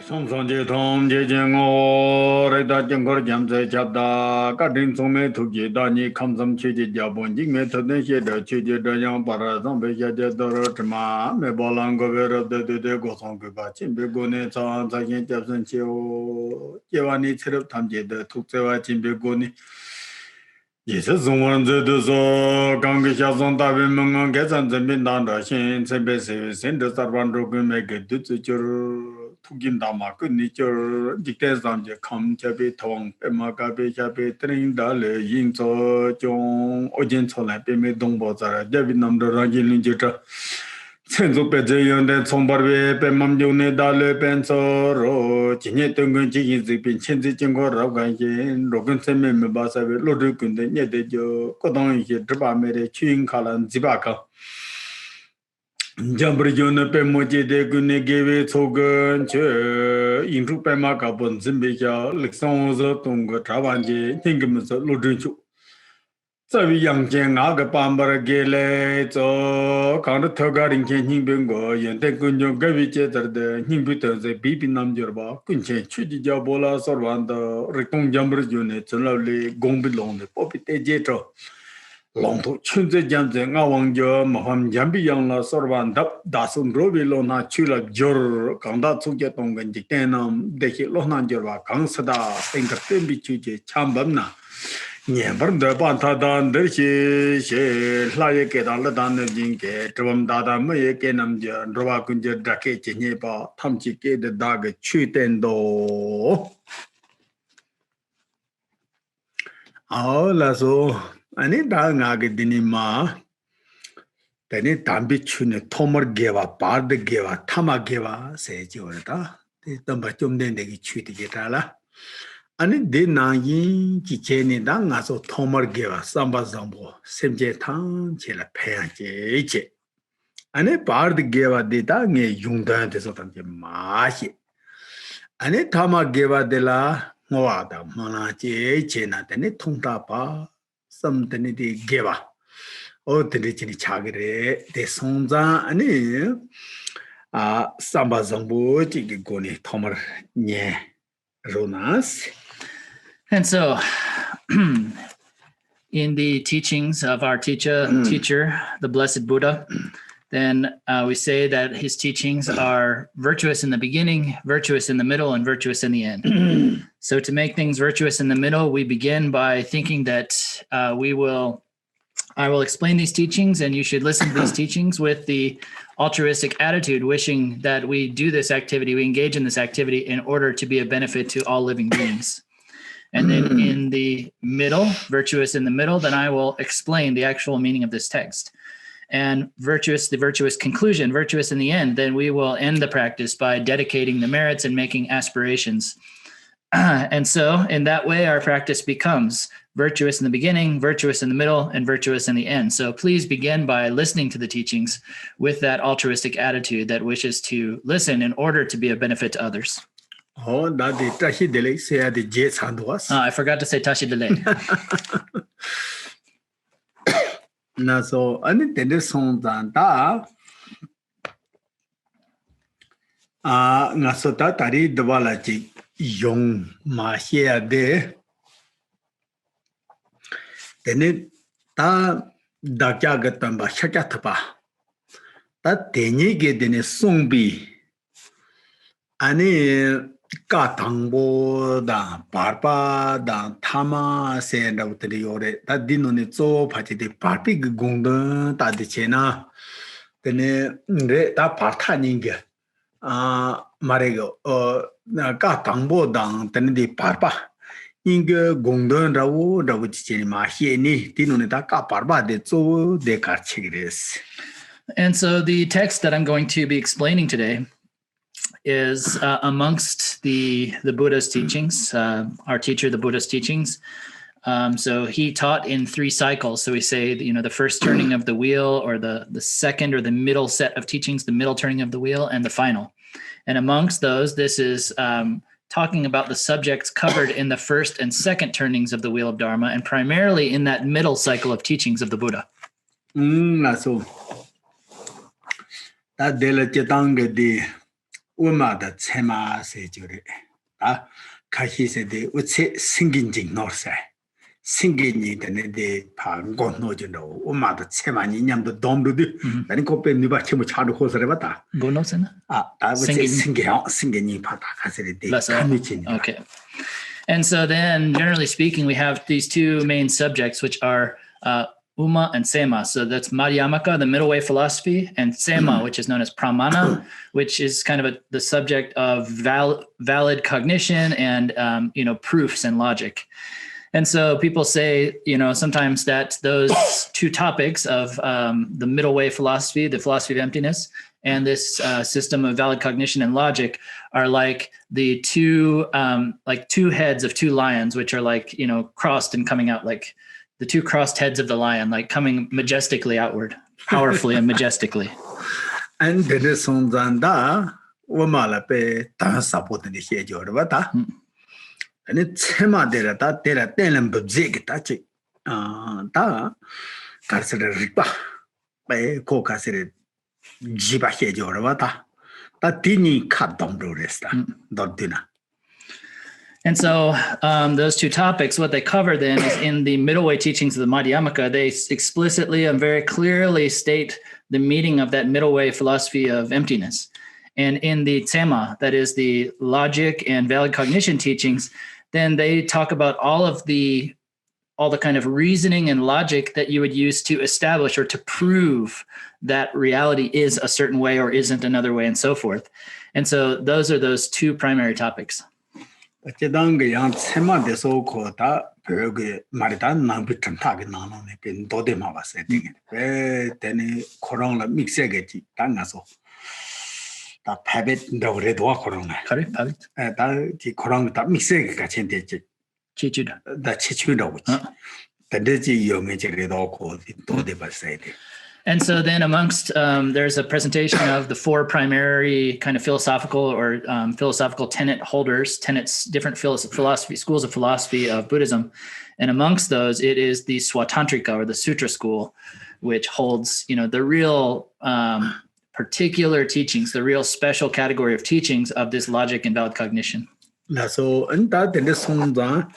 Somsonje Tom Jejengo Reda Jangor Jamze Chapda Kadin Some Tuki Dani Kamsam Chiji Jabon Jing Method Sheda Chiji Dayan Para Zambe Jade Dorotma Mebolango Vera de Gosong Gubachin Begone San Sakin Japson Chio Jevani Trip Tamje the Tuksewa Chimbegoni. Yes, someone the Gangisha Tavi Mungan gets on the Mindanda Shin, Sebesi, send the Sarvandro make a Dutcher. Tugin Dama, good nature, dictates on the come Chabi Tong, Emagabe Chabi, Train Dale, Yinzo, Jong, Ojensola, Peme Dongbozara, Javinam the Rajin Jetta. Senso Pejayon, that Sombarbe, Pemam June Dale, Pensor, Chinetungun Chickens, the Pinchenzi Chingo, Rogan, Rogan Semen Basa, Lodukun, the Nedejo, Kodon, Drabamere, Chin Kalan, Zibaka. Jambrjone pe moje de gune geve togan che inru pe ma ka bon zimbe ja leksong zo tong ga trawan je tingem zo lo dun chu zawi yang jian a ga pambar ge le zo kang de thoga ring chen ning ben go yen de gun jo ga vi che dar de ning bu de ze bi bi nam jor ba kun che chu ji ja bola sor wan de rekong jambrjone chen lo le gong bi long de po pi te je tro long to chun ze jam ze nga wang jo maham jambi yang la sorban dap da sun ro bi lo na chu la jor kang da chu ge tong gen ji ten nam de hi lo nan jor ba kang sa da teng ka tem bi chu je cham bam na nyen bar de ban ta dan de shi she la ye ke da la dan ne jing ke twam da da me ye ke nam je ro ba kun je da ke che nye ba tham chi ke de da ge chu ten do ao la so 아니 다가게 되니마 되니 담비추네 토머 게와 바드 게와 타마 게와 세지오다 덤바 좀 된데기 취디게다라 아니 데나이 기체니 당가서 토머 게와 삼바zam보 셈제탄 제라 패야제제 아니 바드 게와 데다게 융단데서 담게 마시 아니 타마 게와 데라 모아다 마나제 제나데니 통다바 something the geva or the richly chagre the sonza ani samba zambo goni tomer nye ronas. And so in the teachings of our teacher, the Blessed Buddha, then we say that his teachings are virtuous in the beginning, virtuous in the middle, and virtuous in the end. So to make things virtuous in the middle, we begin by thinking that I will explain these teachings and you should listen to these teachings with the altruistic attitude, wishing that we do this activity, we engage in this activity in order to be a benefit to all living beings. And then in the middle, virtuous in the middle, then I will explain the actual meaning of this text. And the virtuous conclusion, virtuous in the end, then we will end the practice by dedicating the merits and making aspirations. And so in that way, our practice becomes virtuous in the beginning, virtuous in the middle, and virtuous in the end. So please begin by listening to the teachings with that altruistic attitude that wishes to listen in order to be a benefit to others. Oh, that the tashi delay say the jets hand was. I forgot to say tashi delay. Na so ani tende song dan da nga so ta tari dwala chi yong ma hia de tene ta da kya ga tan ba sha kya thpa ta tenye ge dene song bi ani ka tangbo da parpa da thama se da utri ore ta dinu ne zo phaji de parpi gungda ta de chena tene re ta partha ninge marego na ka tangbo dang tene de parpa inge gungda rawo rawo chi ma hie ni dinu ne ta ka parpa de zo de kar chigres. And so the text that I'm going to be explaining today is amongst the Buddha's teachings, our teacher, the Buddha's teachings. So he taught in 3 cycles. So we say, the first turning of the wheel, or the second or the middle set of teachings, the middle turning of the wheel, and the final. And amongst those, this is talking about the subjects covered in the first and second turnings of the wheel of Dharma, and primarily in that middle cycle of teachings of the Buddha. So that Umada Tsema Sejure. Kahi said they would say singing Norse. Singing it and they pangon no general. Umada Tsemani Yam the Dom do then copy Nibachimu Chadu Hosarevata. Go notes in? I would say singing Pata. I said it. Okay. And so then, generally speaking, we have these two main subjects, which are Uma and Sema. So that's Madhyamaka, the middle way philosophy, and Sema, which is known as Pramana, which is kind of the subject of valid cognition and proofs and logic. And so people say, sometimes that those two topics of the middle way philosophy, the philosophy of emptiness, and this system of valid cognition and logic are like the two heads of two lions, which are like, crossed and coming out, like the two crossed heads of the lion, like coming majestically outward, powerfully and majestically. And there is some that Wamalape support the Hedjorvata. And it's Hema derata, Telam Buzig Tachi. Da Carcer Ripa by Cocasset Jiba Hedjorvata. That didn't cut down the rest. Dina. And so those two topics, what they cover then is in the middle way teachings of the Madhyamaka, they explicitly and very clearly state the meaning of that middle way philosophy of emptiness. And in the Tsema, that is the logic and valid cognition teachings, then they talk about all the kind of reasoning and logic that you would use to establish or to prove that reality is a certain way or isn't another way and so forth. And so those are those two primary topics. Yang Sema de so called Berg Maritan Nambitan Tag Nanon in Dodema was setting it. Then Corona Mixegeti, Tangaso. That habit the red walk corona. Correct, habit. The Corona that Mixeg Cachendici. Chichuda. That Chichuda, which the Digi young red all called it Dodeba said. And so then amongst, there's a presentation of the four primary kind of philosophical or philosophical tenets, different philosophy, schools of philosophy of Buddhism. And amongst those, it is the Swatantrika or the Sutra school, which holds, the real particular teachings, the real special category of teachings of this logic and valid cognition. So, and that in the Sonda,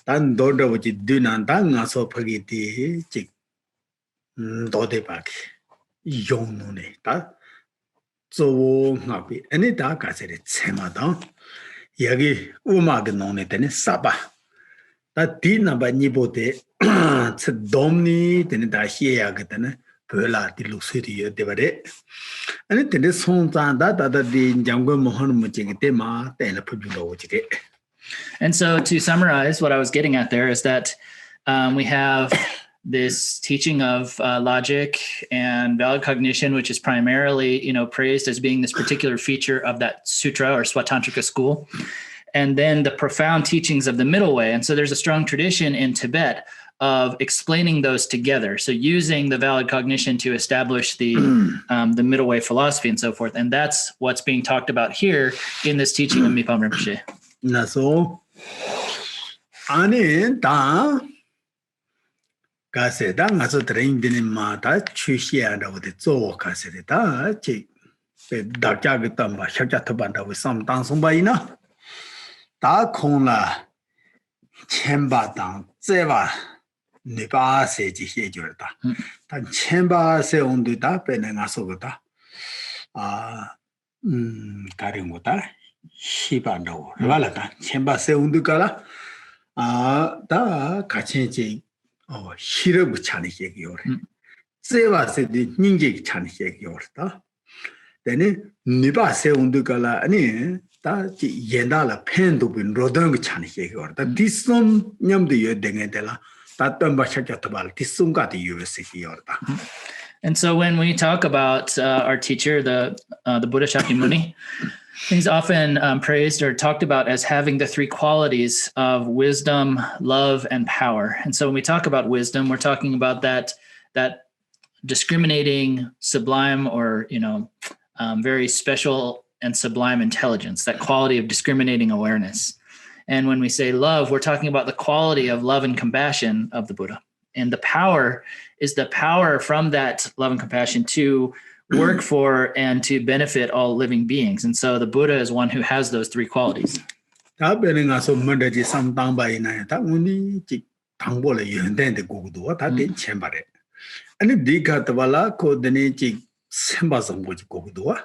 then Dodo, which do not dang so pagiti. Dodebak, young that so happy. Any dark as it Semadan Yagi Umagnon then Saba. That dinner by Nibote Domni, then the Hiagatana, Perla, the Lucity, Devade. And it is songs that other the Jango Mohan Mujigitema, then a Pujulo. And so to summarize, what I was getting at there is that we have this teaching of logic and valid cognition, which is primarily, praised as being this particular feature of that sutra or Swatantrika school. And then the profound teachings of the middle way. And so there's a strong tradition in Tibet of explaining those together. So using the valid cognition to establish the middle way philosophy and so forth. And that's what's being talked about here in this teaching of Mipham Rinpoche. So, Gaseda, as a trained in Mata, Chushia with the Zo Caseta, Chick, the Dagatam, Shakatabanda with some dancing by enough. Da Kona Chemba down, Zeva, Niba said Hejurta. Then Chemba say on the tap and Asogota. Karimota, Shibando, Valata, Chemba say on the gala. Da Kachenji. Oh, Shirabu Chani Yor. Seva said the Ninja Chani Yorta. Then Niba say Undukala and that Yendala pen to be Rodong Chani Yor. That this some Yam the Dengadella, that Bashakatabal, this some got the USA Yorta. And so when we talk about our teacher, the Buddha Shakyamuni, he's often praised or talked about as having the three qualities of wisdom, love, and power. And so when we talk about wisdom, we're talking about that discriminating, sublime, or very special and sublime intelligence, that quality of discriminating awareness. And when we say love, we're talking about the quality of love and compassion of the Buddha. And the power is the power from that love and compassion to work for and to benefit all living beings. And so the Buddha is one who has those three qualities. 다 배는가 소 먼저지 삼당바이나 다 운이 지 당보래 연대인데 고고도 다 된체말에 아니 네가 더발라 코드니 지 셈바성보지 고고도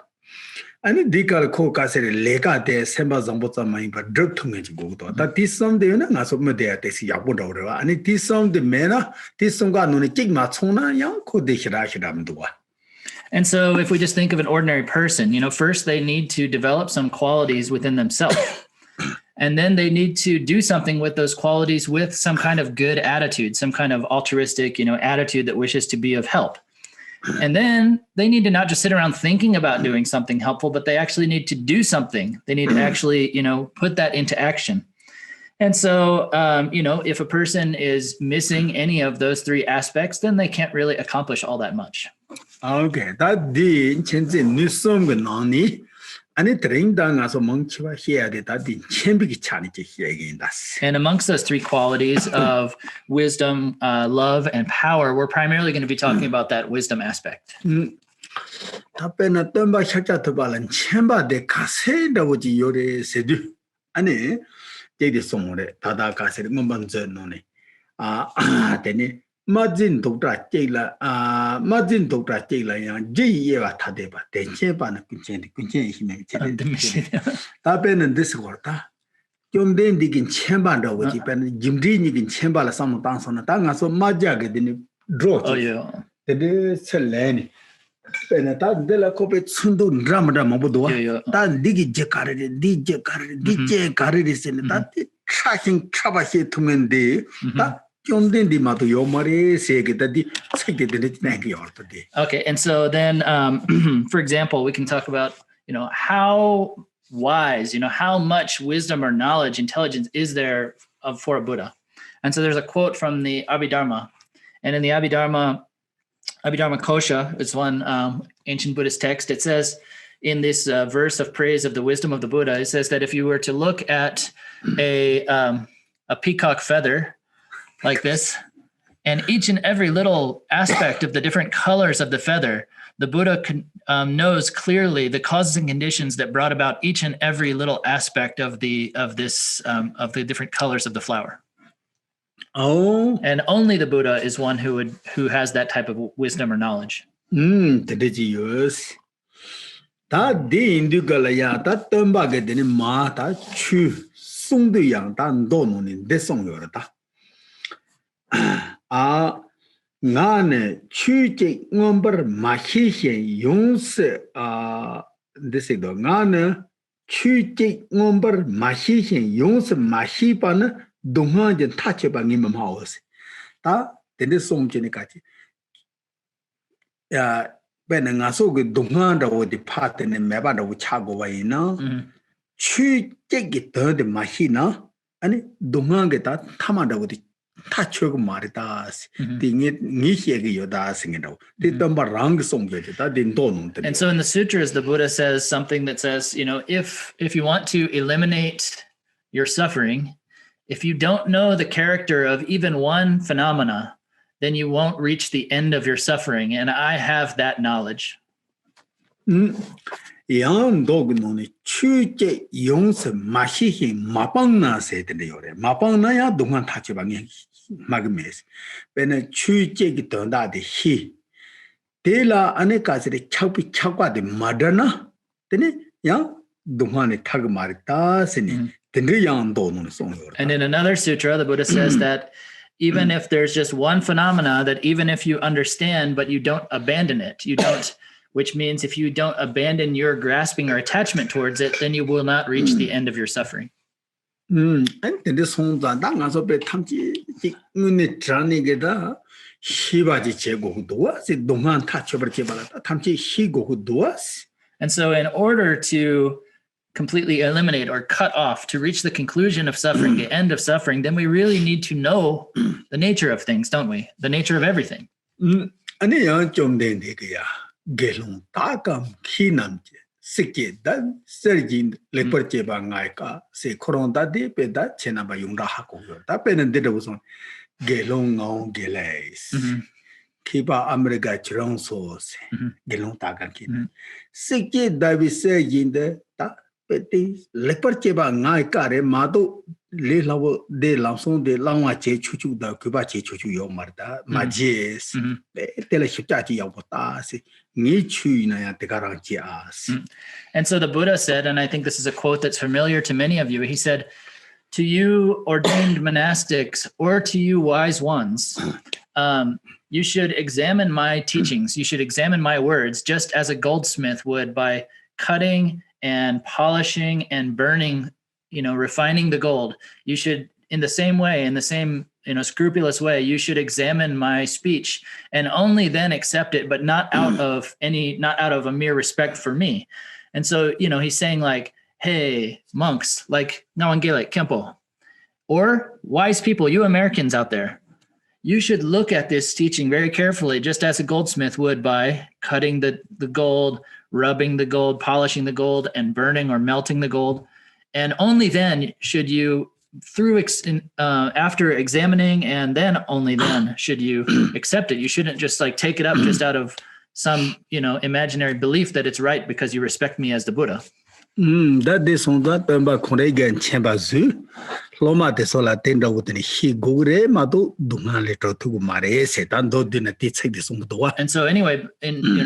아니 네가 코가세레 레가데 셈바성보자 많이 봐 드럭통해지 고고도 다 디썸데는 가서 뭐대야 대시 약보더라 아니 디썸데 메나 디썸가 눈에 찍마 총나 양 코데시라시람도 와. And so if we just think of an ordinary person, first they need to develop some qualities within themselves. And then they need to do something with those qualities with some kind of good attitude, some kind of altruistic, attitude that wishes to be of help. And then they need to not just sit around thinking about doing something helpful, but they actually need to do something. They need to actually, put that into action. And so, if a person is missing any of those three aspects, then they can't really accomplish all that much. Okay, that the intention is something on it. And amongst those three qualities of wisdom, love, and power, we're primarily going to be talking about that wisdom aspect. Majin doktra chela yang jeyewa tadeba denchepa na kunchen hime chele tapen this gorta kyomden digin chemba da wuji pen jimdi ni gin chemba la samu tang sona ta nga so maja ge din draw de seleni pen ta de la ko pe tsundu ramada mabudo ta digi je kare di je kare sen ta tracking trabaje tumende ta. Okay, and so then, for example, we can talk about, how wise, how much wisdom or knowledge, intelligence is there for a Buddha. And so there's a quote from the Abhidharma. And in the Abhidharma Kosha, it's one ancient Buddhist text. It says in this verse of praise of the wisdom of the Buddha, it says that if you were to look at a peacock feather, like this, and each and every little aspect of the different colors of the feather, the Buddha knows clearly the causes and conditions that brought about each and every little aspect of the different colors of the flower. Oh, and only the Buddha is one who has that type of wisdom or knowledge. Yes. That the Indugalaya, that Tumbaga didn't mata chu sung the young dan don in this song yorta. Ngane chuji number mahishin yungs this is the ngane chuji number mahishin yungs mahipan dungan and touch about Mipham house. Ta then song jenikachi. When a so good dungan would depart in the mabada with chago na chu take it the mahina and dungan get that tamada with touch maritas thing it nishegi yoda singing out. Did number wrong song that didn't don't. And so in the sutras, the Buddha says something that says, if you want to eliminate your suffering, if you don't know the character of even one phenomena, then you won't reach the end of your suffering. And I have that knowledge. Yang dog no chuje yongs mahihin mapangna said the yore. Mapangna ya dungan tachibang magmes. When a chuje gitonda de he. Dela anekas the chaupi chakwa de madana. Then young dungan tagmarita sini. And in another sutra, the Buddha says that even if there's just one phenomena, that even if you understand, but you don't abandon it, which means if you don't abandon your grasping or attachment towards it, then you will not reach the end of your suffering. And this home that also be tamji unitranigeda shivaji chego who does it don't touch over tamji shigo who does. And so in order to completely eliminate or cut off, to reach the conclusion of suffering, the end of suffering, then we really need to know the nature of things, don't we? The nature of everything. Gelung takam kinam sike dan sergin leperche bangaika se koronda de peda chenaba yunga hako ta penen de was on gelung on gelays Kiba America Chirong Source, Mhm. Gelon Tagankin. Mhm. Siki Davise Yinde, Peti, Lepercheba, Naikare, Mado, Lilavo de Lanson de Lama Chuchu, the Cuba Chuchu Yomarda, Majes, Teleshitachi Yavotasi, Nichu Naya Tegaranchias. And so the Buddha said, and I think this is a quote that's familiar to many of you, he said, to you ordained monastics or to you wise ones, you should examine my teachings. You should examine my words just as a goldsmith would by cutting and polishing and burning, refining the gold. You should, in the same way, in the same, scrupulous way, you should examine my speech and only then accept it, but not out of a mere respect for me. And so, he's saying like, hey, monks, like Nawangele, Kempo, or wise people, you Americans out there, you should look at this teaching very carefully, just as a goldsmith would by cutting the gold, rubbing the gold, polishing the gold, and burning or melting the gold. And only then should you, after examining, and then only then should you accept it. You shouldn't just like take it up just out of some, imaginary belief that it's right because you respect me as the Buddha. That is on that Korean Chambazu. Loma de Sola tenda with the Higure Madu Duna letter to Mare Setando didn't teach this on the. And so anyway,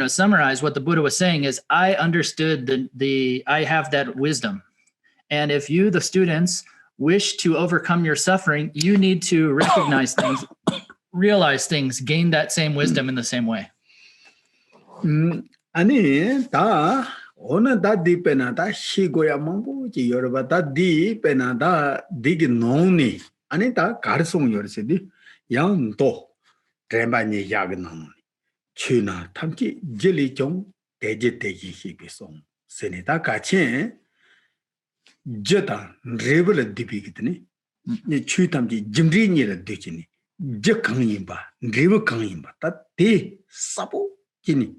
summarize what the Buddha was saying is I understood I have that wisdom. And if you, the students, wish to overcome your suffering, you need to recognize things, realize things, gain that same wisdom in the same way. Ani ta ona da dipena da shigoya mambo ji yorba da dipena da dig noni ani ta garsong yorsedi yang to tremba ni yagnan chuna tamki jeli jong deje deji hibisong senita ka chen jeta rebel dipigitni ni chutamji jimri ni la dechini je kangimba rebel kangimba ta te sapo kini.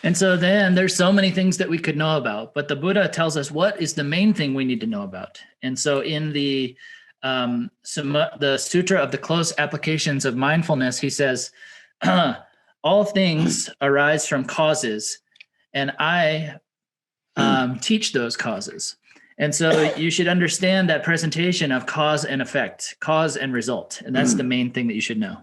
And so then there's so many things that we could know about, but the Buddha tells us what is the main thing we need to know about. And so in the Sutra of the Close Applications of Mindfulness, he says, all things arise from causes, and I teach those causes. And so you should understand that presentation of cause and effect, cause and result. And that's the main thing that you should know.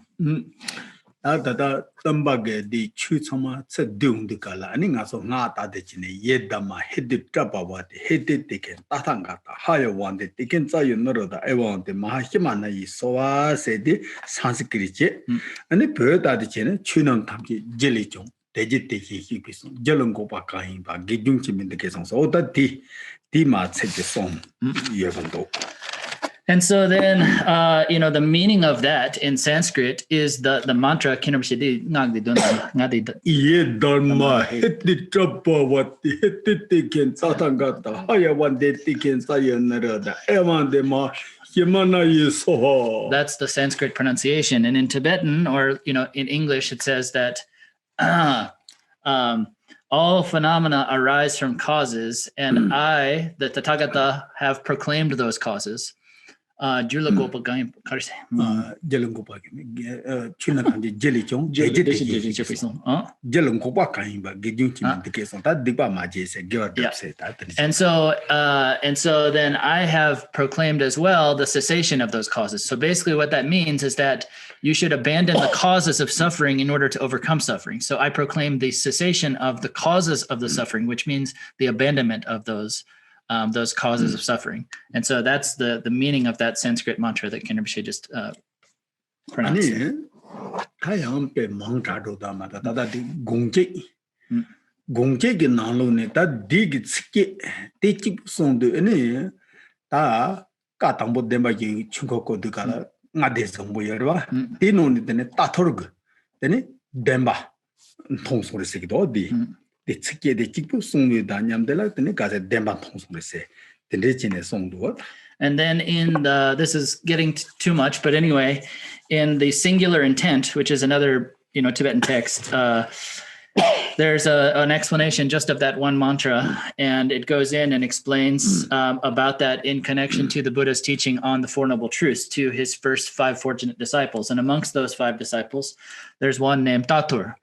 That Tambage di Chusama said doom the Kala, and in so not at the Chine, Yedama, headed Trapawat, headed taken, Tatangata, higher one, the taken Sayonara, I want the Mahayana is so said the Sanskrit, and the bird at the Chine, Chunam Tamki, Jellyjong, Dejitiki Hipison, Jelongopa Kaimba, Gidunchim in the case of so that the Mat said the song, even though. And so then, the meaning of that in Sanskrit is the mantra. Ye Dharma, hit the trouble, what the hit the ticket, Satangata, higher one day ticket, Sayonara, Evan de Ma, Yamana is so. That's the Sanskrit pronunciation. And in Tibetan, or, in English, it says that all phenomena arise from causes, and I, the Tathagata, have proclaimed those causes. Julagopa Gaim Karse. Jelungopa, Chinakanji Jellyjong, Jelungopa Kaimba, Gidunchim, the case of that Dipa Majis, and so then I have proclaimed as well the cessation of those causes. So basically what that means is that you should abandon the causes of suffering in order to overcome suffering. So I proclaim the cessation of the causes of the suffering, which means the abandonment of those causes of suffering. And so that's the meaning of that Sanskrit mantra that Khen Rinpoche just pronounced. And then in this is getting too much, but anyway, in the singular intent, which is another Tibetan text, there's an explanation just of that one mantra, and it goes in and explains about that in connection to the Buddha's teaching on the Four Noble Truths to his first 5 fortunate disciples. And amongst those 5 disciples, there's one named Tatur.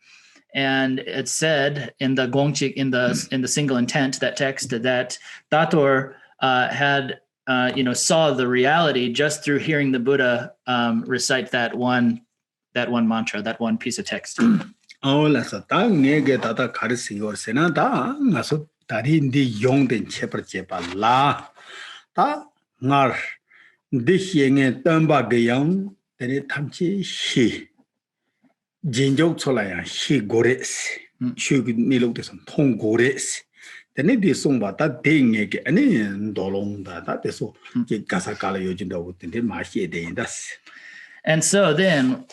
And it's said in the Gongchik, in the single intent, that text, that Tatur had saw the reality just through hearing the Buddha recite that one mantra, that one piece of text. Hola, so ta ngege ta karisi or sena ta ngaso tari ndi yong den chepa la ta ngar di hienge tamba geyang tene tamchi hi jinjok cholaya hi gores shu nilok deson tong gores tene di songba ta denge ge ani ndolong da deso ge gasa kala yojin da utende ma hi de das. And so then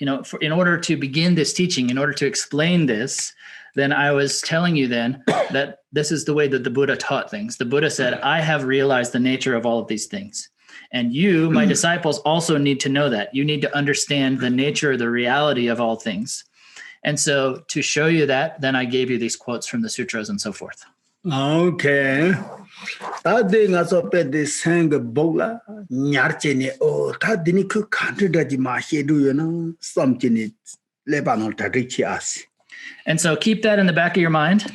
in order to begin this teaching, in order to explain this, then I was telling you then that this is the way that the Buddha taught things. The Buddha said, I have realized the nature of all of these things. And you, my disciples, also need to know that. You need to understand the nature, the reality of all things. And so to show you that, then I gave you these quotes from the sutras and so forth. Okay. Tadi ngaso pe de sang bola nyarchene o tadi ku country daji ma hedu yona something lebanon tadichi as. And so keep that in the back of your mind.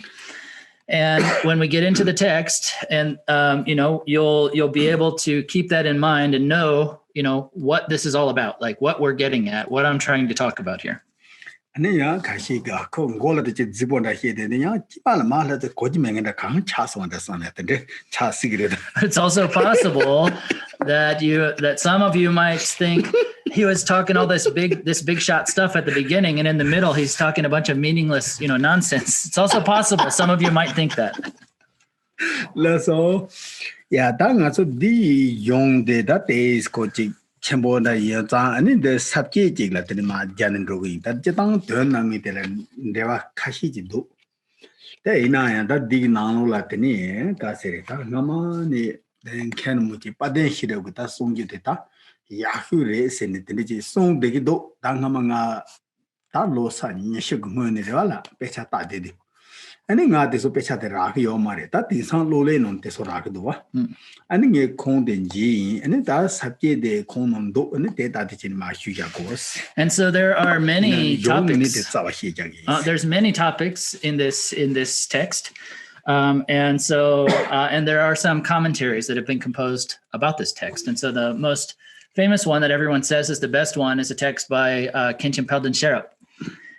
And when we get into the text, and you'll be able to keep that in mind and know what this is all about, like what we're getting at, what I'm trying to talk about here. Aniya kashi ga ko ngola de zibonda hede ne ya kibala mala de gojimenga da kan chaso da sana de cha sigire. It's also possible that some of you might think he was talking all this big shot stuff at the beginning, and in the middle he's talking a bunch of meaningless nonsense. It's also possible some of you might think that. So yeah, danga so di yong de that is coaching Chemboda Yata and the subject Latin Jan Rogi that Jetang turn on me deva Kashi do. The Ina and that dig nano Latini, Caseta, Namani, then Khen Muti, but then she with us song Yuteta, Yahoo race and the song de do, Dangamanga, Talosa, Yeshugmunilla, Pechata did. And in art is a pecha de raki or mare, that is San Lole non tesorakdua. And in a condengi, and it does subject the common do and the data teaching my huja course. And so there are many topics. There's many topics in this text. And there are some commentaries that have been composed about this text. And so the most famous one that everyone says is the best one is a text by Khen Sherpa.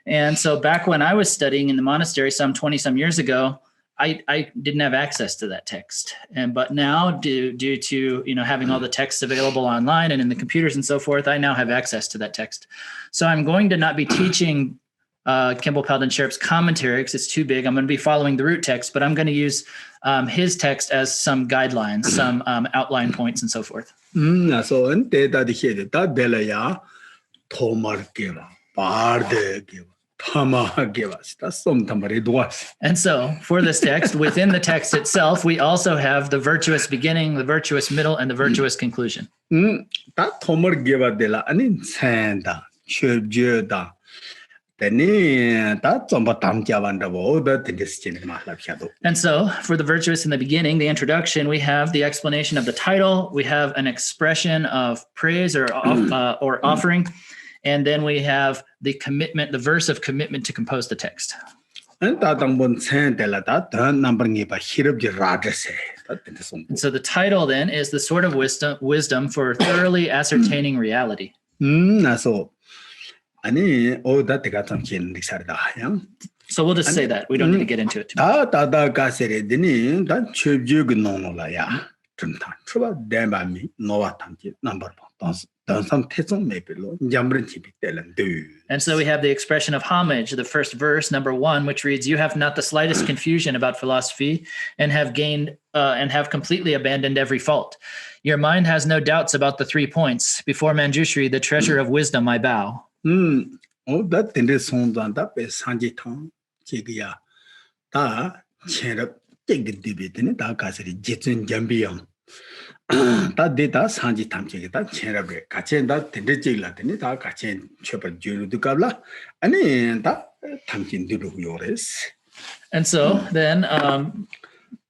And so back when I was studying in the monastery some 20-some years ago, I didn't have access to that text. But now, due to having all the texts available online and in the computers and so forth, I now have access to that text. So I'm going to not be teaching Khenpo Palden Sherpa's commentary because it's too big. I'm going to be following the root text, but I'm going to use his text as some guidelines, some outline points and so forth. So in data that delaya tomarkeva bardegeva. And so for this text, within the text itself, we also have the virtuous beginning, the virtuous middle, and the virtuous conclusion. And so for the virtuous in the beginning, the introduction, we have the explanation of the title, we have an expression of praise or offering, and then we have the commitment, the verse of commitment to compose the text. And so the title then is the sword of wisdom for thoroughly ascertaining reality. So we'll just say that. We don't need to get into it too much. And so we have the expression of homage, the first verse, number 1, which reads, "You have not the slightest confusion about philosophy and have gained and have completely abandoned every fault. Your mind has no doubts about the 3 points. Before Manjushri, the treasure of wisdom, I bow." That data Sanji Tamchi, that Cherabri, Kachen, that Tendrilla, Tenita, Kachen, Shepherd, Juru Dukabla, and that 탐진들고 요레스. And so then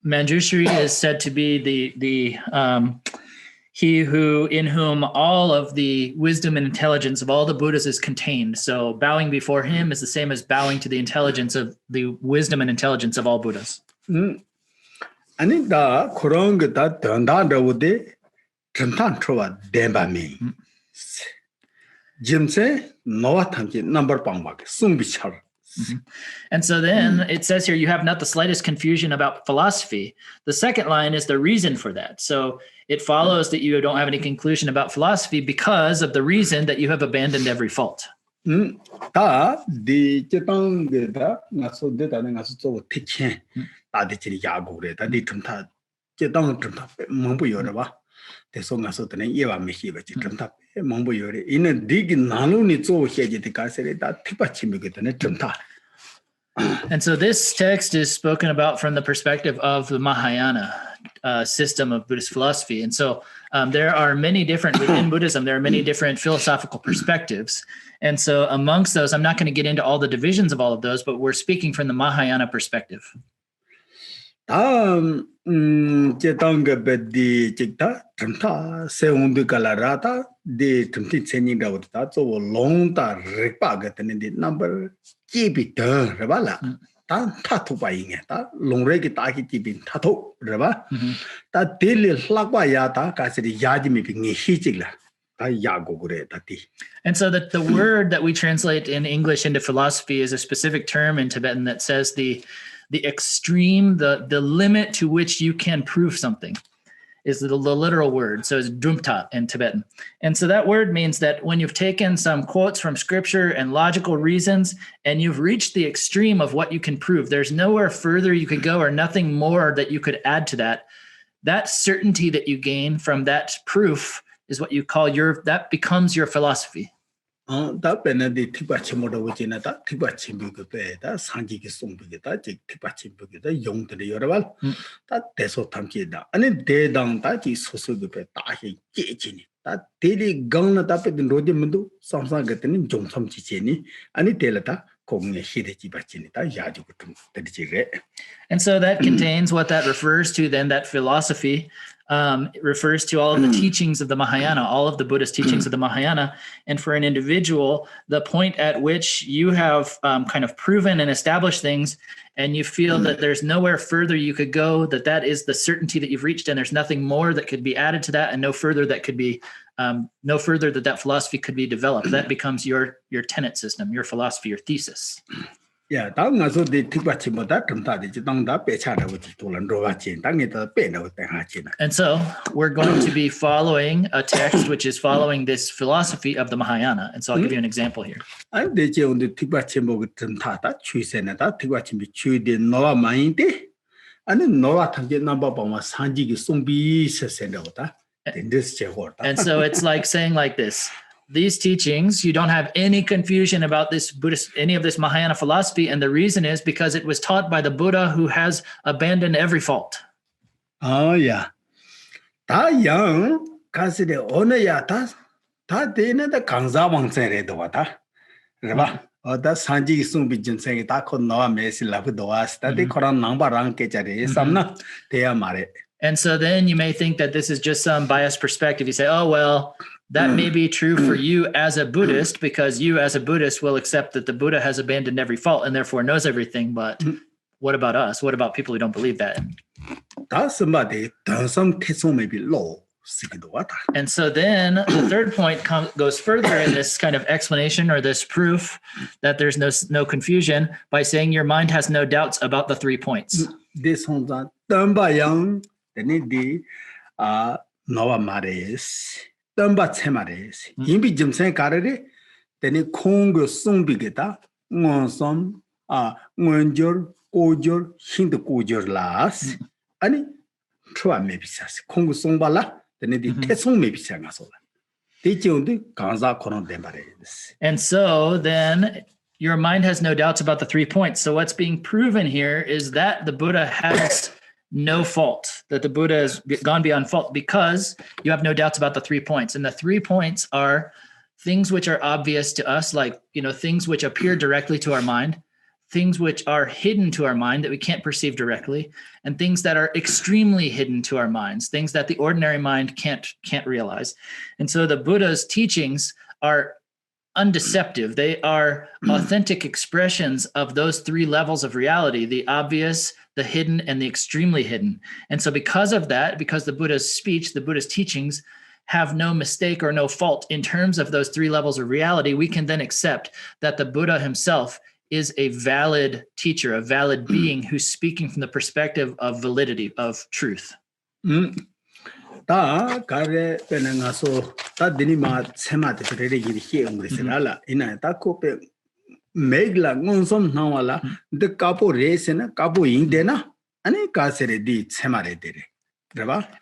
Manjushri is said to be the he who in whom all of the wisdom and intelligence of all the Buddhas is contained. So bowing before him is the same as bowing to the intelligence of the wisdom and intelligence of all Buddhas. 아니 다 그런 거다 된다는데 점탄 트와 덴바미. 짐세 노와 탐지 넘버 방박 숨비철. And so then it says here, you have not the slightest confusion about philosophy. The second line is the reason for that. So it follows that you don't have any conclusion about philosophy because of the reason that you have abandoned every fault. 다 디제당게다 나서 데다는 가서 저 택해 다디지 야고래 다디 틈타 제당 틈타 뭐부 열어봐 대소 가서 되는 예와 메시버지 틈타 뭐부 열어 이는 디기 나누니 저 해지디 가세다 티바치미게 되는 틈타. And so this text is spoken about from the perspective of the Mahayana system of Buddhist philosophy. And so there are many different, within Buddhism, there are many different philosophical perspectives. And so amongst those, I'm not going to get into all the divisions of all of those, but we're speaking from the Mahayana perspective. 제당게 베디 직다 틈타 세운드 갈라라다 디 틈티 체닝다보다 저 롱다 렉바게 되는데 넘버 기비더 라발라 다 타투바잉에 다 롱레기 따기 기빈 타투 라바 다 딜리 락바야다 가시리 야지미 빙이 히직라 다 야고 그래 다디. And so that the word that we translate in English into philosophy is a specific term in Tibetan that says the extreme, the limit to which you can prove something is the literal word. So it's dumta in Tibetan. And so that word means that when you've taken some quotes from scripture and logical reasons, and you've reached the extreme of what you can prove, there's nowhere further you could go or nothing more that you could add to that. That certainty that you gain from that proof is what you call that becomes your philosophy. 다 베네디 티바치모도 오지나다 티바치미고베다 상기기 송비게다 지 티바치미고다 용들이 여러발 다 대소 탐기다 아니 대당다 지 소소급에 다히 깨지니 다 대리 강나다 베든 로디문도 삼사게더니 종섬지제니 아니 대라다 공의 시대지바치니다 야주고 좀 되지래. And so that contains what that refers to then, that philosophy it refers to all of the teachings of the Mahayana, all of the Buddhist teachings of the Mahayana. And for an individual, the point at which you have kind of proven and established things, and you feel that there's nowhere further you could go, that is the certainty that you've reached, and there's nothing more that could be added to that, and no further that could be, no further that philosophy could be developed. That becomes your tenet system, your philosophy, your thesis. Yeah, 당가서 디 티바치보다 덤다디지 당다 배차라고지 돌란로와지 당에다 빼나고 당하지나. And so we're going to be following a text which is following this philosophy of the Mahayana. And so I'll give you an example here. 아니 대체 오늘 티바치보고 덤다다 취세나다 티바치미 취데 노와 마인데 아니 노와 탐게 남바바마 산지기 송비 세세나보다 된데스 제고다. And so it's like saying like this. These teachings, you don't have any confusion about this Buddhist, any of this Mahayana philosophy. And the reason is because it was taught by the Buddha who has abandoned every fault. Oh, yeah. 다 영, 가시데 오늘야 다 되는데 강사왕생에도 왔다. 그래봐. 다 산지 숨비 진생이 다 건너와 메실라부도 왔다. 데 코란 남바랑 깨자리 삼나 돼야 말해. And so then you may think that this is just some biased perspective. You say, oh, well, that may be true for you as a Buddhist because you as a Buddhist will accept that the Buddha has abandoned every fault and therefore knows everything. But what about us? What about people who don't believe that? And so then the third point goes further in this kind of explanation or this proof that there's no confusion by saying your mind has no doubts about the 3 points. Nova Mares, Dumba Temares, Yimbi Jimsen Carre, then a Congo Sumbigeta, Monsom, Munjur, Ojur, Hindu Kojur las, and Trua maybe says Congo Sombala, then it Tesson maybe sang us all. Teaching the Kanza Koron Demares. And so then your mind has no doubts about the 3 points. So what's being proven here is that the Buddha has no fault, that the Buddha has gone beyond fault because you have no doubts about the 3 points. And the 3 points are things which are obvious to us, like, things which appear directly to our mind. things which are hidden to our mind that we can't perceive directly, and things that are extremely hidden to our minds, things that the ordinary mind can't realize. And so the Buddha's teachings are undeceptive. They are authentic expressions of those three levels of reality: the obvious, the hidden, and the extremely hidden. And so because of that, because the Buddha's speech, the Buddha's teachings have no mistake or no fault in terms of those three levels of reality, we can then accept that the Buddha himself is a valid teacher, a valid being who's speaking from the perspective of validity, of truth. Ta kare penanga so ta dinima sema te rede gi hi ngresala ina ta ko pe megla ngonsom nawala de kapo resena kapo indena ane ka sere di sema re dere.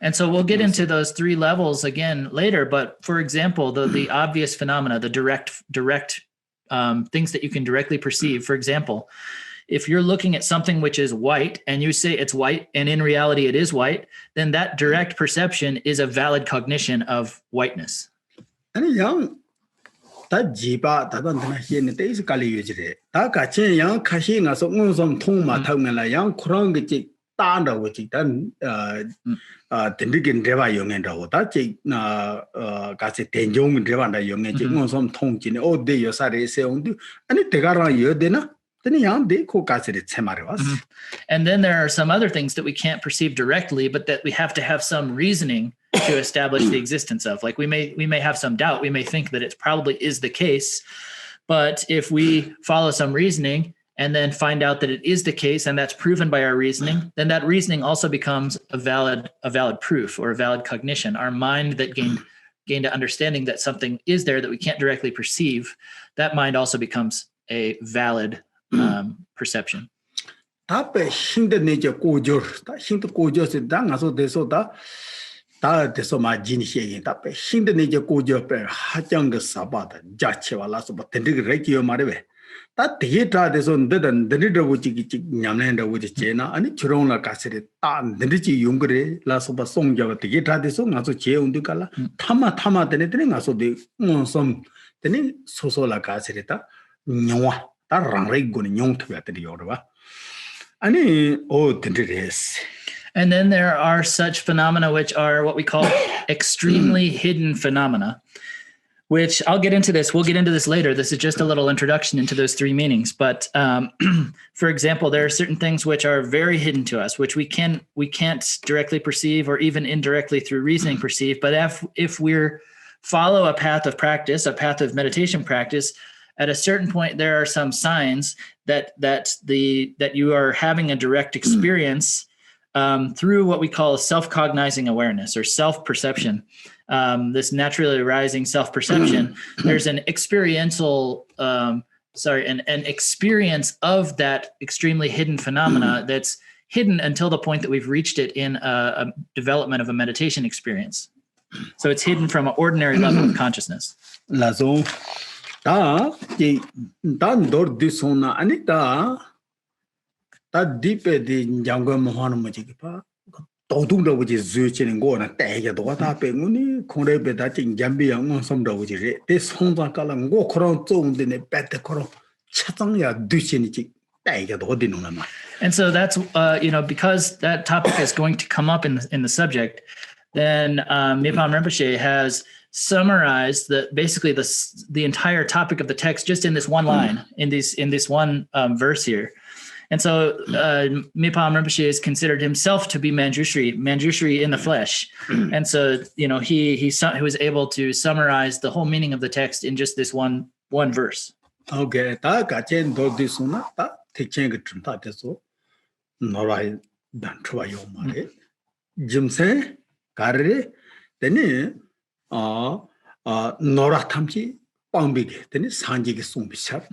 And so we'll get into those three levels again later, but for example, the obvious phenomena, the direct things that you can directly perceive. For example, if you're looking at something which is white and you say it's white and in reality it is white, then that direct perception is a valid cognition of whiteness. And young ta jiba ta don na hi ne te is kali yujire ta ka chen yang khashi nga so ngom som thong ma thau nga la yang khurang ge ta da wo chi dan dendigin reba yongen da wo ta chi na ka se tenjong reba da yongen chi ngom som thong chi ne o de yo sa re se on du ani te ga ra yo de na. And then there are some other things that we can't perceive directly, but that we have to have some reasoning to establish the existence of. Like we may have some doubt. We may think that it probably is the case, but if we follow some reasoning and then find out that it is the case, and that's proven by our reasoning, then that reasoning also becomes a valid proof or a valid cognition. Our mind that gained an understanding that something is there that we can't directly perceive, that mind also becomes a valid perception. Tape hinda nature kojor, ta hinda kojor se dang aso deso ta deso ma jin she tape hinda nature kojor pe hachang sabata jache wala so tendig rekio marebe. Ta theater deso ndan denida wuchi ki nyamnenda wuchi chena ani churong la kasere ta ndiji yungre la so ba songja theater deso ngaso che undu kala thama dene ngaso de monsom dene soso la kasere ta nyawa. And then there are such phenomena which are what we call extremely hidden phenomena, which I'll get into this. We'll get into this later. This is just a little introduction into those three meanings. But for example, there are certain things which are very hidden to us, which we can't directly perceive or even indirectly through reasoning perceive. But if we're follow a path of practice, a path of meditation practice, at a certain point, there are some signs that you are having a direct experience through what we call self-cognizing awareness or self-perception. This naturally arising self-perception. There's an experiential, an experience of that extremely hidden phenomena that's hidden until the point that we've reached it in a development of a meditation experience. So it's hidden from an ordinary level of consciousness. Ta dor disona anita ta dipe di jangwa mohana majipa todung da wuji zuchen go na taiga do ta pe nguni khore be da ting jambi yang som da wuji re te songda kala go khoro zong de ne pet khoro chatang ya duchen chi taiga do dinu na. And so that's because that topic is going to come up in the subject, then Mipham Rinpoche has summarized the entire topic of the text just in this one line, in this one verse here. And so Mipham Rinpoche has considered himself to be Manjushri in the flesh. And so he was able to summarize the whole meaning of the text in just this one verse. Okay, ta ka chen do disuna ta techen ge chun ta deso norai dan chwa yo mare jimse karre tene nora thamchi pangbige tene sanji ge sungbichap.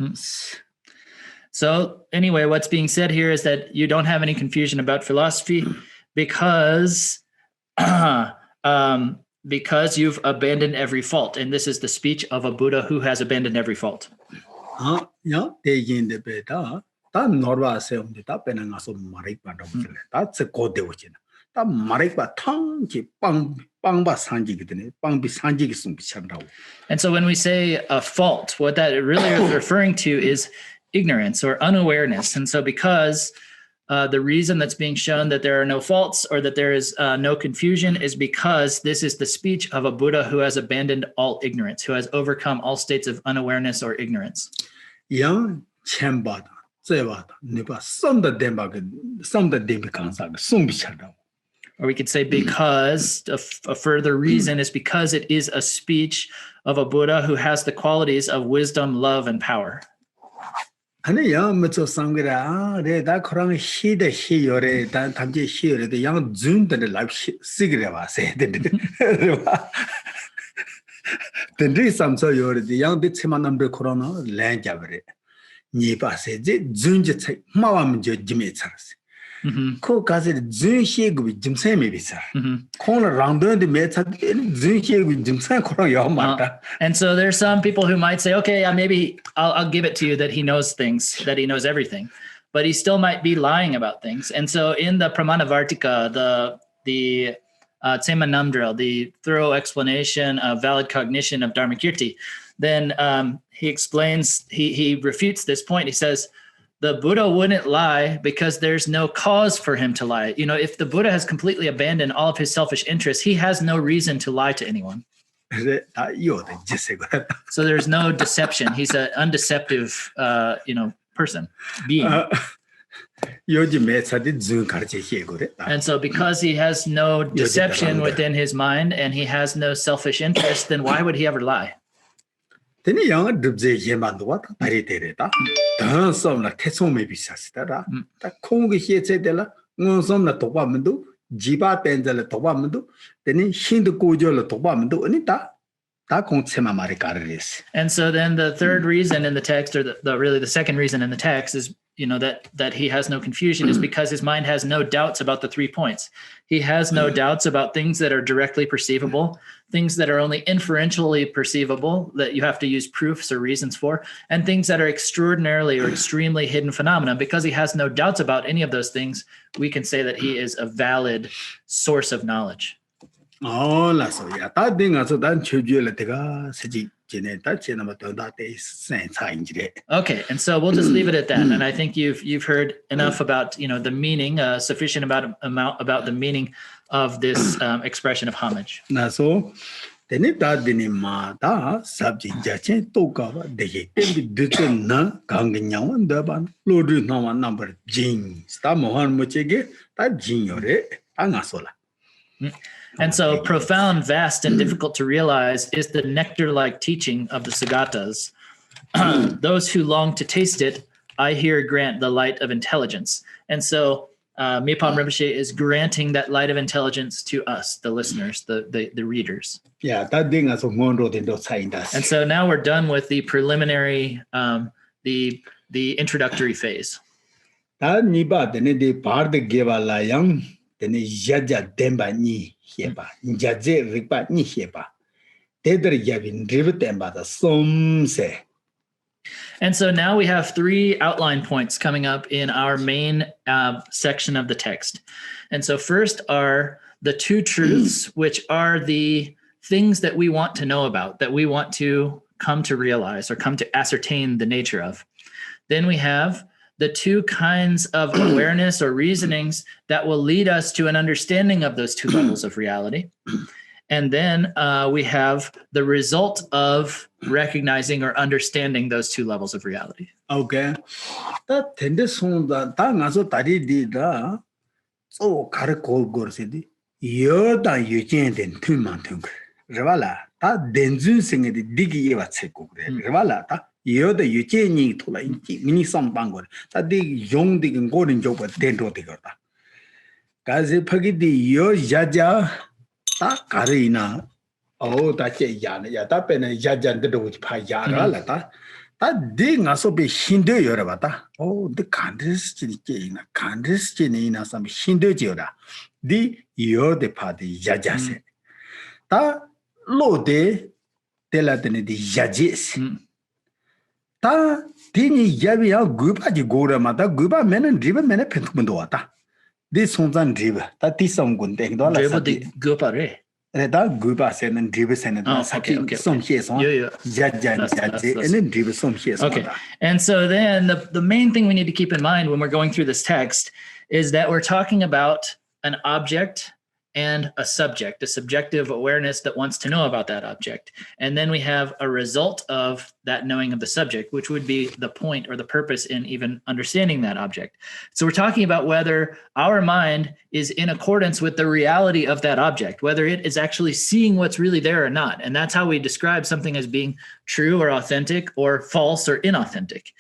So anyway, what's being said here is that you don't have any confusion about philosophy because you've abandoned every fault. And this is the speech of a Buddha who has abandoned every fault. Yeah, they in the beta. Ta norwa se um ta penanga so marik pa do bule. Ta se ko de wchina. Ta marik pa thang chi pang ba sanji gitene pang bi sanji gi sung bicham. And so when we say a fault, what that really is referring to is ignorance or unawareness. And so because the reason that's being shown that there are no faults or that there is no confusion is because this is the speech of a Buddha who has abandoned all ignorance, who has overcome all states of unawareness or ignorance. Yang Chembada, Zevada, Nipa, some the Demba Kansa, some Bichado. Or we could say because a further reason is because it is a speech of a Buddha who has the qualities of wisdom, love, and power. And the young Mitchell Sangra, that Koran he the he or a Tamji here, the young Zoom that the life cigarette said. The day some so you're the young Bitsaman number Corona, land Javre. Nipa said, Zunjit, Mawam Jimmitsars. Cook it Zunshig with Jim Sammy, sir. Corner round the method Zunshig with Jim Sam. And so there's some people who might say, okay, maybe I'll give it to you that he knows things, that he knows everything, but he still might be lying about things. And so in the Pramanavartika, the Tsema Namdrel, the thorough explanation of valid cognition of Dharmakirti, then he explains, he refutes this point. He says, the Buddha wouldn't lie because there's no cause for him to lie. You know, if the Buddha has completely abandoned all of his selfish interests, he has no reason to lie to anyone. So there's no deception. He's an undeceptive, person, being. And so because he has no deception within his mind and he has no selfish interest, then why would he ever lie? Then young Dubze Yemandua, Pariteta, Dansom la Tesson may be Sastara, the Kongi Hietedella, Monsom la Tobamando, Jiba Benzela Tobamando, then Hindu Kujo la Tobamando, Anita. And so then the third reason in the text, or the second reason in the text is, that he has no confusion is because his mind has no doubts about the 3 points. He has no doubts about things that are directly perceivable, things that are only inferentially perceivable, that you have to use proofs or reasons for, and things that are extraordinarily or extremely hidden phenomena. Because he has no doubts about any of those things, we can say that he is a valid source of knowledge. Oh, that's so yeah. That thing also done children let Okay, and so we'll just leave it at that. And I think you've heard enough about the meaning, sufficient amount about the meaning of this expression of homage. So then it that subject judging toka de na gangan daban Lord no number jing sta mohan muchege that jing yore angasola. And so profound, vast, and difficult to realize is the nectar-like teaching of the Sagatas. Those who long to taste it, I here grant the light of intelligence. And so Mipham Rinpoche is granting that light of intelligence to us, the listeners, the readers. Yeah, that thing is and so now we're done with the preliminary, the introductory phase. That niba the part the geva young. Then Jaja Demba ni heba, Jaje Ripa ni heba. Teder Yavin Rivetemba the some say. And so now we have 3 outline points coming up in our main section of the text. And so first are the 2 truths, which are the things that we want to know about, that we want to come to realize or come to ascertain the nature of. Then we have the 2 kinds of awareness or reasonings that will lead us to an understanding of those 2 levels of reality. And then we have the result of recognizing or understanding those 2 levels of reality. Okay. That tends on the Tangaso Tadida. So Karakol Gorsidi. Yoda Eugene and 2 months. Revala. That Denzun sing the Digi Vatseko. Revala. You're the Eugene to like mini some bangor. That the young digging golden job at Dento Tigota. Kazi Pagidi, your Jaja, that Karina. Oh, that's a yan, Yatapen and Jajan did with Payara Lata. That ding also be Hindu Yorabata. Oh, the country's in some Hindu Jura. The you're the party Jaja said. That low day, tell at the Jajis. Ta tini yabi ya guba ji gora mata guba men driba men pentundo ata this sonzan driba ta tisam gunde do la driba de gupa re That group are saying and dribble and some shares on and then dribble some shares. Okay. And so then the main thing we need to keep in mind when we're going through this text is that we're talking about an object and a subject, a subjective awareness that wants to know about that object. And then we have a result of that knowing of the subject, which would be the point or the purpose in even understanding that object. So we're talking about whether our mind is in accordance with the reality of that object, whether it is actually seeing what's really there or not. And that's how we describe something as being true or authentic or false or inauthentic.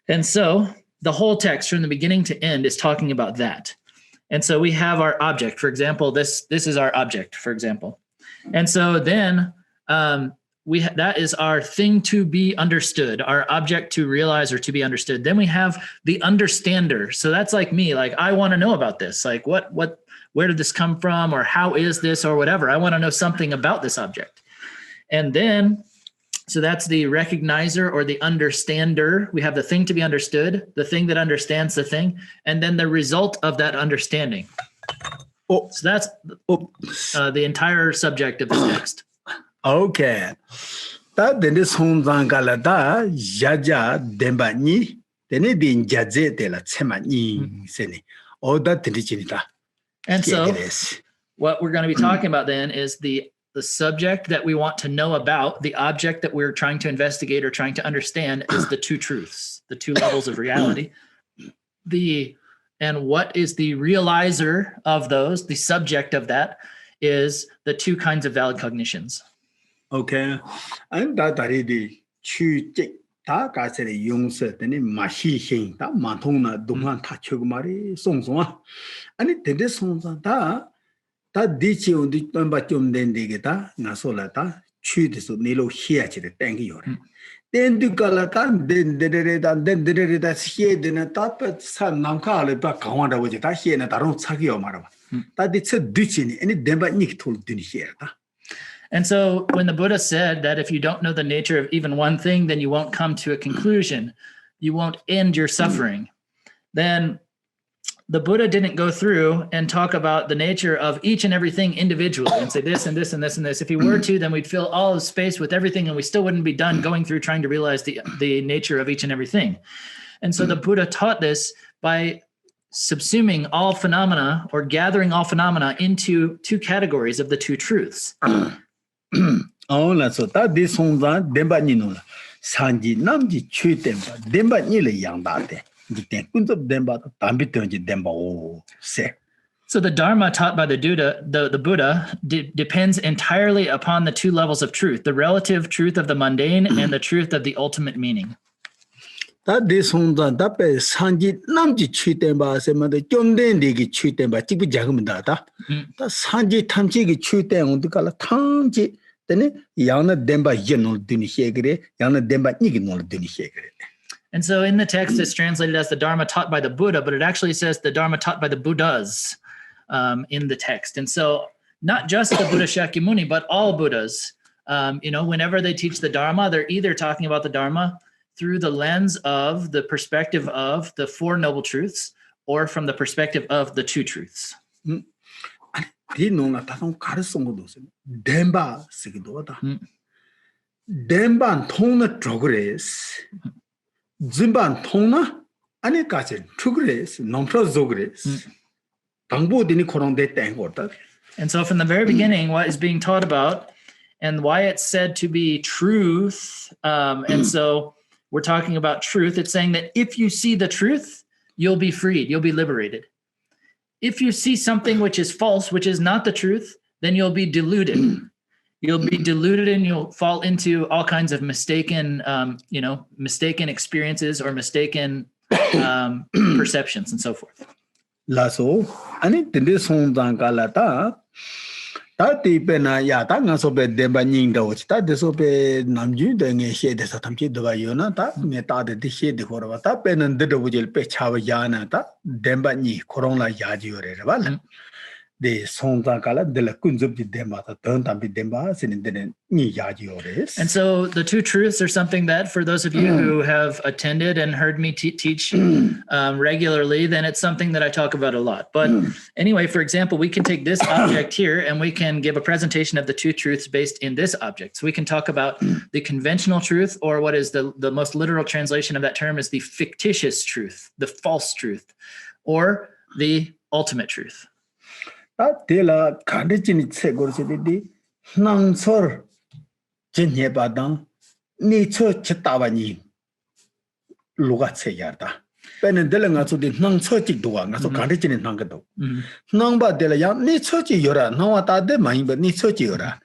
And so the whole text from the beginning to end is talking about that. And so we have our object, for example, this is our object, for example. And so then that is our thing to be understood, our object to realize or to be understood. Then we have the understander. So that's like me, like I want to know about this, like where did this come from, or how is this, or whatever. I want to know something about this object. And then, so that's the recognizer or the understander. We have the thing to be understood, the thing that understands the thing, and then the result of that understanding. So that's the entire subject of the text. Okay. That then this home galata jaja dembani then it in jaze de la semani seni. Oh, that tinita. And so what we're going to be talking about then is the subject that we want to know about, the object that we're trying to investigate or trying to understand is the two truths, the two levels of reality. And what is the realizer of those, the subject of that is the two kinds of valid cognitions. Okay. And that already chu ta ka se yung se tene ma shi shin ta ma thong na dong ta chug mari song song. Ani tede song ta dichi on di tamba chum den de geta na sola ta chu de so ni lo hia chi de tang yo re den du kala ta den de da hie de na ta pa sa nam ka le ba ka wa da wo ta hie na da ro cha ki yo ma ra ba ta di che dichi ni ani den ba ni thol din hie ta. And so when the Buddha said that if you don't know the nature of even one thing, then you won't come to a conclusion, you won't end your suffering, then the Buddha didn't go through and talk about the nature of each and everything individually and say this and this and this and this. If he were to, then we'd fill all of space with everything and we still wouldn't be done going through trying to realize the nature of each and everything. And so the Buddha taught this by subsuming all phenomena or gathering all phenomena into two categories of the two truths. Oh, so that this one demba ni no sanji namji chu demba demba ni le yang da de. So the Dharma taught by the Buddha depends entirely upon the two levels of truth, the relative truth of the mundane and the truth of the ultimate meaning. That this one that sanji namji chutemba se ma de jomden de gi chutemba jibu jagum da da. That sanji tamji gi chuten on de kala tamji tene yang na demba yenol duni hegre yang na demba ni gi nol duni hegre. And so in the text, it's translated as the Dharma taught by the Buddha, but it actually says the Dharma taught by the Buddhas in the text. And so not just the Buddha Shakyamuni, but all Buddhas, whenever they teach the Dharma, they're either talking about the Dharma through the lens of the perspective of the Four Noble Truths or from the perspective of the two truths. Zimban Tona, Anikasin, Tugres, Nomtrazogres, Tangbo dini Korong de Tangwater. And so from the very beginning, what is being taught about and why it's said to be truth. And so we're talking about truth. It's saying that if you see the truth, you'll be freed, you'll be liberated. If you see something which is false, which is not the truth, then you'll be deluded. You'll be deluded and you'll fall into all kinds of mistaken experiences or mistaken perceptions and so forth. Lasso, ani tende song galata. Tati pena ya tanga so be demba ninga which ta de so be namju de nge she de satamchi de bayona ta ne ta de she de horwa ta penan de wujel pe chawa yana ta demba ni korong la yaji ore ba. the Sonzakala de la Kunzub di Demba, the Turntambi Demba, and then Niyajiores. And so the two truths are something that for those of you who have attended and heard me teach regularly, then it's something that I talk about a lot. But anyway, for example, we can take this object here and we can give a presentation of the two truths based in this object. So we can talk about the conventional truth, or what is the most literal translation of that term is the fictitious truth, the false truth, or the ultimate truth. Tela Kandichin Segorcity, Nansor Jenyebadan, Nitso Chetavani Lugatseyarda. Penedelinga to the non-sorting doang, so Kandichin in Nangado. Namba de la Yan, Nitsochi Yora, no at the mind, but Nitsochi Yora.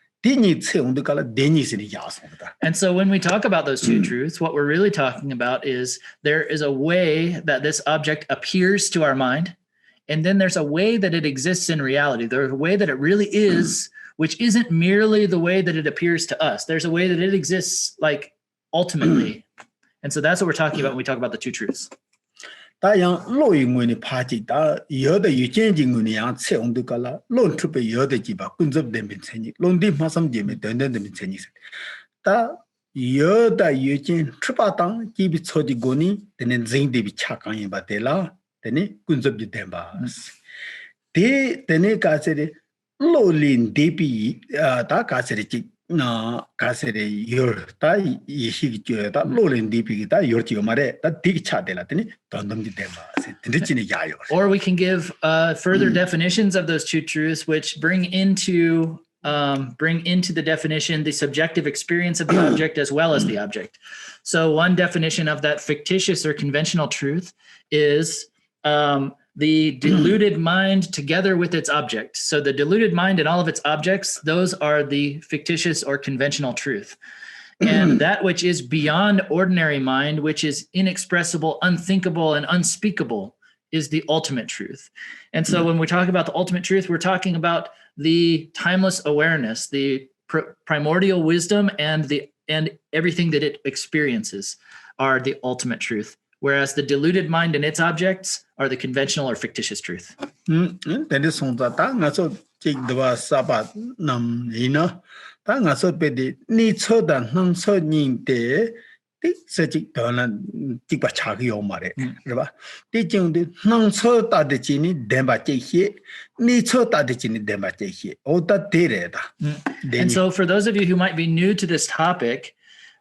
And so when we talk about those two truths, what we're really talking about is there is a way that this object appears to our mind, and then there's a way that it exists in reality. There's a way that it really is, which isn't merely the way that it appears to us. There's a way that it exists, like, ultimately. And so that's what we're talking about when we talk about the two truths. Tayang Loi Muni Party, Yoda you changing Unian, say on the color, Lon Trupe Yoda Jiba, Kunzub dem Binseni, Lon Dim Masam Jimmy, then the Binsenis. Ta Yoda you change Tripatang, keep it so the Goni, then Zing de Chakan Batela, then Kunzub de Dembas. De Teneka Lolin Depi, Takaseri. No, Casere, your tie, that Lolin Depi, your Tiomare, that big chat de Latini, Dondom de Demba, or we can give further definitions of those two truths, which bring into the definition the subjective experience of the object as well as the object. So one definition of that fictitious or conventional truth is the deluded mind together with its object. So the deluded mind and all of its objects, those are the fictitious or conventional truth. And that which is beyond ordinary mind, which is inexpressible, unthinkable, and unspeakable, is the ultimate truth. And so when we talk about the ultimate truth, we're talking about the timeless awareness, the primordial wisdom, and everything that it experiences are the ultimate truth. Whereas the deluded mind and its objects are the conventional or fictitious truth. That is on the tongue. So take the Sabbath Nam Ina. Tanga so pedi ni so dan nang so ning de se chik dona tikpa chagi omare riba ti chung de nang so ta de chini demba che hie ni so ta de chini demba che hie o ta de re da. And so for those of you who might be new to this topic,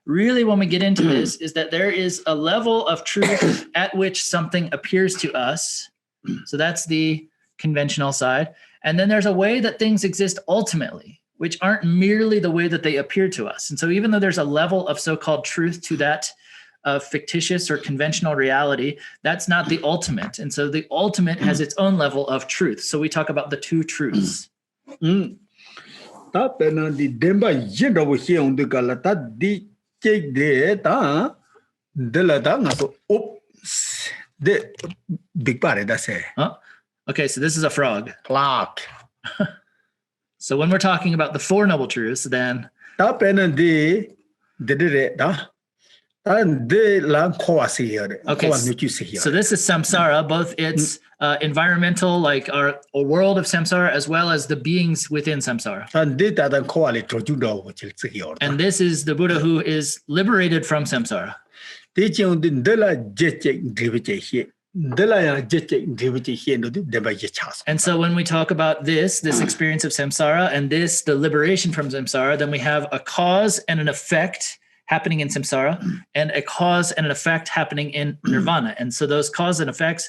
really when we get into this is that there is a level of truth at which something appears to us. So that's the conventional side. And then there's a way that things exist ultimately, which aren't merely the way that they appear to us. And so even though there's a level of so-called truth to that fictitious or conventional reality, that's not the ultimate. And so the ultimate has its own level of truth. So we talk about the two truths. Okay, so this is a frog. Clock. So when we're talking about the Four Noble Truths, then okay, so this is samsara, both its environmental, like a world of samsara, as well as the beings within samsara. And this is the Buddha who is liberated from samsara. And so when we talk about this experience of samsara and the liberation from samsara, then we have a cause and an effect happening in samsara and a cause and an effect happening in nirvana. And so those causes and effects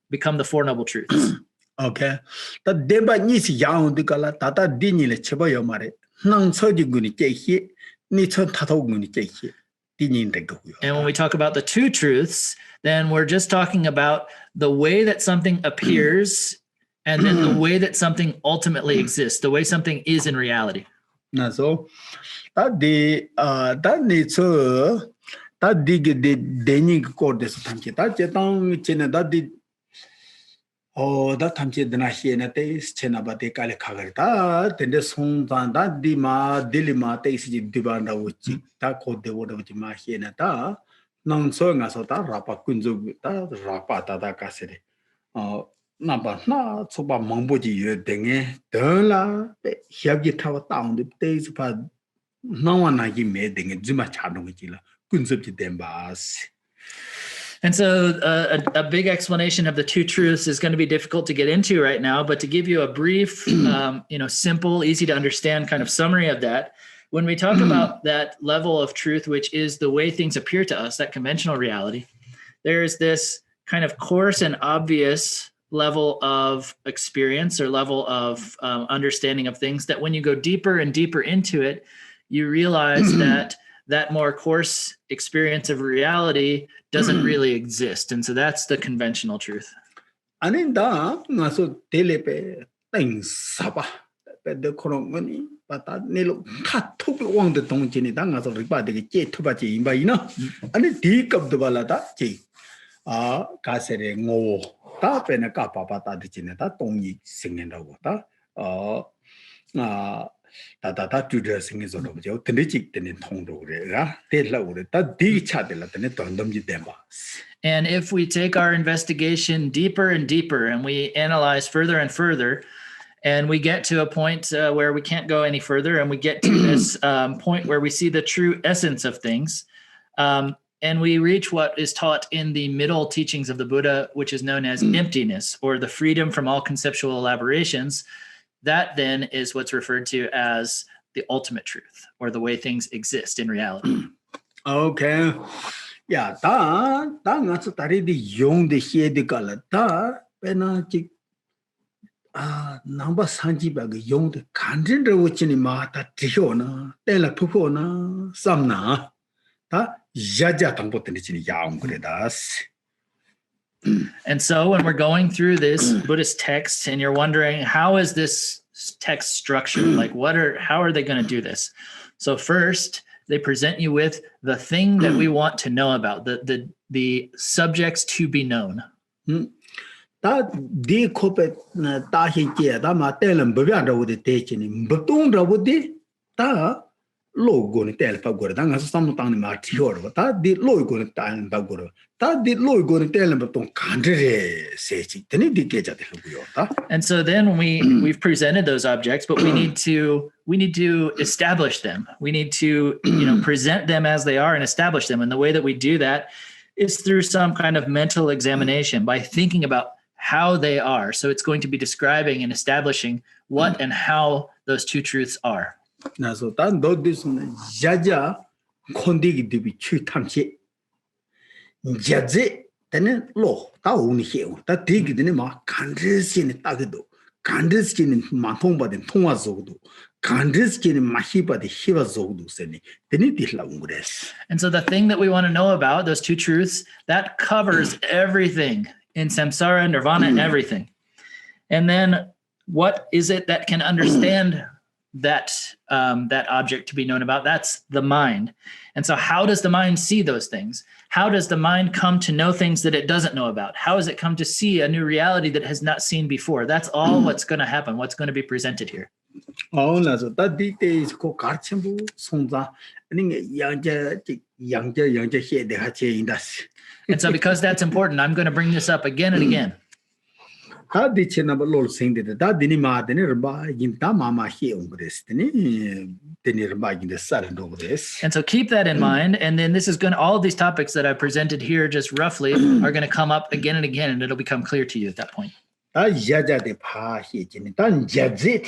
become the Four Noble Truths. Okay. And when we talk about the two truths, then we're just talking about the way that something appears and then the way that something ultimately exists, the way something is in reality. So that needs that dig the Danic cordes that did that time the Nahina taste Chenabate Kalikagarta, then the song that Dima Dilima taste Dibanda which that called the word of the Mahienata. Non song as a rapa kunzu rapata da casere. Napa na soba mangboji ye denge la hiabji tawa down the days pa nawana gi me denge zuma chadong ji la kunsup ji dembas. And so a big explanation of the two truths is going to be difficult to get into right now, but to give you a brief, simple, easy to understand kind of summary of that, when we talk about that level of truth, which is the way things appear to us, that conventional reality, there is this kind of coarse and obvious level of experience or level of understanding of things that when you go deeper and deeper into it, you realize that more coarse experience of reality doesn't really exist. And so that's the conventional truth. Aninda ngaso telepe teng saba pe de korongani pata nelo khatuk wang de tong chini da ngaso ripa de che thuba che imba ina ani di kap de bala da che ka sere ngo ta pe na ka pa pa ta de chine da tong yi singen da go ta ta tu de singen so do jo tene chik tene thong do re ra te la wo ta di cha de la tene ton dom ji dem ba. And if we take our investigation deeper and deeper and we analyze further and further, and we get to a point where we can't go any further, and we get to this point where we see the true essence of things, and we reach what is taught in the middle teachings of the Buddha, which is known as emptiness, or the freedom from all conceptual elaborations, that then is what's referred to as the ultimate truth, or the way things exist in reality. Okay. Yeah, da nga so tari di yong de hie de kala da pena chi namba sanji ba ge yong de kanjin de wo chini ma ta tihyo na te la phupho na samna da yaja tangpo tene chini yaung kure das. And so when we're going through this Buddhist text and you're wondering, how is this text structured? Like how are they going to do this? So first, they present you with the thing that we want to know about, the subjects to be known. Ta di kope na ta hi che da ma telam bya da wo de te chini mbatung da wo de ta lo go ni tel pa go da nga sam tang ni ma thi ho ta di lo go ni ta ba go ta di lo go ni telam ba tong kan re se chi teni di ke ja de lo ta. And so then we've presented those objects, but we need to establish them. We need to present them as they are and establish them. And the way that we do that is through some kind of mental examination by thinking about how they are. So it's going to be describing and establishing what and how those two truths are. Na so tan do this jaja khondi gi dibi chu tham che jaje tene lo ta uni he ta dig dine ma kandres ni ta ge do kandres ni ma thong ba den thong wa zo do kandres ni ma hi ba de hi wa zo do se ni tene di la ungres. And so the thing that we want to know about, those two truths, that covers everything in samsara, nirvana, and everything. And then what is it that can understand that object to be known about? That's the mind. And so how does the mind see those things? How does the mind come to know things that it doesn't know about? How does it come to see a new reality that it has not seen before? That's all what's going to happen, what's going to be presented here. Oh, na so ta di te ko kar chembu songza ning yang ja he de ha che indas. And so because that's important, I'm going to bring this up again and again. Ha di che na ba lol sing de da dini ma de ne ba yin ta ma he ungres de ba yin de sar do gres. And so keep that in mind. And then this is all of these topics that I presented here just roughly are going to come up again and again, and it'll become clear to you at that point. Ta ja de pha he chin tan ja zit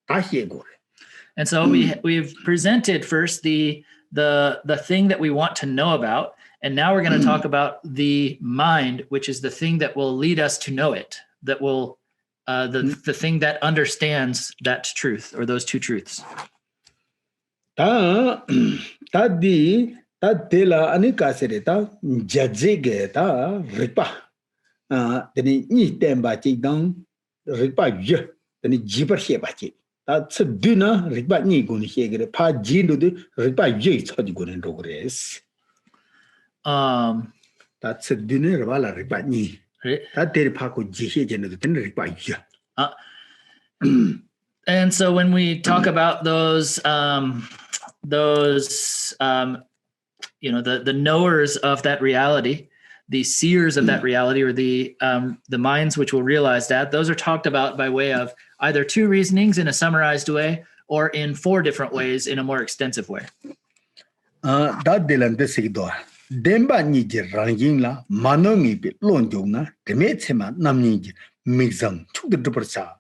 ta he go. And so we've presented first the thing that we want to know about. And now we're going to talk about the mind, which is the thing that will lead us to know it, that will, the thing that understands that truth or those two truths. Ta de la anika se de ta jajige ta ripa. Teni ni temba chi dang ripa ye, teni jiper he ba chi. Ta tsduna ripa ni go ni he gre pa ji do de ripa ye chod go ren do gres. That's a dinner wala ripa ni. That did pako jihe jeno ten ripa ya. And so when we talk about those the knowers of that reality, the seers of that reality, or the minds which will realize that, those are talked about by way of either two reasonings in a summarized way, or in four different ways in a more extensive way. That delan de sigdo. Demba ni je ranging la manongi bi lonjong na deme chema namni je mixam chuk de percha.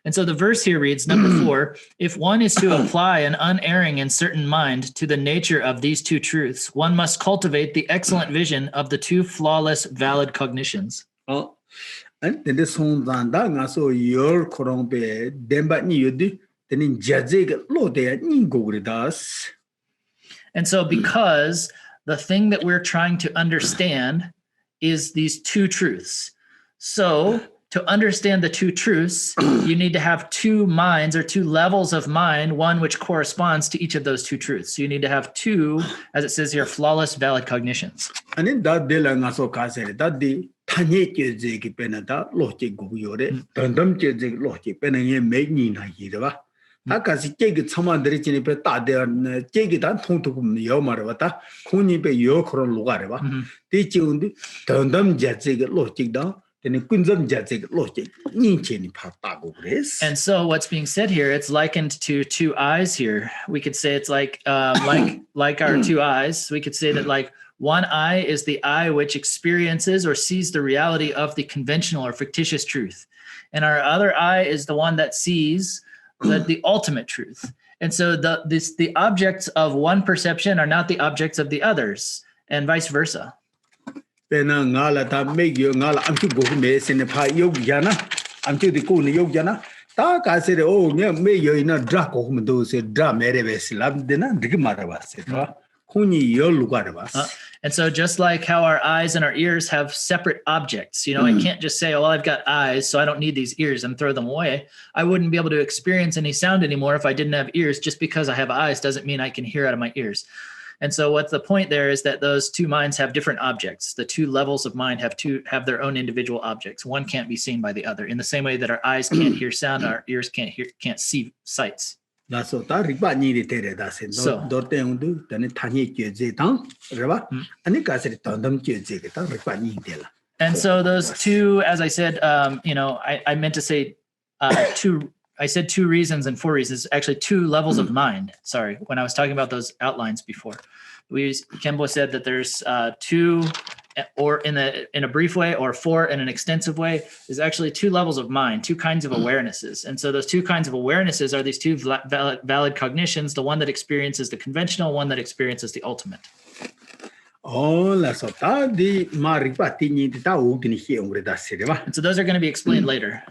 And so the verse here reads, number 4, if one is to apply an unerring and certain mind to the nature of these two truths, one must cultivate the excellent vision of the two flawless, valid cognitions. And then the song that so your corombe demba ni yudi, then in jazig lo de ni go with us. And so because the thing that we're trying to understand is these two truths. So to understand the two truths, you need to have two minds, or two levels of mind, one which corresponds to each of those two truths. So you need to have two, as it says here, flawless, valid cognitions. And in that de la so casere, that the tanye jazig penata, logic go yore, dundum jazig logic penang make ni na hirava. Takasi take someone the rich in peta, they are take it and tonto yomarvata, kuni be yokron lugareva. Teaching the dundum jazig logic down. And so what's being said here, it's likened to two eyes here. We could say it's like our two eyes. We could say that like one eye is the eye which experiences or sees the reality of the conventional or fictitious truth. And our other eye is the one that sees the ultimate truth. And so the objects of one perception are not the objects of the others, and vice versa. Pena ngala ta make you ngala amchu go me sin pha yogyana amchu the ko ni yogyana ta ka se oh me yo ina dra ko hum do se dra mere be silam de na dig mara ba se ta khuni yo lugar ba. And so just like how our eyes and our ears have separate objects, I can't just say, oh, well, I've got eyes, so I don't need these ears, and throw them away. I wouldn't be able to experience any sound anymore if I didn't have ears. Just because I have eyes doesn't mean I can hear out of my ears. And so what's the point there is that those two minds have different objects. The two levels of mind have their own individual objects. One can't be seen by the other. In the same way that our eyes can't hear sound, our ears can't see sights. That's what I riba ni de that's it. Dorte undu tane thani kyeje tang reba ani ka se tandam kyeje ke tang riba ni de la. And so those two, as I said, I meant to say two. I said two reasons and four reasons, actually two levels of mind. Sorry, when I was talking about those outlines before. Kembo said that there's two, or in a brief way, or four in an extensive way, is actually two levels of mind, two kinds of awarenesses. And so those two kinds of awarenesses are these two valid cognitions, the one that experiences the conventional, one that experiences the ultimate. Oh, and so those are going to be explained later,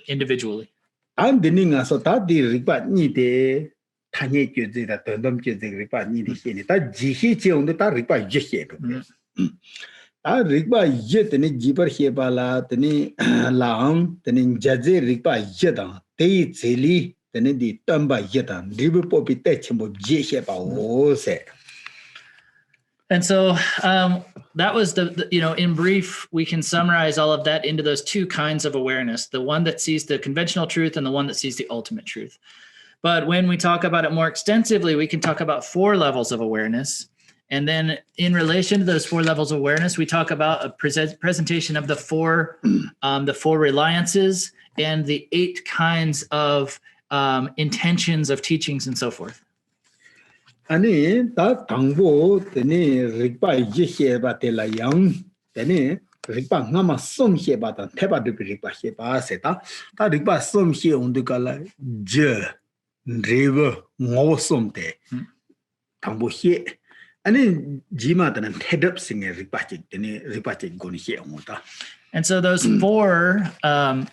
individually. And the ninga so that the riba ni de tanye kyeje da tandam kyeje riba ni de hene ta jihi che on ta riba je he ta riba ye tene jibar he bala tene laam tene jaje riba ye da te zeli tene di tamba ye da riba popi te chimbo je he ba o se. And so that was in brief, we can summarize all of that into those two kinds of awareness, the one that sees the conventional truth and the one that sees the ultimate truth. But when we talk about it more extensively, we can talk about four levels of awareness. And then in relation to those four levels of awareness, we talk about a presentation of the four reliances and the 8 kinds of intentions of teachings and so forth. Ani ta tangbo tene ripa ye he ba te la yang tene ripa ngama som he ba ta theba de ripa he ba se ta ripa som he on de kala je river ngo som te tangbo he ani jima ta head up sing ripa che tene ripa che gon he on ta. And so those four the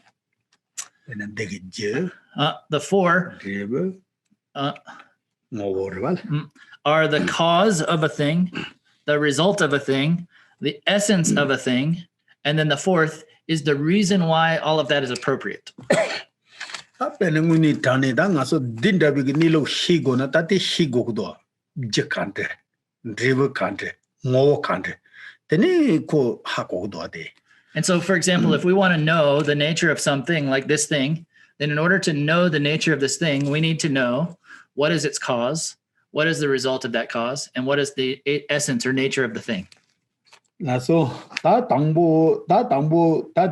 four river are the cause of a thing, the result of a thing, the essence of a thing, and then the fourth is the reason why all of that is appropriate. And so, for example, if we want to know the nature of something like this thing, then in order to know the nature of this thing, we need to know what is its cause, what is the result of that cause, and what is the essence or nature of the thing. so that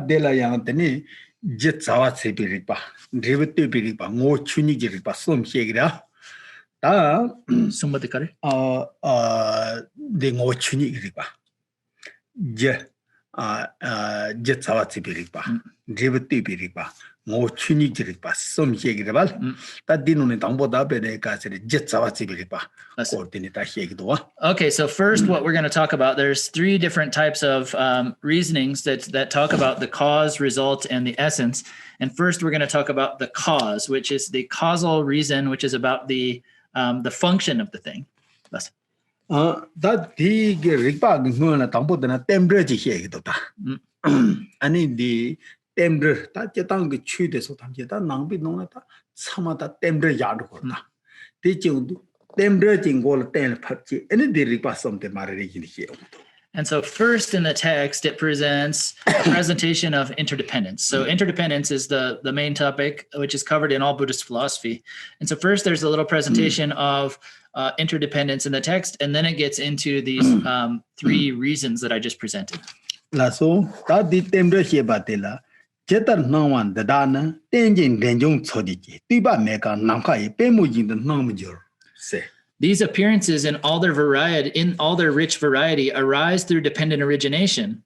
de la yang teni jet sawa se piripa drivetu piripa ngo chuni jiripa som shegira ta Summa de kare. de ngo chuni jiripa je jet sawa se piripa drivetu piripa ngo chuni jiripa som shegira ta dinone tangbo da bene ka se jet sawa se piripa coordinate shegido. Okay, so first what we're going to talk about, there's 3 different types of reasonings that talk about the cause, result, and the essence. And first we're going to talk about the cause, which is the causal reason, which is about the function of the thing. That's that the rigpa ngona tambo na tembre ji he do ta ani di tembre ta je tang ge chu de so tam je ta nang bi nong ta sama ta tembre ya do ko ta ti jing du tembre jing go la ten phat ji ani di rigpa som te ma re ji he. And so first in the text, it presents a presentation of interdependence. So interdependence is the main topic, which is covered in all Buddhist philosophy. And so first there's a little presentation of interdependence in the text, and then it gets into these 3 reasons that I just presented. La so ta di tembre he ba de la jetar nangwan da da na tenjin denjong chodi ji ti ba me ka nam kha yi pe mu yin de nang mu jor se. These appearances in all their rich variety arise through dependent origination.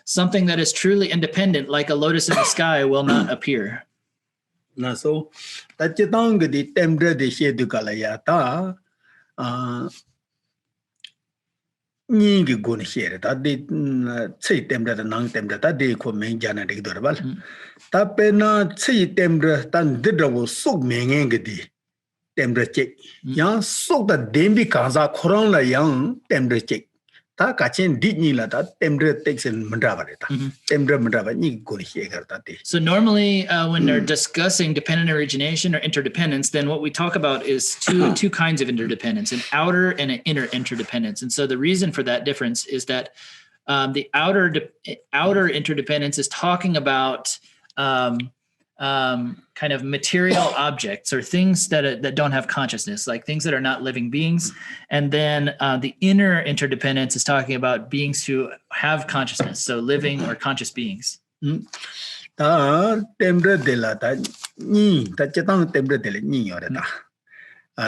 Something that is truly independent, like a lotus in the sky, will not appear. Na so ta che tang ge di tembre de she du ka la ya ta ni ge gon she re ta de chei tembre da nang tembre ta de ko men jana de do bal ta pe na chei tembre tan de do sok men nge ge di tembre che yang sok da dembi kaza khorang la yang tembre che ta ka chen di ni la ta tembre tek sen mandra ba ta tembre mandra ba ni go he gar ta te. So normally when they're discussing dependent origination or interdependence, then what we talk about is two kinds of interdependence, an outer and an inner interdependence. And so the reason for that difference is that the outer interdependence is talking about kind of material objects or things that don't have consciousness, like things that are not living beings. And then the inner interdependence is talking about beings who have consciousness, so living or conscious beings. Ta tembre de la ta ni ta chetang tembre de la ni yo ta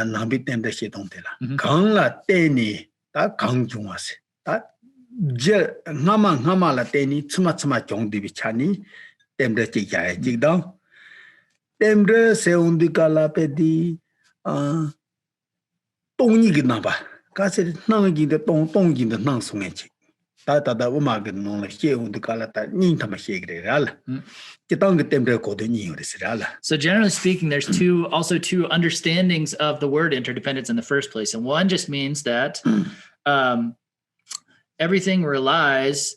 na bi tembre she tong de la gang la te ni ta gang chung wa se ta je ngama la te ni chuma chong di bi chani tembre chi ya ji dang tembre se undi kala pe di tong ni gi na ba ka se nang gi de tong gi de nang sung chi ta da uma ge no la she undi kala ta ni ta ma she ge ral ki tang ge tembre ko de ni yo se ral. So generally speaking, there's also two understandings of the word interdependence in the first place, and one just means that everything arises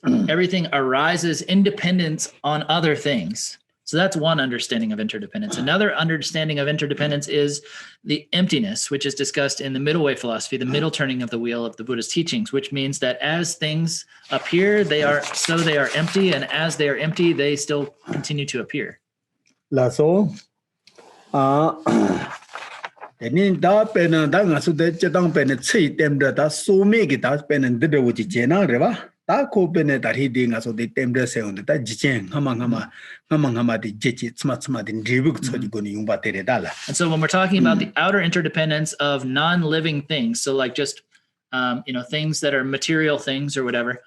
independent on other things. So that's one understanding of interdependence. Another understanding of interdependence is the emptiness, which is discussed in the middle way philosophy, the middle turning of the wheel of the Buddha's teachings, which means that as things appear, they are empty, and as they are empty, they still continue to appear. La so Then da pen da nga su de chetang pen chei tem da so me gi da pen de wo ji jena re ba da ko pen da ri de nga so de tem de se on da ji chen ngama de ji ji tsma de ribu so ji go ni yung ba te re da la. And so when we're talking about the outer interdependence of non-living things, so like just things that are material things or whatever,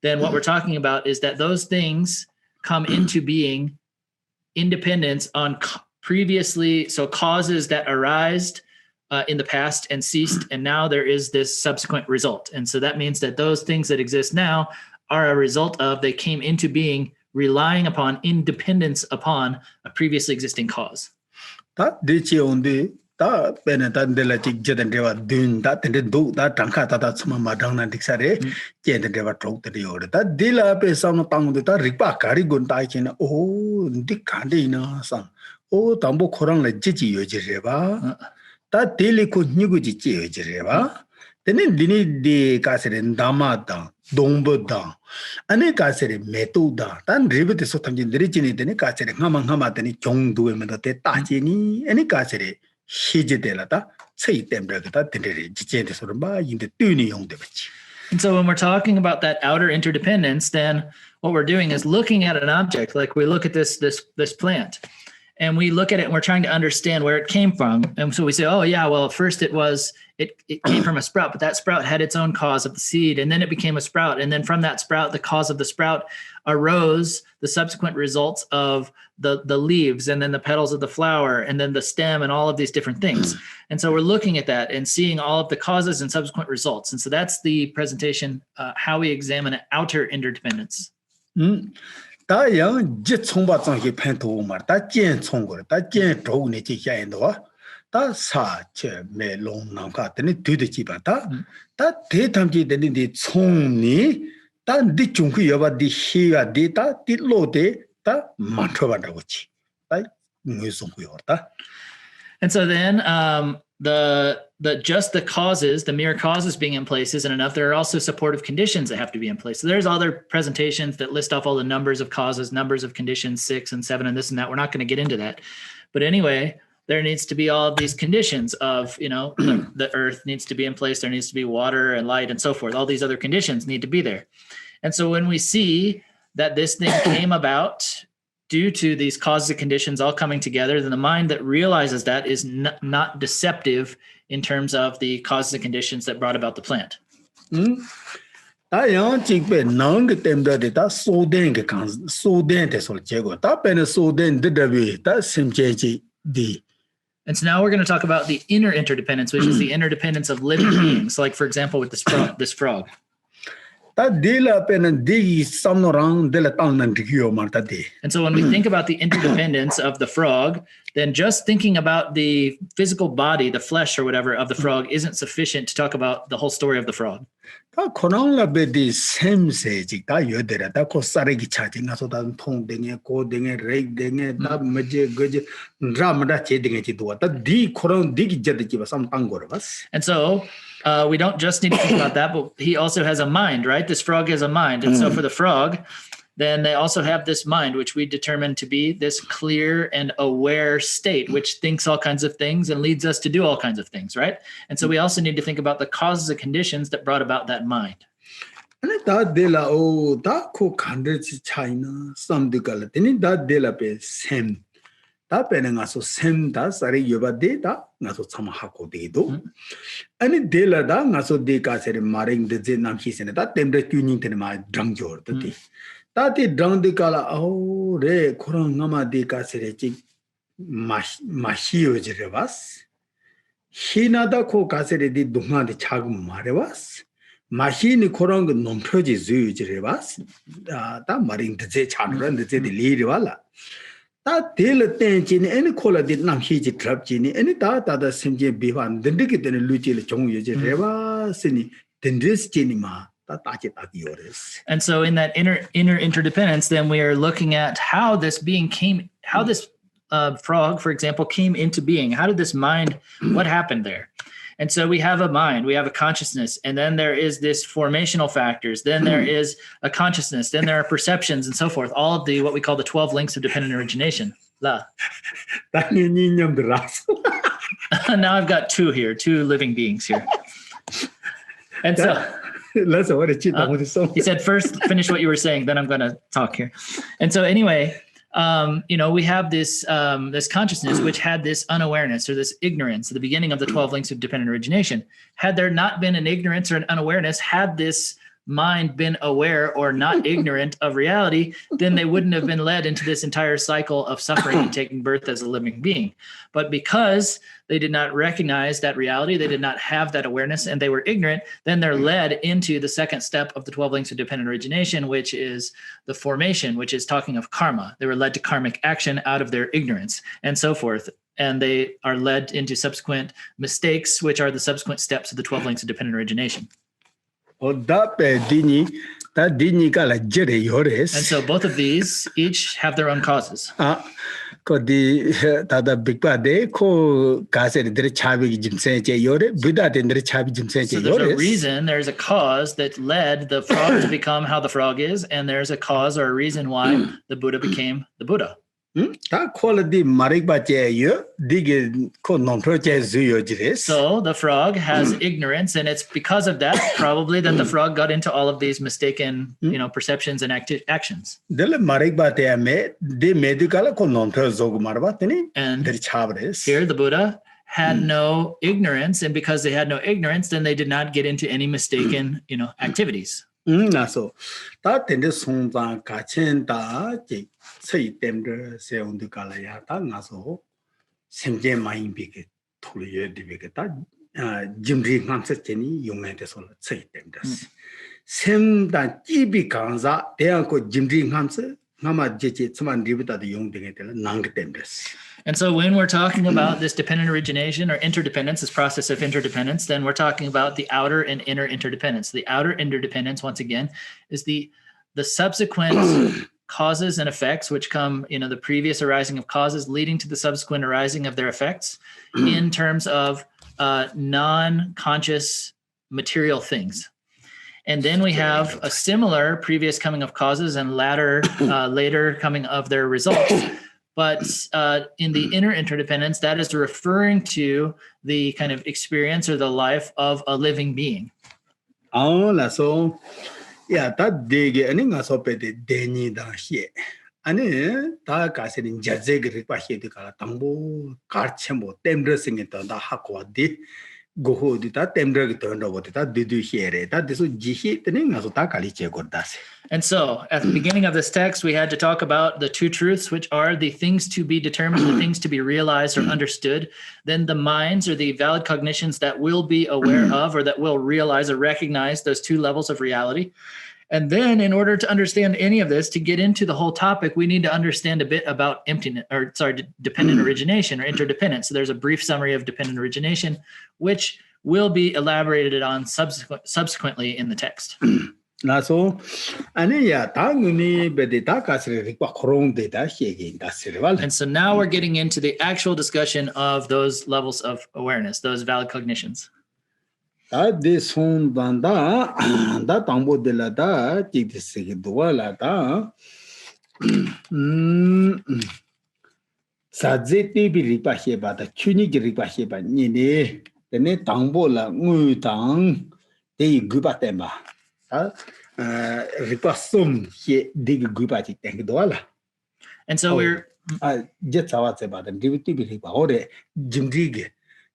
then what we're talking about is that those things come into being independence on previously, so causes that arised in the past and ceased, and now there is this subsequent result. And so that means that those things that exist now are a result of, they came into being relying upon, independence upon a previously existing cause. Ta de chi on de ta pen ta de la chi je de wa dun ta de do ta tang kha ta chuma ma dang na dik sa re je de wa trok de yo ta de la pe sa no tang de ta ri pa ka ri gun ta chi na o dik ka de na sa o tambo khorang la ji ji yo ji re ba ta de le ko ni gu ji ji yo ji re ba tene dini de ka se ren dama da dong bo da ane ka se re me tu da tan re be so tham ji de ji ni de ka se re ngama de ni jong du me da te ta ji ni ane ka se re shi ji de la ta chei tem de da de re ji je de so ba yin de tu ni yong de ba chi. And so when we're talking about that outer interdependence, then what we're doing is looking at an object, like we look at this plant, and we look at it and we're trying to understand where it came from. And so we say, oh yeah, well, first it came from a sprout, but that sprout had its own cause of the seed, and then it became a sprout. And then from that sprout, the cause of the sprout arose the subsequent results of the leaves, and then the petals of the flower, and then the stem, and all of these different things. And so we're looking at that and seeing all of the causes and subsequent results. And so that's the presentation, how we examine outer interdependence. 다 양 지총바장기 팬토말 다 젠총거 다 젠도네 지샤인도 다 사체 메롱나가 되는 뒤뒤지바다 다 대탐지 되는데 총니 다 뒤중그 여바디 희가 디다 딜로데 다 만터반다고지 다 무슨고요다. And so then just the causes, the mere causes being in place isn't enough. There are also supportive conditions that have to be in place. So there's other presentations that list off all the numbers of causes, numbers of conditions, 6 and 7 and this and that. We're not going to get into that. But anyway, there needs to be all of these conditions of, the earth needs to be in place. There needs to be water and light and so forth. All these other conditions need to be there. And so when we see that this thing came about due to these causes and conditions all coming together, then the mind that realizes that is not deceptive in terms of the causes and conditions that brought about the plant. 다 양직배 나은게 때문에 다 소된게 간 소된데 솔제고 다 빼는 소된 드더비 다 심제지 디. And so now we're going to talk about the inner interdependence, which is the interdependence of living beings. Like, for example, with this frog. And so when we think about the interdependence of the frog, then just thinking about the physical body, the flesh or whatever of the frog isn't sufficient to talk about the whole story of the frog. And so we don't just need to think about that, but he also has a mind, right? This frog has a mind. And so for the frog, then they also have this mind, which we determine to be this clear and aware state, which thinks all kinds of things and leads us to do all kinds of things, right? And so we also need to think about the causes and conditions that brought about that mind. Tati drang de kala oh re korang ngama de ka sere chi mahio jerevas hina da ko ka sere di dunga de chag marevas mahini korang nomphyoji zu jerevas ta maring de je chanran de de li wala ta del ten chi ni any kola di nam hi ji trap chi ni any ta da simje biwan de de de lu chi le chong ye jerevas ni dendris chi ni ma. And so in that inner interdependence, then we are looking at how this being how this frog, for example, came into being. How did this mind, what happened there? And so we have a mind, we have a consciousness, and then there is this formational factors. Then there is a consciousness. Then there are perceptions and so forth. All of what we call the 12 links of dependent origination. Now I've got two living beings here. And so... he said, first, finish what you were saying, then I'm going to talk here. And so anyway, we have this consciousness, which had this unawareness or this ignorance at the beginning of the 12 links of dependent origination. Had there not been an ignorance or an unawareness, had this mind been aware or not ignorant of reality, then they wouldn't have been led into this entire cycle of suffering and taking birth as a living being. But because they did not recognize that reality, they did not have that awareness, and they were ignorant, then they're led into the second step of the 12 links of dependent origination, which is the formation, which is talking of karma. They were led to karmic action out of their ignorance and so forth. And they are led into subsequent mistakes, which are the subsequent steps of the 12 links of dependent origination. And so both of ththese each have their own causes. So there's a reason, there's a cause that led the frog to become how the frog is, and there's a cause or a reason why the Buddha became the Buddha. 다 콜디 마릭바제요 디게 코 논프로제즈요지레스. So the frog has ignorance, and it's because of that probably that the frog got into all of these mistaken, perceptions and actions. 델레 마릭바테야메 디 메디칼 코 논프로조고 말바테니 And 델 차브레스. here the Buddha had no ignorance, and because they had no ignorance, then they did not get into any mistaken, activities. 나서 다 텐데 송자 가첸다 제 세이템들 세운드 갈아야 다 나서 생제 마인비게 돌려 디베게다 짐리 감세체니 용해돼서 세이템들 셈다 찌비 강자 대한고 짐리 감세 나마 제제 ts만 리브다도 용되게 될 난게템들스. And so when we're talking about this dependent origination or interdependence, this process of interdependence, then we're talking about the outer and inner interdependence. The outer interdependence, once again, is the subsequent causes and effects, which come, the previous arising of causes leading to the subsequent arising of their effects in terms of non-conscious material things. And then we have a similar previous coming of causes and later coming of their results. But in the inner interdependence, that is referring to the kind of experience or the life of a living being. So, yeah, that dig any gasopete deni da he. Ane ta kaserin jazeg ripa he de kala tambo karchembo temdressing it on the hakwa di. Go to that temporary turned over that did you hear it? That is jihi thing as Takali Gordas. And so at the beginning of this text, we had to talk about the two truths, which are the things to be determined, the things to be realized or understood, then the minds or the valid cognitions that will be aware of or that will realize or recognize those two levels of reality. And then in order to understand any of this, to get into the whole topic, we need to understand a bit about dependent origination or interdependence. So there's a brief summary of dependent origination, which will be elaborated on subsequently in the text. So, and so now we're getting into the actual discussion of those levels of awareness, those valid cognitions. This one that tambo de la da la da Sadzeti ripa heba da chuni ripa heba nini the ne tambo la ngutang de gubatemba ripa sum he dig gubati tank dola. And so we're jet about the diviti ripa ore jimdig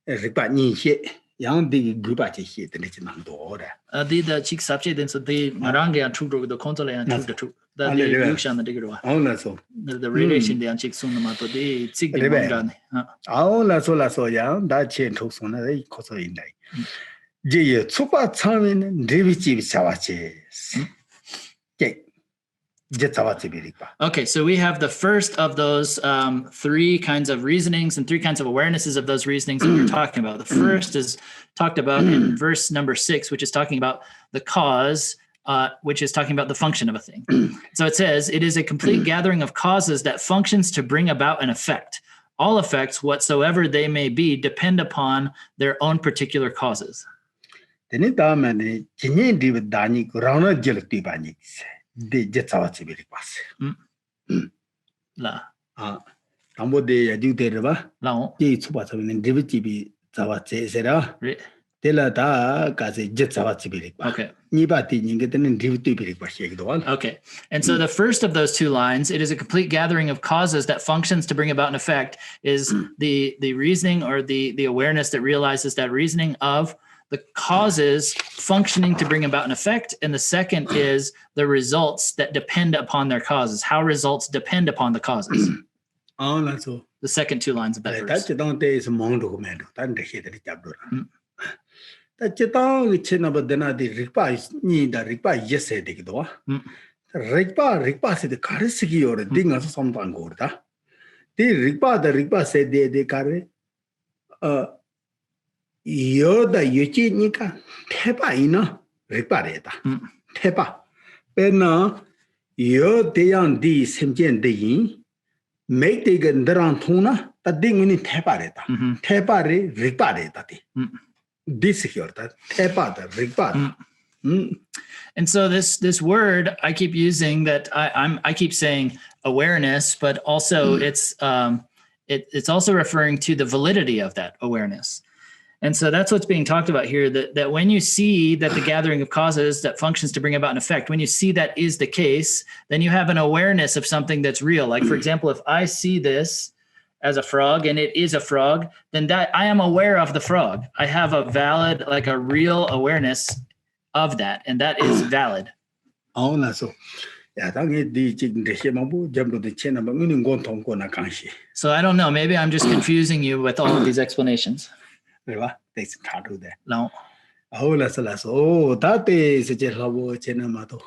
ripa ni he. Young dig gubati hit the Nichinan the chick subject, and so the Marangi and True, the Contole and the True, the Yukshan, the Digger. Oh, so the relation, the Anchik Sunamato, the Sig. Oh, so young, that chain took on a coso in day. Jay, super charming, Divichi Savaches. Okay, so we have the first of those three kinds of reasonings and three kinds of awarenesses of those reasonings that we're talking about. The first is talked about in verse number 6, which is talking about the cause, which is talking about the function of a thing. So it says, it is a complete gathering of causes that functions to bring about an effect. All effects, whatsoever they may be, depend upon their own particular causes. De Jetsawatsi Birikwas. La. Tambo de Aduteba, Lao, Jitsubas and Diviti Zawatse Sera, Tela da Gazi Jetsawatsi Birikwa. Okay. Nibati, you get an Diviti Birikwa. Okay. And so the first of those two lines, it is a complete gathering of causes that functions to bring about an effect, is the reasoning or the awareness that realizes that reasoning of the causes functioning to bring about an effect. And the second is the results that depend upon their causes, how results depend upon the causes. Oh, that's all. The second two lines of that verse. That's don't is among the women. That's the chapter. That's a tongue which never denied the replies, need a reply. Yes, said the door. Ripa said the Karisiki or the ding of some Gorda. The Ripa said the carry. Yoda Yuchi Nika Tepa ina repareta. Tepa. Pena yo deyan di semjen deyin make the Garantuna, that ding in Tepareta. Tepare repareta. This here that Tepa the repart. And so this word I keep using that I keep saying awareness, but also it's also referring to the validity of that awareness. And so that's what's being talked about here, that when you see that the gathering of causes that functions to bring about an effect, when you see that is the case, then you have an awareness of something that's real. Like, for example, if I see this as a frog and it is a frog, then that I am aware of the frog. I have a valid, like a real awareness of that, and that is valid. So I don't know, maybe I'm just confusing you with all of these explanations. No. That is just labo chenamato.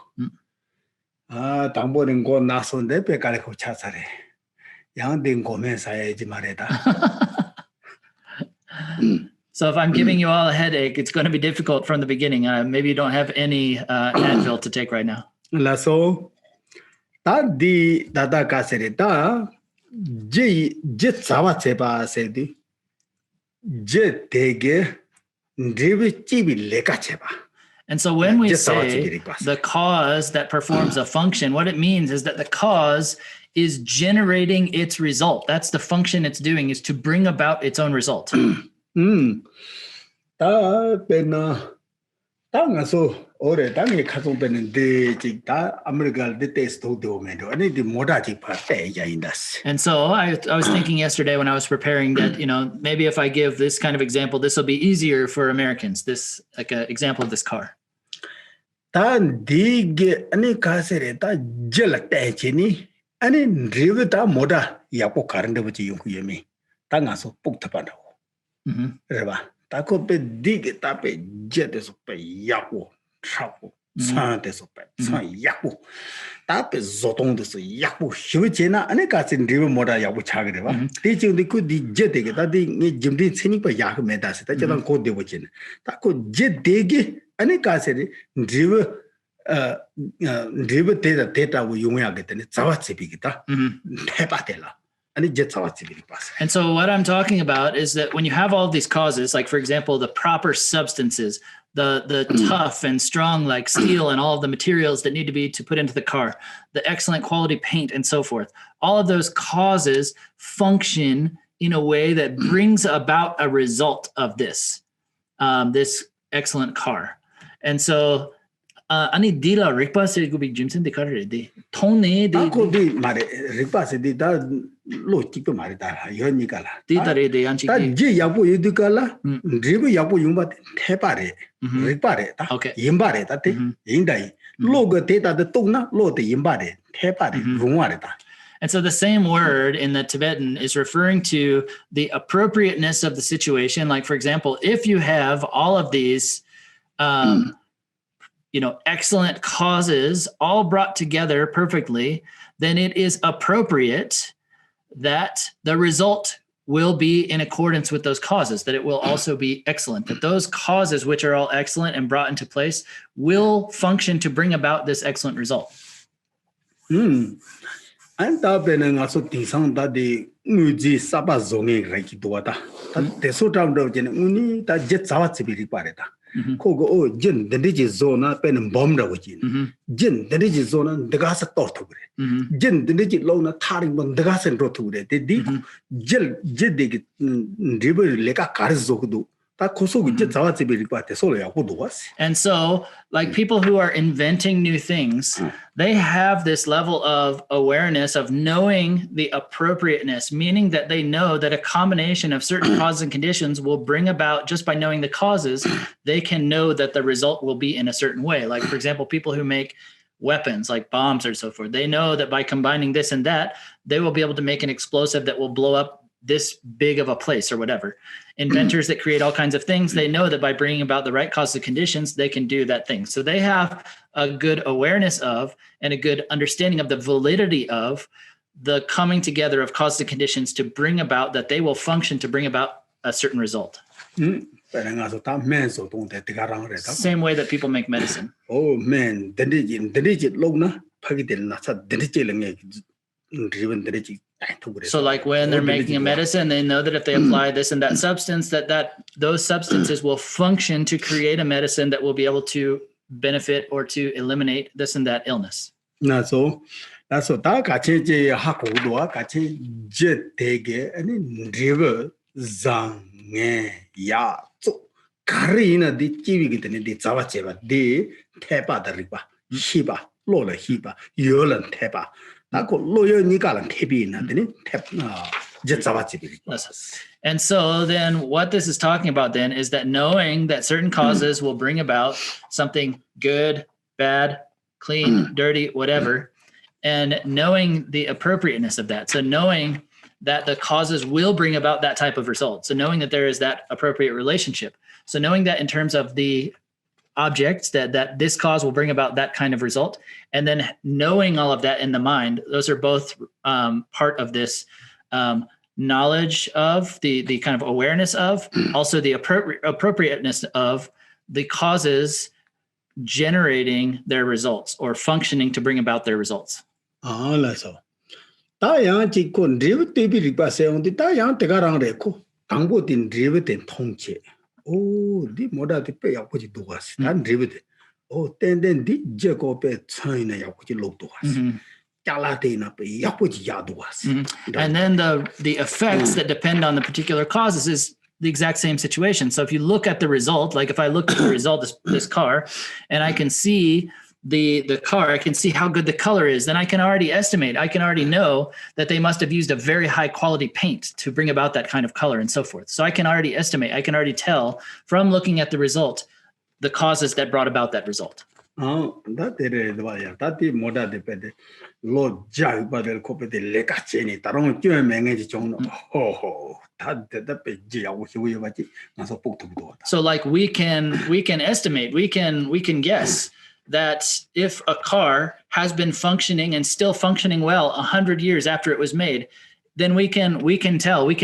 Tamboring go nason de pecarico chasare. Young ding commence I jimareta. So if I'm giving you all a headache, it's going to be difficult from the beginning. Maybe you don't have any Advil to take right now. So that the dada casereta jet sawatseba said jet tege drivi lekacheba. And so when we say the cause that performs a function, what it means is that the cause is generating its result. That's the function it's doing, is to bring about its own result. And so I was thinking yesterday when I was preparing that, maybe if I give this kind of example, this will be easier for Americans, this like an example of this car. Tako pe dig tape jet so pe yapo trapo san de so pe san yapo tape zotong de so yapo hyuchena ane ka sin drive moda yapo chagre ba teaching de ku di jet de ta di nge jimdi chini pa yak me da se ta jadan ko de bo chen ta ko jet de ge ane ka se drive drive te ta wo yung ya ge te ne zawa chibi ge ta he pa de la. And so what I'm talking about is that when you have all these causes, like for example, the proper substances, the tough and strong like steel and all of the materials that need to be to put into the car, the excellent quality paint and so forth, all of those causes function in a way that brings about a result of this excellent car. And so 아니 디라 릭바세 고비 짐센 데카르데 통네 데 고비 마레 릭바세 디다 로티도 마레다 연이가라 디다레데 안치 지 야부 유디가라 리브 야부 용바 테바레 릭바레 다 임바레 다테 인다이 로그 데다데 똥나 로데 임바레 테바레 롱와레다. And so the same word in the Tibetan is referring to the appropriateness of the situation. Like, for example, if you have all of these excellent causes all brought together perfectly, then it is appropriate that the result will be in accordance with those causes, that it will also be excellent, that those causes which are all excellent and brought into place will function to bring about this excellent result. And also tisang that the muji saba zonge reki doata. The so down do jen uni ta jet sawat sibiri pareta. Kogo o jin the digi zona pen bomb da wajin. Jin the digi zona the gas at tortugre. Jin the digi lona taring bon the gas and rotugre. The deep jil jidig river leka karzokudu. And so, like people who are inventing new things, they have this level of awareness of knowing the appropriateness, meaning that they know that a combination of certain causes and conditions will bring about, just by knowing the causes, they can know that the result will be in a certain way. Like, for example, people who make weapons like bombs or so forth, they know that by combining this and that, they will be able to make an explosive that will blow up this big of a place or whatever. Inventors that create all kinds of things, they know that by bringing about the right causes and conditions, they can do that thing. So they have a good awareness of and a good understanding of the validity of the coming together of causes and conditions to bring about that they will function to bring about a certain result. Same way that people make medicine. Oh man, so like when they're making a medicine, they know that if they apply this and that substance, that those substances will function to create a medicine that will be able to benefit or to eliminate this and that illness. That's what that kache je hakudo kache je tege and river zang ya so karina di chivigitani di zavacheva di tepa the riba hiba lola hiba yolan tepa nako loyo nikalan tebi na dini tep je zavachibi. And so then what this is talking about then is that knowing that certain causes will bring about something good, bad, clean, dirty, whatever, and knowing the appropriateness of that. So knowing that the causes will bring about that type of result. So knowing that there is that appropriate relationship. So knowing that in terms of the objects, that this cause will bring about that kind of result, and then knowing all of that in the mind, those are both part of this knowledge of the kind of awareness of, also the appropriateness of the causes generating their results or functioning to bring about their results. So ta yang chi kon drive te bi ripa se on ta yang te garang re ko tangbo tin drive ten thongche oh di moda te pe ya ko ji do gas tan drive te oh ten di je ko pe china ya ko ji lo do gas. And then the effects that depend on the particular causes is the exact same situation. So if you look at the result, like if I look at the result of this car and I can see the car, I can see how good the color is, then I can already estimate, I can already know that they must have used a very high quality paint to bring about that kind of color and so forth. So I can already estimate, I can already tell from looking at the result, the causes that brought about that result. That is moda depende lo jai badel kope de leka cheni tarong tyo menge ji chong ho that pe ji ya wo wi ba ji na so pok tu do. So like we can estimate, we can guess that if a car has been functioning and still functioning well 100 years after it was made, then we can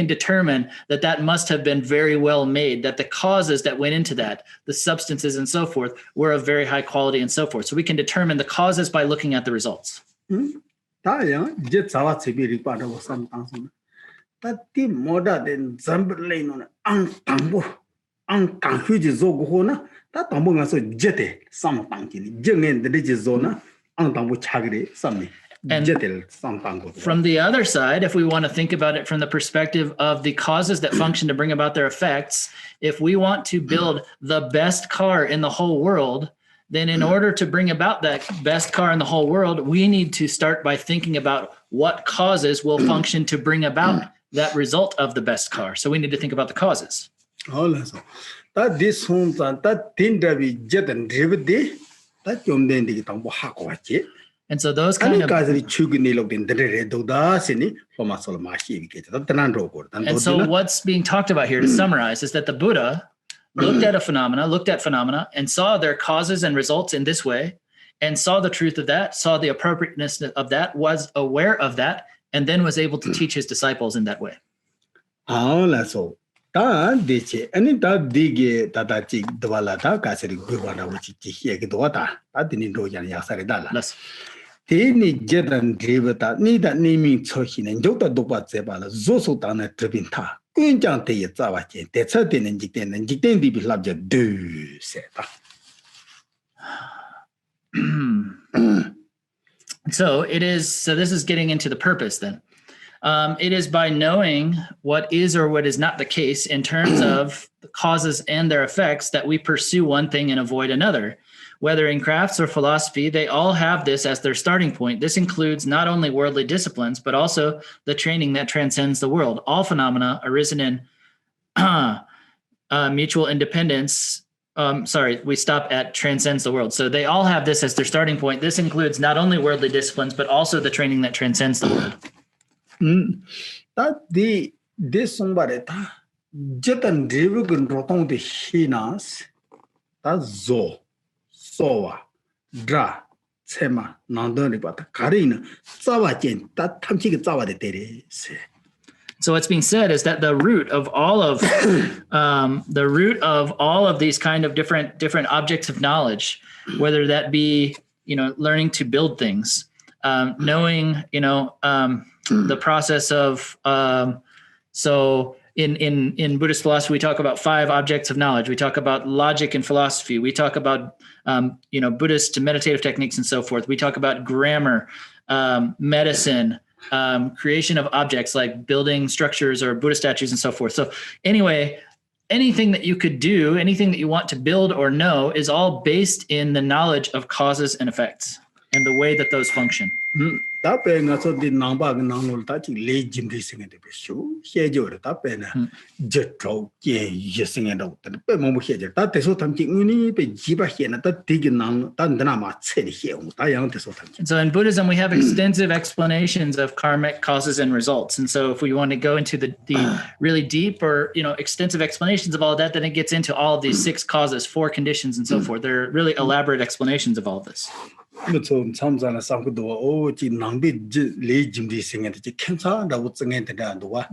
determine that must have been very well made, that the causes that went into that, the substances and so forth, were of very high quality and so forth. So we can determine the causes by looking at the results. And from the other side, if we want to think about it from the perspective of the causes that function to bring about their effects, if we want to build the best car in the whole world, then in order to bring about that best car in the whole world, we need to start by thinking about what causes will function to bring about that result of the best car. So we need to think about the causes. That this home that thing that we jet and drive day, that you then the tambo hako. And so those kind of, and so what's being talked about here to summarize is that the Buddha looked at phenomena and saw their causes and results in this way and saw the truth of that, saw the appropriateness of that, was aware of that, and then was able to teach his disciples in that way. Tini jetan drivata ni da naming chohin and jota dopa zebala zoso dana dribinta. Quinjan te yavache, the certain and jiten di labja do seta. So this is getting into the purpose then. It is by knowing what is or what is not the case in terms of the causes and their effects that we pursue one thing and avoid another. Whether in crafts or philosophy, they all have this as their starting point. This includes not only worldly disciplines, but also the training that transcends the world. All phenomena arisen in mutual independence. We stop at transcends the world. So they all have this as their starting point. This includes not only worldly disciplines, but also the training that transcends the world. That this somebody jetan driven rotong the hinas that zo. Sowa, dra, sema, nandoni bata, karina, zawa jen, that tamchik zawa de tere. So what's being said is that the root of all of these kind of different objects of knowledge, whether that be learning to build things, knowing the process of in Buddhist philosophy, we talk about 5 objects of knowledge. We talk about logic and philosophy. We talk about, Buddhist meditative techniques and so forth. We talk about grammar, medicine, creation of objects like building structures or Buddha statues and so forth. So anyway, anything that you could do, anything that you want to build or know is all based in the knowledge of causes and effects and the way that those function. And so in Buddhism, we have extensive explanations of karmic causes and results. And so if we want to go into the really deep or, extensive explanations of all of that, then it gets into all of these 6 causes, 4 conditions, and so forth. They're really elaborate explanations of all of this. 무슨 참자나 상고도 오지 낭비 레짐리 생한테 캔사라고 증엔데다도와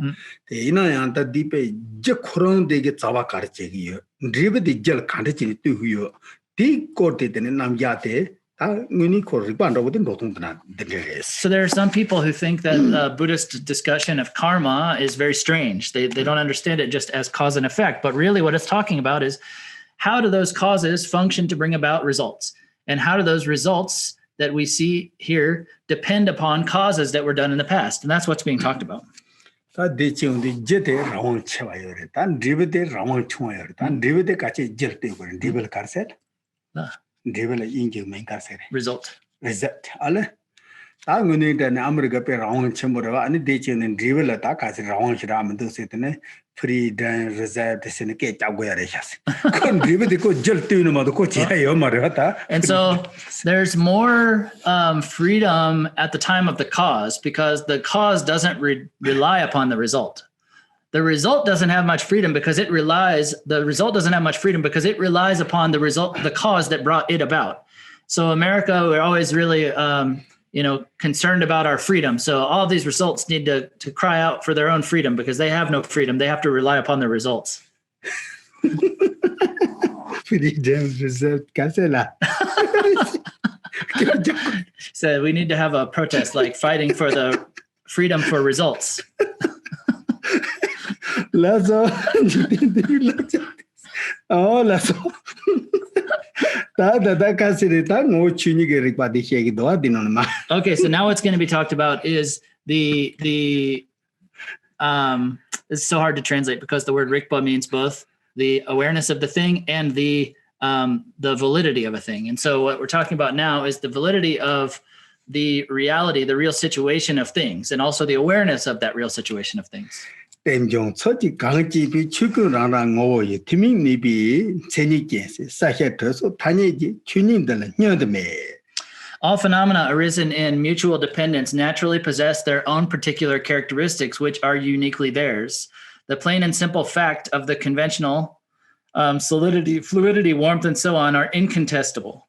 이나야한테 디페 제 코론데게 자와 가르치기요 리베디 젤 간데지 뜨고요 디 코르데는 남야데 다 눈이 코르반다고도 노동드나 데레스. So there are some people who think that Buddhist discussion of karma is very strange. They don't understand it just as cause and effect, but really what it's talking about is how do those causes function to bring about results? And how do those results that we see here depend upon causes that were done in the past? And that's what's being talked about. Result. 당연히는 아메리카 배라운 첨부로 아니 대체는 리벨을 다 같이 라운시라면 도세트네 프리던 리저브드스는 게 짜고야 되셨어. 그건 리벨이 그 절대는 뭐도 고치야요 말이었다. And so there's more freedom at the time of the cause because the cause doesn't rely upon the result. The result doesn't have much freedom because it relies upon the result, the cause that brought it about. So America, we're always really concerned about our freedom. So all these results need to cry out for their own freedom because they have no freedom. They have to rely upon the results. So we need to have a protest, like fighting for the freedom for results. Okay, so now what's going to be talked about is the it's so hard to translate because the word rikpa means both the awareness of the thing and the validity of a thing. And so what we're talking about now is the validity of the reality, the real situation of things, and also the awareness of that real situation of things. 땜종 처지 강지비 추구라랑 오예 팀이니비 제니께서 사셔터서 다니지 주님들은 녀드메. All phenomena arisen in mutual dependence naturally possess their own particular characteristics which are uniquely theirs. The plain and simple fact of the conventional solidity, fluidity, warmth, and so on are incontestable.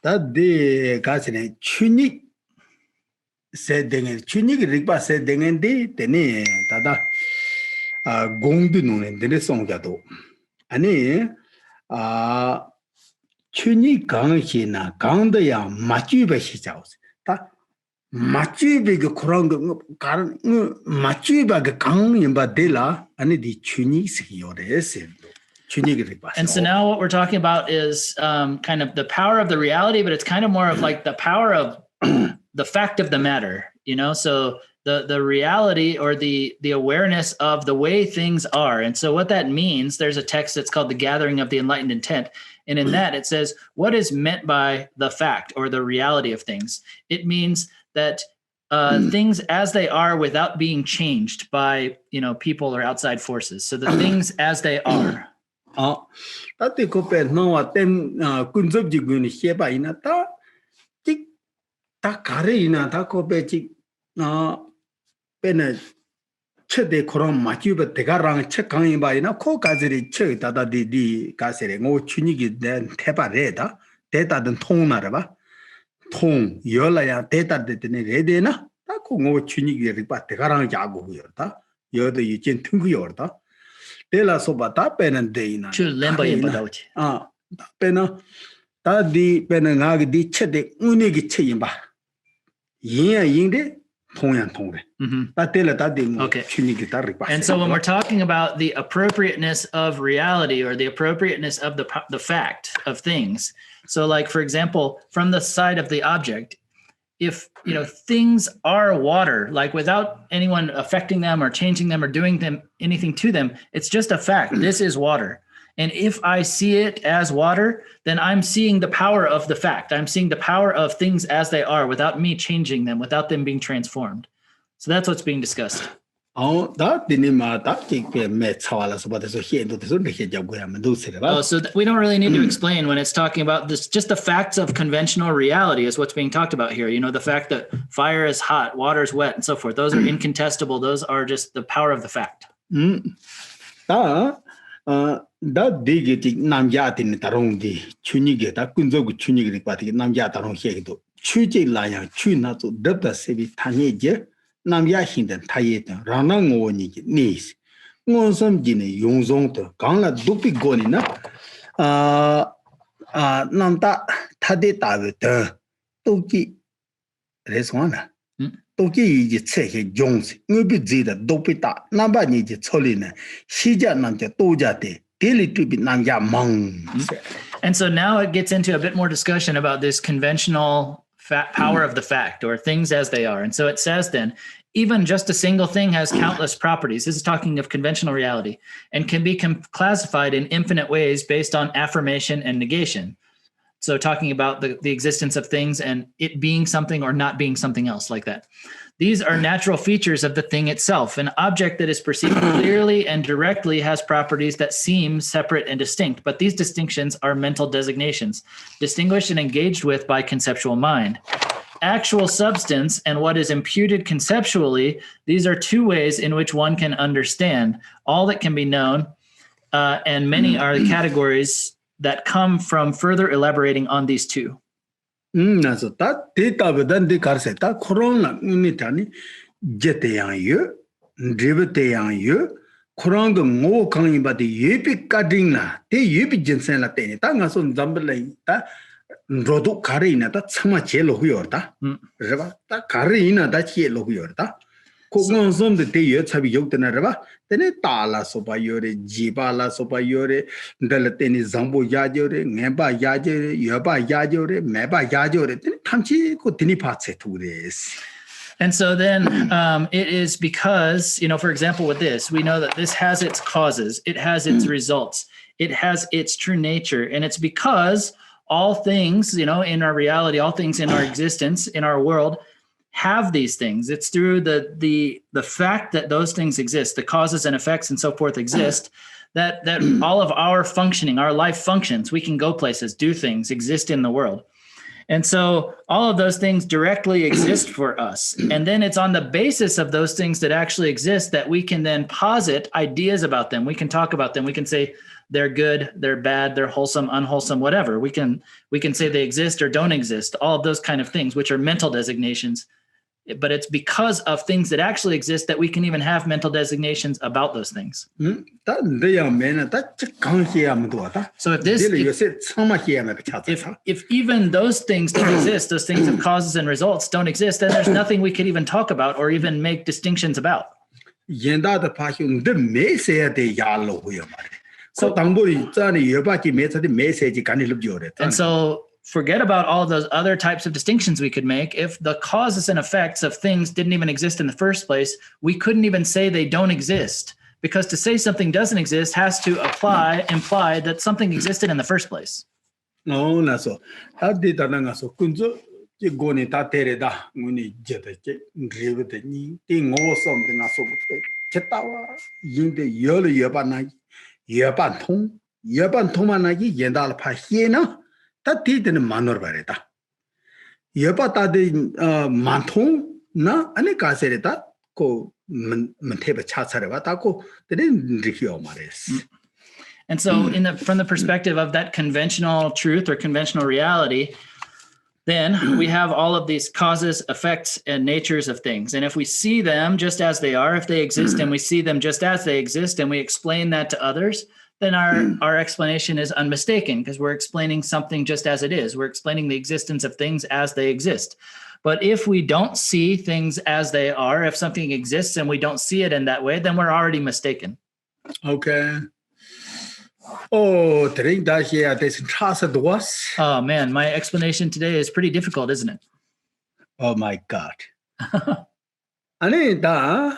다데 가스네 추닉 세댕에 추닉이 릭바 세댕인데 되네 다다 공도 눈에 되네 송자도 아니 추닉 강시나 강도야 맞주베 시자오스 다 맞주베가 그런 거 가는 맞주베가 강임바 데라 아니 디 추닉이 요레세. And so now what we're talking about is kind of the power of the reality, but it's kind of more of like the power of the fact of the matter, so the reality or the awareness of the way things are. And so what that means, there's a text that's called The Gathering of the Enlightened Intent. And in that it says, what is meant by the fact or the reality of things? It means that things as they are without being changed by, people or outside forces. So the things as they are. That's cope no tem kunzobji guni sheba inata tik takarina takope chik pena chede koron machuba tegarang chekang ba ina ko gazeri che dada di gasere ngo chunigi den teba reda data den tong na ba tong yola ya data de ne rede na ta ko ngo chunigi riba tegarang jago yorda yodo yichen tungu yorda Dela soba ta pena deina. Lemba yimba pena ta di pena ngagi di chede unigi cheyimba. Yin de 통양 통래. Mhm. 다 때려 다 되면 Okay. 춘이기 다 리바. And so when we're talking about the appropriateness of reality or the appropriateness of the fact of things, so like, for example, from the side of the object, if things are water, like without anyone affecting them or changing them or doing them anything to them, it's just a fact. This is water. And if I see it as water, then I'm seeing the power of the fact. I'm seeing the power of things as they are without me changing them, without them being transformed. So that's what's being discussed. 다 되니마 다 찍게 매 차와라서 받아서 희엔도서 이렇게 잡고 하면 도스레바. So we don't really need to explain when it's talking about this. Just the facts of conventional reality is what's being talked about here. The fact that fire is hot, water is wet, and so forth. Those are incontestable. Those are just the power of the fact. 다 되게 남자한테 다롱디 춘이게 다 군저고 춘이게 빠티게 남자 다롱 해도 추제라야 추나도 답다 세비 타니제 남자 힘든 타예다 라나고니기 니스 원섬지네 용종도 강라 두피고니나 남다 타데다베다 또기 레스와나 또기 이제 체해 용스 응비지다 도피다 남바니 이제 처리네 시자 남자 또자데 daily to be namja mang. And so now it gets into a bit more discussion about this conventional power of the fact or things as they are. And so it says then, even just a single thing has countless properties. This is talking of conventional reality and can be classified in infinite ways based on affirmation and negation. So talking about the existence of things and it being something or not being something else like that. These are natural features of the thing itself. An object that is perceived clearly and directly has properties that seem separate and distinct, but these distinctions are mental designations, distinguished and engaged with by conceptual mind. Actual substance and what is imputed conceptually, these are two ways in which one can understand all that can be known, and many are the categories that come from further elaborating on these two. 나서 다 데이터보다는 가르세다 코로나 이미타니 제테양유 드베테양유 코로나도 뭐 강이 바디 예비까지나 대 예비 진생라 때니 땅가서 잠블레다 로도 가리나다 참아 제로 후요다 그래봐 다 가리나다 제로 후요다 고건섬데 대여 차비 욕되나라 때네 따라서 봐요레 지발라서 봐요레 달때니 잠보 야죠레 녜바 야죠레 여바 야죠레 매바 야죠레 때네 탐치 고 드니 파체 투레스. And so then it is because, for example, with this, we know that this has its causes, it has its results, it has its true nature, and it's because all things, in our reality, all things in our existence, in our world, have these things. It's through the fact that those things exist, the causes and effects and so forth exist, that all of our functioning, our life functions. We can go places, do things, exist in the world. And so all of those things directly exist for us. And then it's on the basis of those things that actually exist that we can then posit ideas about them. We can talk about them. We can say they're good, they're bad, they're wholesome, unwholesome, whatever. We can say they exist or don't exist, all of those kind of things, which are mental designations. But it's because of things that actually exist that we can even have mental designations about those things. So if even those things don't exist, those things of causes and results don't exist, then there's nothing we could even talk about or even make distinctions about. And so forget about all of those other types of distinctions we could make. If the causes and effects of things didn't even exist in the first place, we couldn't even say they don't exist, because to say something doesn't exist has to imply that something existed in the first place. No, that's so. How did that kunzo you go in that tereda when you get a drive the thing or something as so chetawa in the yellow yabanagi yaban tomanagi yendal pahiena. 다 뒤에는 만원 바래다. 여바다 만통 나 아니 가세레다 고 문테베 차차레와 다고 되는 리히오 말레스. And so from the perspective of that conventional truth or conventional reality, then we have all of these causes, effects, and natures of things. And if we see them just as they are, if they exist and we see them just as they exist and we explain that to others, then our explanation is unmistaken, because we're explaining something just as it is. We're explaining the existence of things as they exist. But if we don't see things as they are, if something exists and we don't see it in that way, then we're already mistaken. Okay. Oh, drink that here. This trust was. Oh man, my explanation today is pretty difficult, isn't it? Oh my God. 아니 다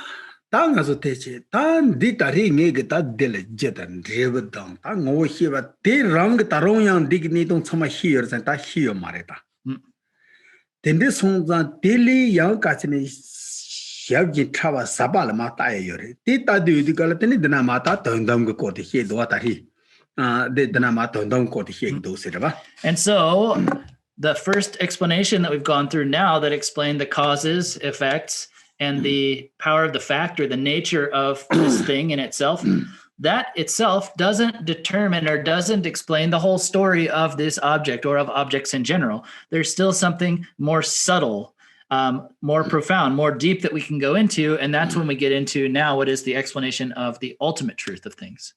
당가서 대체 단 디다리 네게 다 델제단 레버당 당 오히바 데랑게 다롱양 디그니 동 참아 히어선 다 히어 말했다. 근데 송자 델리 양까지는 시합지 차와 사발을 마다예요래. 디다도 이디갈 때는 드나 마다 던담 거 거디 히도와 다리. 드나 마다 던담 거디 히도 세르바. And so the first explanation that we've gone through now that explained the causes, effects, and the power of the fact or the nature of this thing in itself, that itself doesn't determine or doesn't explain the whole story of this object or of objects in general. There's still something more subtle, more profound, more deep that we can go into. And that's when we get into now what is the explanation of the ultimate truth of things.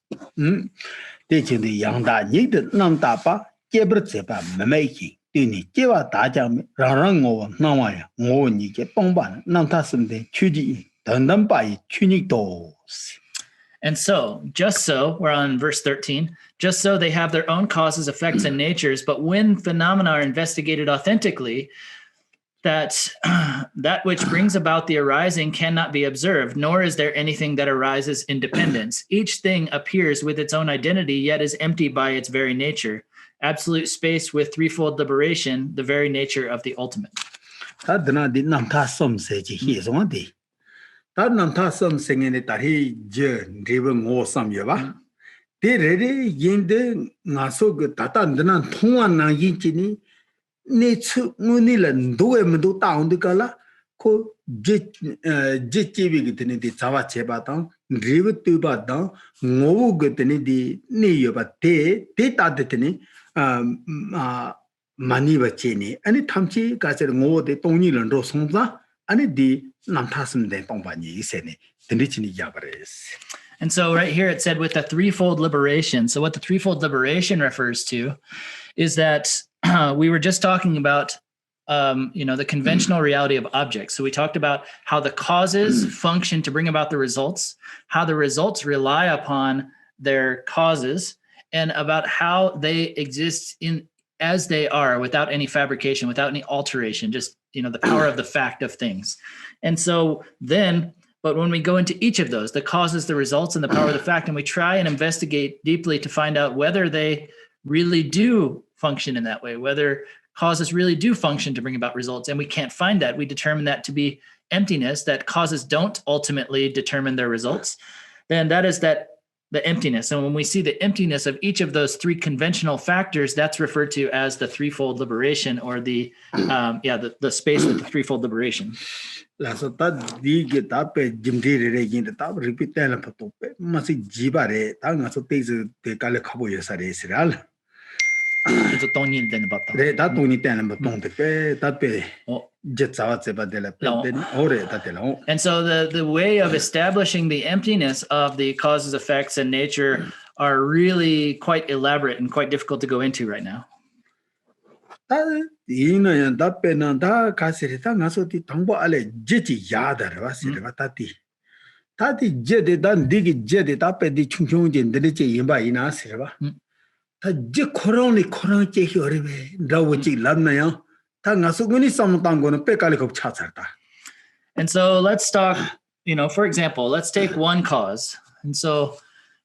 And so, just so, we're on verse 13, just so they have their own causes, effects, and natures, but when phenomena are investigated authentically, that which brings about the arising cannot be observed, nor is there anything that arises in dependence. Each thing appears with its own identity, yet is empty by its very nature. Absolute space with threefold liberation, the very nature of the ultimate. Mani bachini ani thamchi kacher ngo de tongni lando songza ani di namthasum de tongpani isene tenichini jabares. And so right here it said with the threefold liberation. So what the threefold liberation refers to is that we were just talking about the conventional reality of objects. So we talked about how the causes function to bring about the results, how the results rely upon their causes, and about how they exist in as they are without any fabrication, without any alteration, just, the power of the fact of things. And so then, but when we go into each of those, the causes, the results, and the power of the fact, and we try and investigate deeply to find out whether they really do function in that way, whether causes really do function to bring about results, and we can't find that. We determine that to be emptiness, that causes don't ultimately determine their results, then that is the emptiness. And when we see the emptiness of each of those three conventional factors, that's referred to as the threefold liberation, or the space with the threefold liberation. And so the way of establishing the emptiness of the causes, effects, and nature are really quite elaborate and quite difficult to go into right now. And so let's talk, for example, let's take one cause. And so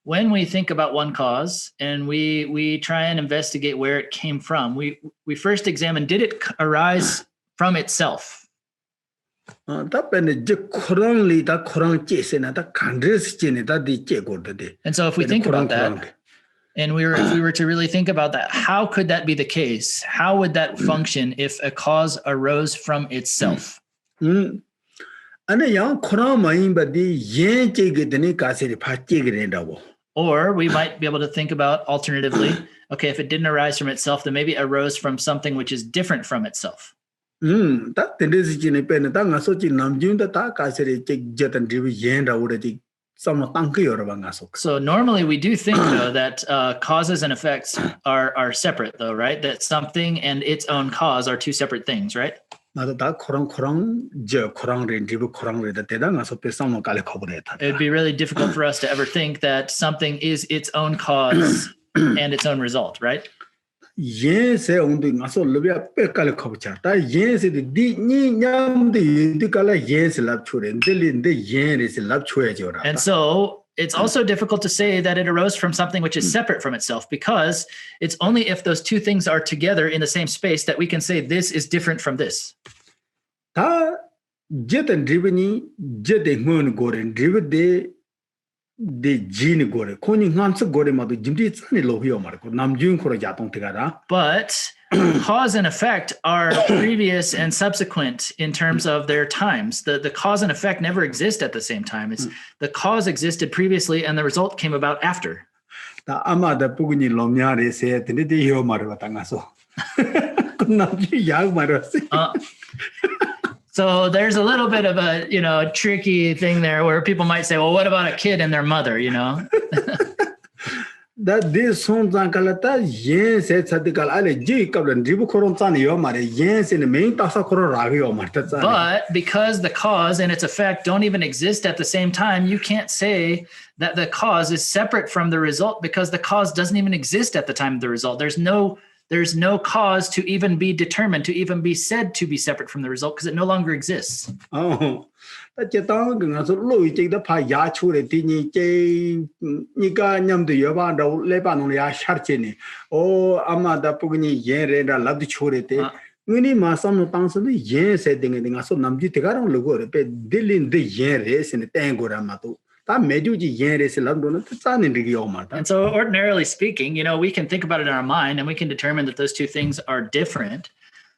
when we think about one cause and we try and investigate where it came from, we first examine, did it arise from itself? And so if we think about that, and if we were to really think about that, how could that be the case? How would that function if a cause arose from itself? Or we might be able to think about alternatively, okay, if it didn't arise from itself, then maybe it arose from something which is different from itself. So normally we do think, though, that causes and effects are separate, though, right? That something and its own cause are two separate things, right? 나도 다 코랑 저 코랑레 리브 코랑레다 대다 가서 배상노 깔에 커버레다. It would be really difficult for us to ever think that something is its own cause and its own result, right? 예세 온도 가서 르비아 빼깔에 커버차. 다 예세데 디니 냠데 유디깔라 예세 랍초레. 델린데 예레세 랍초야죠라. And so it's also difficult to say that it arose from something which is separate from itself, because it's only if those two things are together in the same space that we can say this is different from this. 다 제든 리브니 제데 문 고렌 리브데 데 지니 고레 코니 한스 고레마도 짐디 짠이 로히오 말고 남준 코라 야동 테가라. But cause and effect are previous and subsequent in terms of their times. The cause and effect never exist at the same time. It's the cause existed previously and the result came about after. 다 아마다 부근이 롬냐레세 데데 히오 말고 당가서. 그 남주 약 말았어. So there's a little bit of a, tricky thing there where people might say, well, what about a kid and their mother, That this song kalata yes ethical ale ji kablan ribu koron tan yo mare yes in the main tasa koro ragyo marta. But because the cause and its effect don't even exist at the same time, you can't say that the cause is separate from the result, because the cause doesn't even exist at the time of the result. There's no cause to even be determined, to even be said to be separate from the result, because it no longer exists. Oh, that you don't go so low, you take the pie yachu, the tini, Nika Nyam de Yoba, the Lebanon, ya Sharchini, oh, Amada Pugni, Yen, I love the churete. Winnie Masam Tanson, the Yen said, so Namji Tegaron Logo, Dillin the Yen race in the Tango Ramato. And so ordinarily speaking, we can think about it in our mind and we can determine that those two things are different.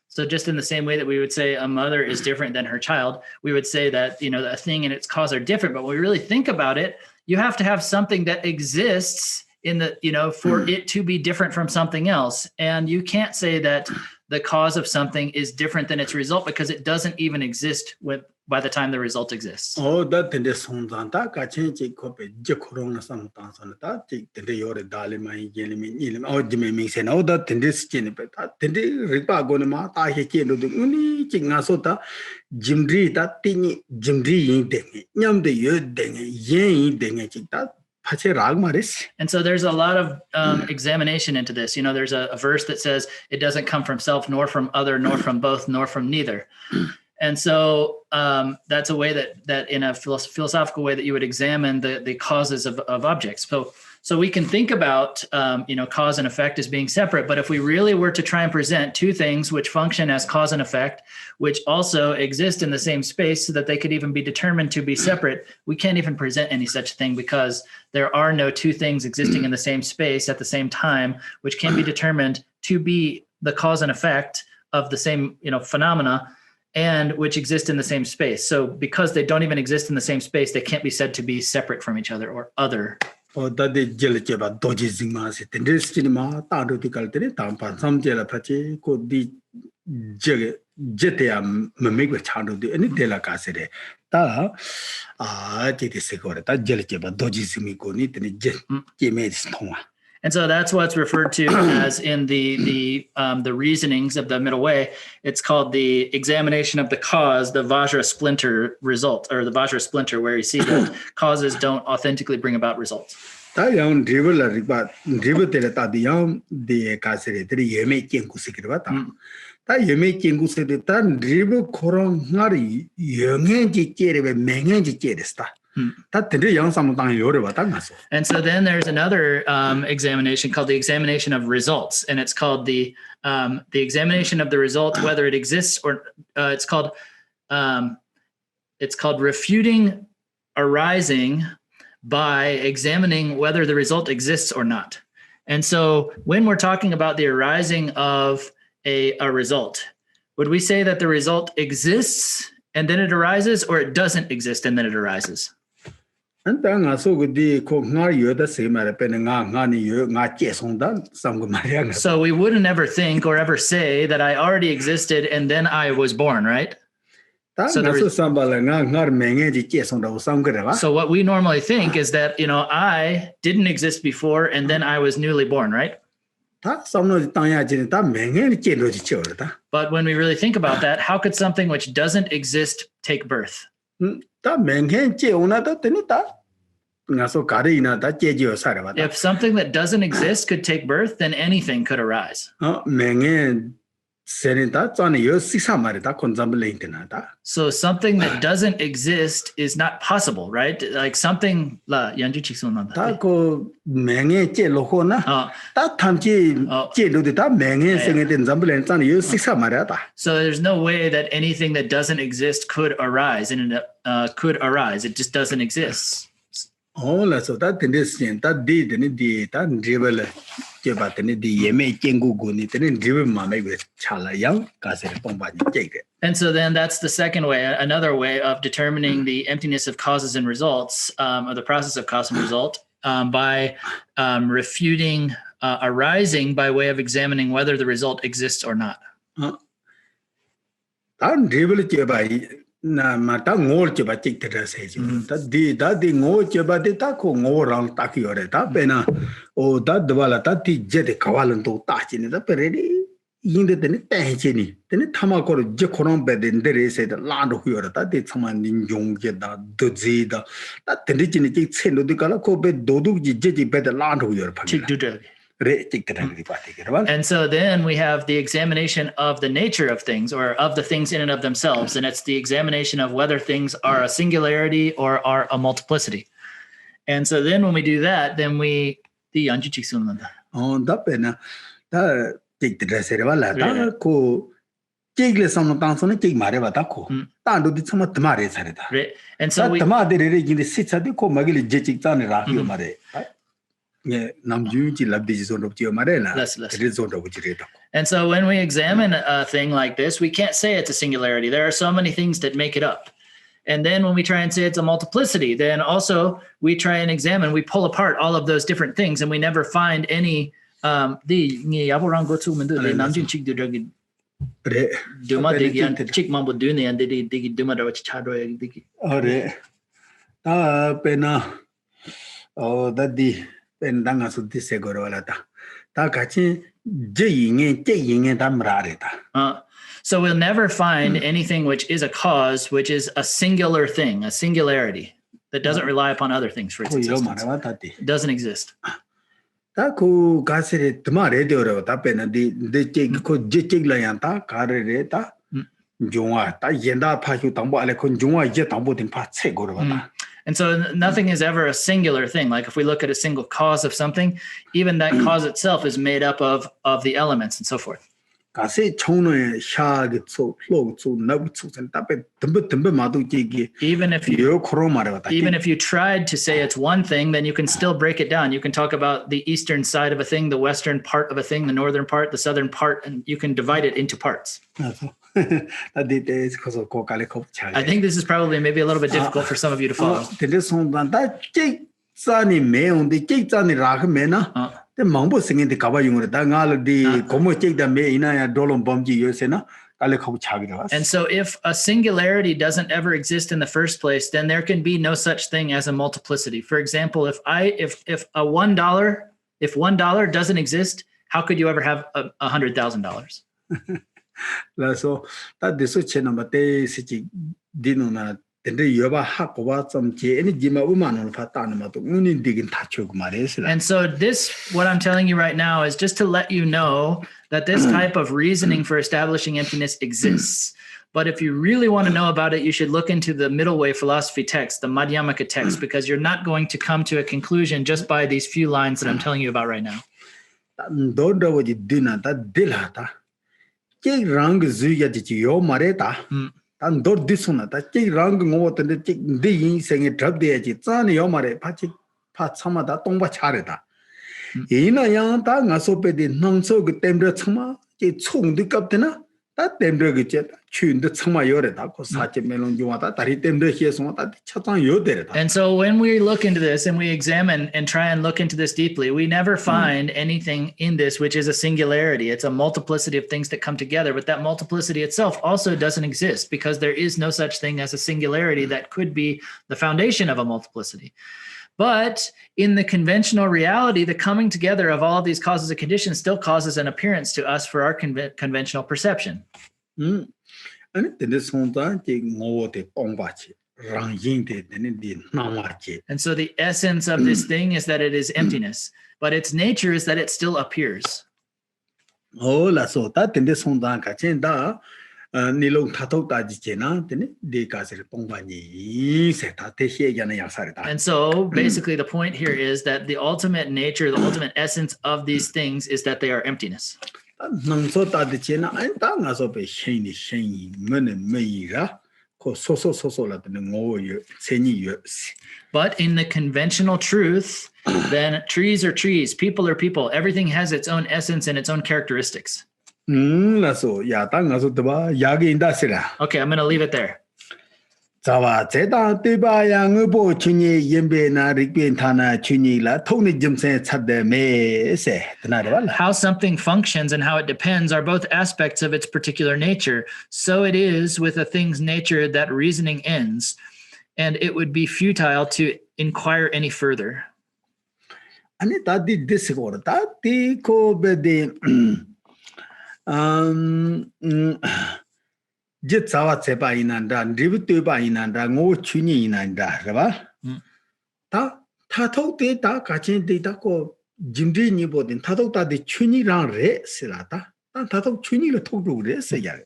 So just in the same way that we would say a mother is different than her child, we would say that, a thing and its cause are different. But when we really think about it, you have to have something that exists in the, for it to be different from something else. And you can't say that the cause of something is different than its result, because it doesn't even exist by the time the result exists. Oh, that in the Sundanta, Kachin, copy, Jacorona, some Tansanata, the Yore Dalima, Yelim, or Jimmy Mix, and all that in this Chinipet, the Ripa Gonema, Tahiki, the Uni, Chingasota, Jimdri, that tiny Jimdri, Yam the Yud, Yen, Dengachita. And so there's a lot of examination into this. There's a verse that says it doesn't come from self, nor from other, nor from both, nor from neither. And so that's a way that in a philosophical way that you would examine the causes of objects. So we can think about, cause and effect as being separate. But if we really were to try and present two things which function as cause and effect, which also exist in the same space so that they could even be determined to be separate, we can't even present any such thing, because there are no two things existing in the same space at the same time, which can be determined to be the cause and effect of the same, phenomena, and which exist in the same space. So because they don't even exist in the same space, they can't be said to be separate from each other or other. Oh, that the Jelacheva Dojizima sit in this cinema, Tarutikal Tampa, some Jelapachi could be Jetia Mamig Chando, any Dela Casere. Ta did the Secret, that Jelacheva Dojizimico, need and Jet made stone. And so that's what's referred to as in the reasonings of the middle way. It's called the examination of the cause, the Vajra splinter result, or the Vajra splinter, where you see that causes don't authentically bring about results. And so then there's another examination called the examination of results, and it's called the examination of the result, whether it exists or it's called refuting arising by examining whether the result exists or not. And so when we're talking about the arising of a result, would we say that the result exists and then it arises, or it doesn't exist and then it arises? So we wouldn't ever think or ever say that I already existed and then I was born, right? So what we normally think is that, I didn't exist before and then I was newly born, right? 다 싸우는 땅야지는 다 맹행이 째로지 째어다. But when we really think about that, how could something which doesn't exist take birth? 다 맹행 째오나다 되니까 가서 가리나 다 째지어 살아봐. If something that doesn't exist could take birth, then anything could arise. 맹행 세린다 전에 여 식사 말이다 콘잠블레인테나다. So something that doesn't exist is not possible, right? Like something 라 연주 직선한다. 다그 맹행 째로호나 다 탐지 째로도 다 맹행 생에된 잠블레인 전에 여 식사 말이다. So there's no way that anything that doesn't exist could arise, and could arise. It just doesn't exist. 그래서 다 된데스엔 다 디드니 디다 리벨 제바드니 디 예메 깽구구니 되는 리벨 마메 차라양 가세를 뽕바니 째게. And so then that's the second way, another way of determining the emptiness of causes and results, or the process of cause and result, by refuting arising by way of examining whether the result exists or not. 다 리벨 제바이 나 마타 ngol cheba chik tera seji ta di ngol cheba de ta ko ngorang ta ki ore ta pena o ta dwala ta ti je de kawalan to ta chi ne ta pere ni yinde de ne ta chi ni de ne thama ko je khorong be de de se de la do hu ore ta de chama nin jong je da do ji da ta de ni chi ni chi chen do de kala ko be do du ji je ji be de la do hu ore pha And so then we have the examination of the nature of things, or of the things in and of themselves. And it's the examination of whether things are a singularity or are a multiplicity. And so then when we do that, then we the yanju chiksunanda. Da pena da tik de reserva da ko kigle samno tansone kig mare bata ko ta do di sama tmare sare da. And so we tma de re gi de sitsa de ko magili je chik tan ra hi mare. And so when we examine a thing like this, we can't say it's a singularity. There are so many things that make it up. And then when we try and say it's a multiplicity, then also we try and examine, we pull apart all of those different things, and we never find any pendanga su dise gorola ta ta kachi je yingen ta mrare ta. So we'll never find anything which is a cause, which is a singular thing, a singularity that doesn't rely upon other things for its existence. It doesn't exist. Ta ku gasere tmare de oro ta pena de che ko je che la yan ta kare re ta jungwa ta yenda pha chu tangbo ale ko jungwa je tangbo tin pha che gorola ta. And so nothing is ever a singular thing. Like if we look at a single cause of something, even that cause itself is made up of the elements and so forth. Even if you tried to say it's one thing, then you can still break it down. You can talk about the eastern side of a thing, the western part of a thing, the northern part, the southern part, and you can divide it into parts. I think this is probably maybe a little bit difficult for some of you to follow. And so if a singularity doesn't ever exist in the first place, then there can be no such thing as a multiplicity. For example, if $1 doesn't exist, how could you ever have $100,000? So that this is chenamate siti dinuna tende yoba hakoba some any jima woman fatanama to uni digging tachuk mares. And so this, what I'm telling you right now, is just to let you know that this type of reasoning for establishing emptiness exists. But if you really want to know about it, you should look into the middle way philosophy text, the Madhyamaka text, because you're not going to come to a conclusion just by these few lines that I'm telling you about right now. Don't know what you do not that dilata. Take rang zuya yo mareta. And don't disuna that take rang more than the tick digging saying a drop the edge. Yo mare pachi pat some of that tomba chareta. In a young tang as oped non so good temper summa, it's hung the captain. That temper get tune the summa yoreta, because such a melon you want that he temper here so that chatan yoder. And so when we look into this and we examine and try and look into this deeply, we never find anything in this which is a singularity. It's a multiplicity of things that come together, but that multiplicity itself also doesn't exist because there is no such thing as a singularity that could be the foundation of a multiplicity. But in the conventional reality, the coming together of all of these causes and conditions still causes an appearance to us for our conventional perception. 아니 근데 손단지 뭐데 똥바치 랑인데 되는데 나와지. And so the essence of this thing is that it is emptiness, but its nature is that it still appears. 라소다 근데 손단 같이다 니롱 타톡다지제나 되네 네가스를 똥바니 세다 대시에게는 약사르다. And so basically the point here is that the ultimate nature, the ultimate essence of these things is that they are emptiness. 능소다지제나 아니 당가서 배 신이 뭐는 그 소소라는 뭐요 세니요. But in the conventional truth, then trees are trees, people are people. Everything has its own essence and its own characteristics. 라소 야당가서 더 야게 인다시라. Okay, I'm going to leave it there. 자와 제다 대바양의 보충이 연배나 릭변타나 춘이라 통리 점세 찾대메세 드나르발. How something functions and how it depends are both aspects of its particular nature. So it is with a thing's nature that reasoning ends, and it would be futile to inquire any further. 아니 다디 디스고르 다디 코베데 제 자와 제바 이난다 리브트바 이난다 고 춘이 이난다 그봐 다 타톡데 다 같이 데이터고 짐리니 보든 타톡다디 춘이랑 레스라다 다 타톡 춘이를 톡도 그랬어야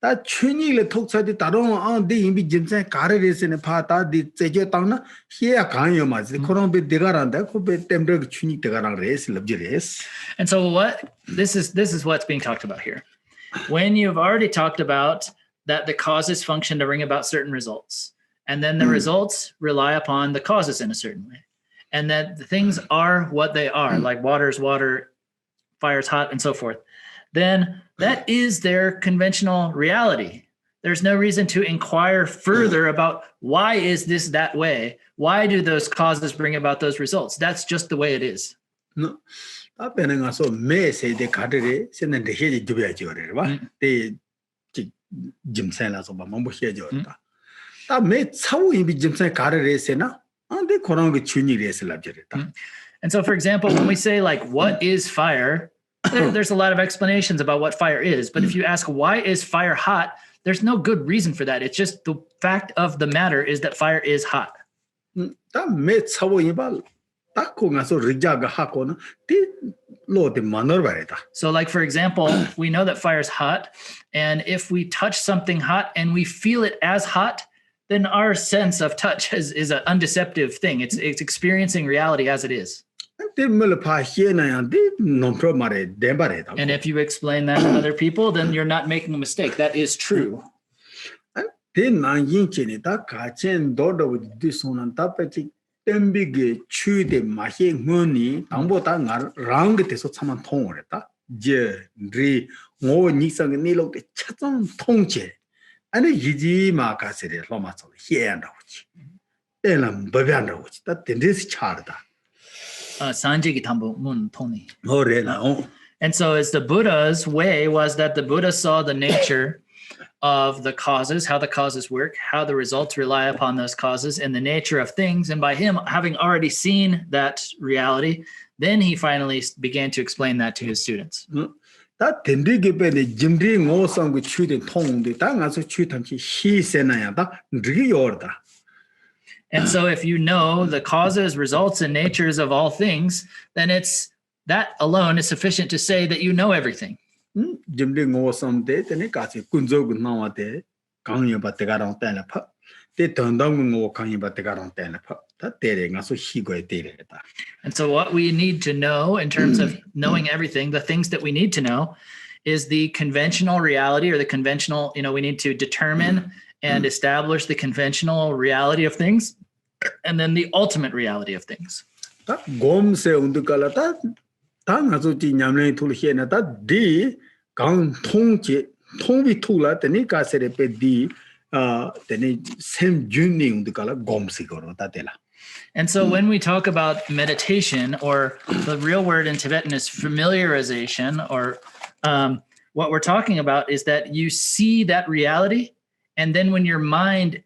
다 춘이를 톡사디 다른 데 이미 짐세 가르레스네 파다디 제제 땅나 히야 강요 맞지 그런 배 대가란다 그배 템브르 춘이 대가랑 레스 럽지레스. And so this is what's being talked about here. When you've already talked about that the causes function to bring about certain results, and then the results rely upon the causes in a certain way, and that the things are what they are, like water is water, fire is hot, and so forth, then that is their conventional reality. There's no reason to inquire further about why is this that way? Why do those causes bring about those results? That's just the way it is. No. 앞에는 가서 매세대 가르래 세는데 해지 두배야지 그래봐. 대 짐살라서 뭐 해줘다. 다매 차우 이미 짐살 가르래 세나? 안데 그런 거 준이래서 랍저다. And so for example, when we say like what is fire, there's a lot of explanations about what fire is, but if you ask why is fire hot, there's no good reason for that. It's just the fact of the matter is that fire is hot. 다매 차우 이발 So like, for example, we know that fire is hot, and if we touch something hot and we feel it as hot, then our sense of touch is an undeceptive thing. It's experiencing reality as it is. And if you explain that to other people, then you're not making a mistake. That is true. 땜비게 추데 마히 문이 당보다 랑게 돼서 참만 통을 했다. 제리 뭐 니상의 니로게 차전 통제. 아니 이지 마가세를 로마서 해한다고지. 때는 법안다고지. 다 된데스 차르다. 산지기 담보 문 통이. 뭐래나. And so as the Buddha's way was that the Buddha saw the nature of the causes, how the causes work, how the results rely upon those causes, and the nature of things. And by him having already seen that reality, then he finally began to explain that to his students. 다 된디게 배네 짐리 ngo상 그 추된 통데 당가서 추탐치 희세나야다 리요르다. And so if you know the causes, results, and natures of all things, then that alone is sufficient to say that you know everything. 짐리 ngo상 데 되네 같이 군조군 나와데 강요 바테가랑 때나 파. 데 던당 ngo 강요 바테가랑 때나 파. 다 때레 가서 희고에 때레다. And so what we need to know in terms of knowing everything, the things that we need to know is the conventional reality or the conventional, we need to determine and establish the conventional reality of things and then the ultimate reality of things. 다 곰세 운드깔라다 당가서 지냠네 툴히에나다 디 강 통제 통비 툴라 때니 가세레 페디 때니 셈 준니 운드깔라 곰시거로다 데라. And so when we talk about meditation, or the real word in Tibetan is familiarization, or what we're talking about is that you see that reality, and then when your mind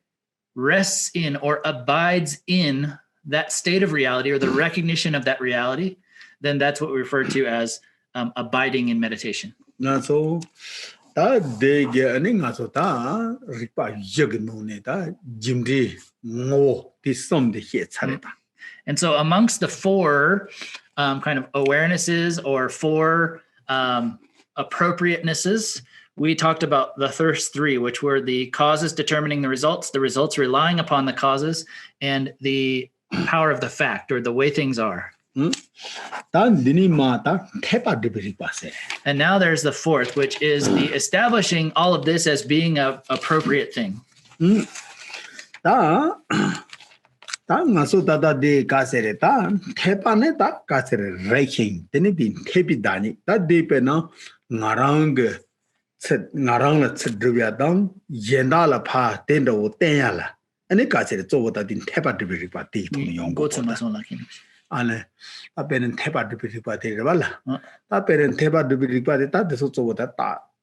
rests in or abides in that state of reality or the recognition of that reality, then that's what we refer to as abiding in meditation. So that they get an ingazota, ripa yagnoneta, Jimdi, no, this some the hits. And so amongst the four kind of awarenesses or four appropriatenesses, we talked about the first three, which were the causes determining the results relying upon the causes, and the power of the fact, or the way things are. And now there's the fourth, which is the establishing all of this as being an appropriate thing. Ale a peren thepa de pipati bala ta peren thepa de pipati ta de so ta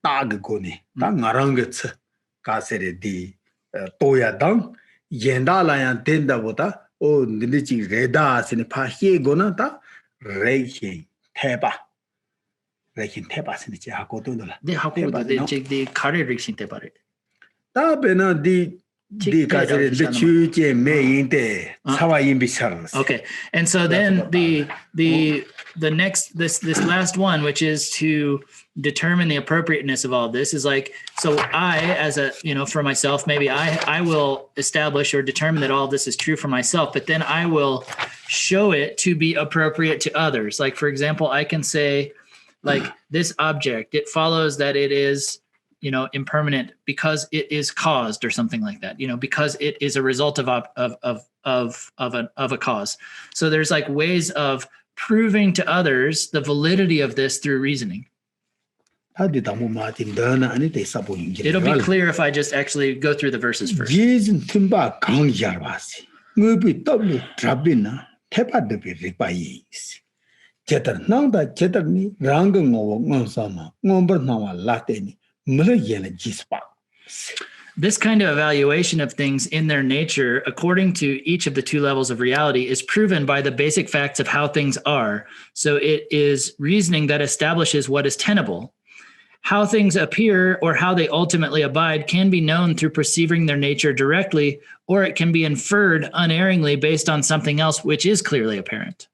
ta go ni ta ngarang ge ch ka sere di toya dang yenda la yan den da boda o ni ji re da sin pha he go na ta re he thepa sin ji ha go do la de ha go de che de khare rik sin thepa re ta bena di Okay, and so then the next this last one, which is to determine the appropriateness of all this, is like, so I, as a, for myself, maybe I will establish or determine that all this is true for myself, but then I will show it to be appropriate to others. Like, for example, I can say, like, this object, it follows that it is impermanent because it is caused, or something like that, because it is a result of a cause. So there's like ways of proving to others the validity of this through reasoning. It'll be clear if I just actually go through the verses first. This kind of evaluation of things in their nature, according to each of the two levels of reality, is proven by the basic facts of how things are. So it is reasoning that establishes what is tenable. How things appear or how they ultimately abide can be known through perceiving their nature directly, or it can be inferred unerringly based on something else which is clearly apparent.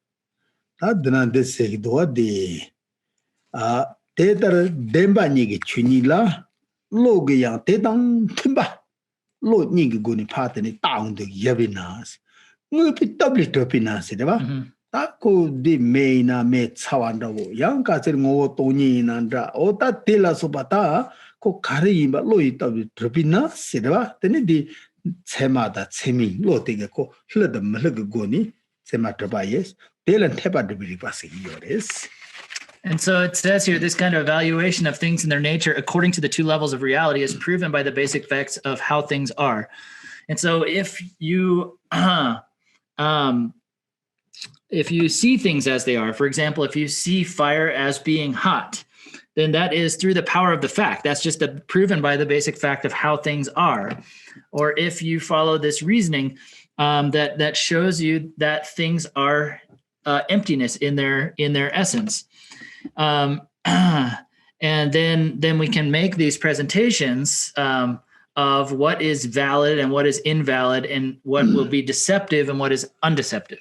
And so it says here, this kind of evaluation of things in their nature, according to the two levels of reality, is proven by the basic facts of how things are. And so if you see things as they are, for example, if you see fire as being hot, then that is through the power of the fact. That's just proven by the basic fact of how things are. Or if you follow this reasoning, that shows you that things are emptiness in their essence. And then we can make these presentations of what is valid and what is invalid, and what will be deceptive and what is undeceptive.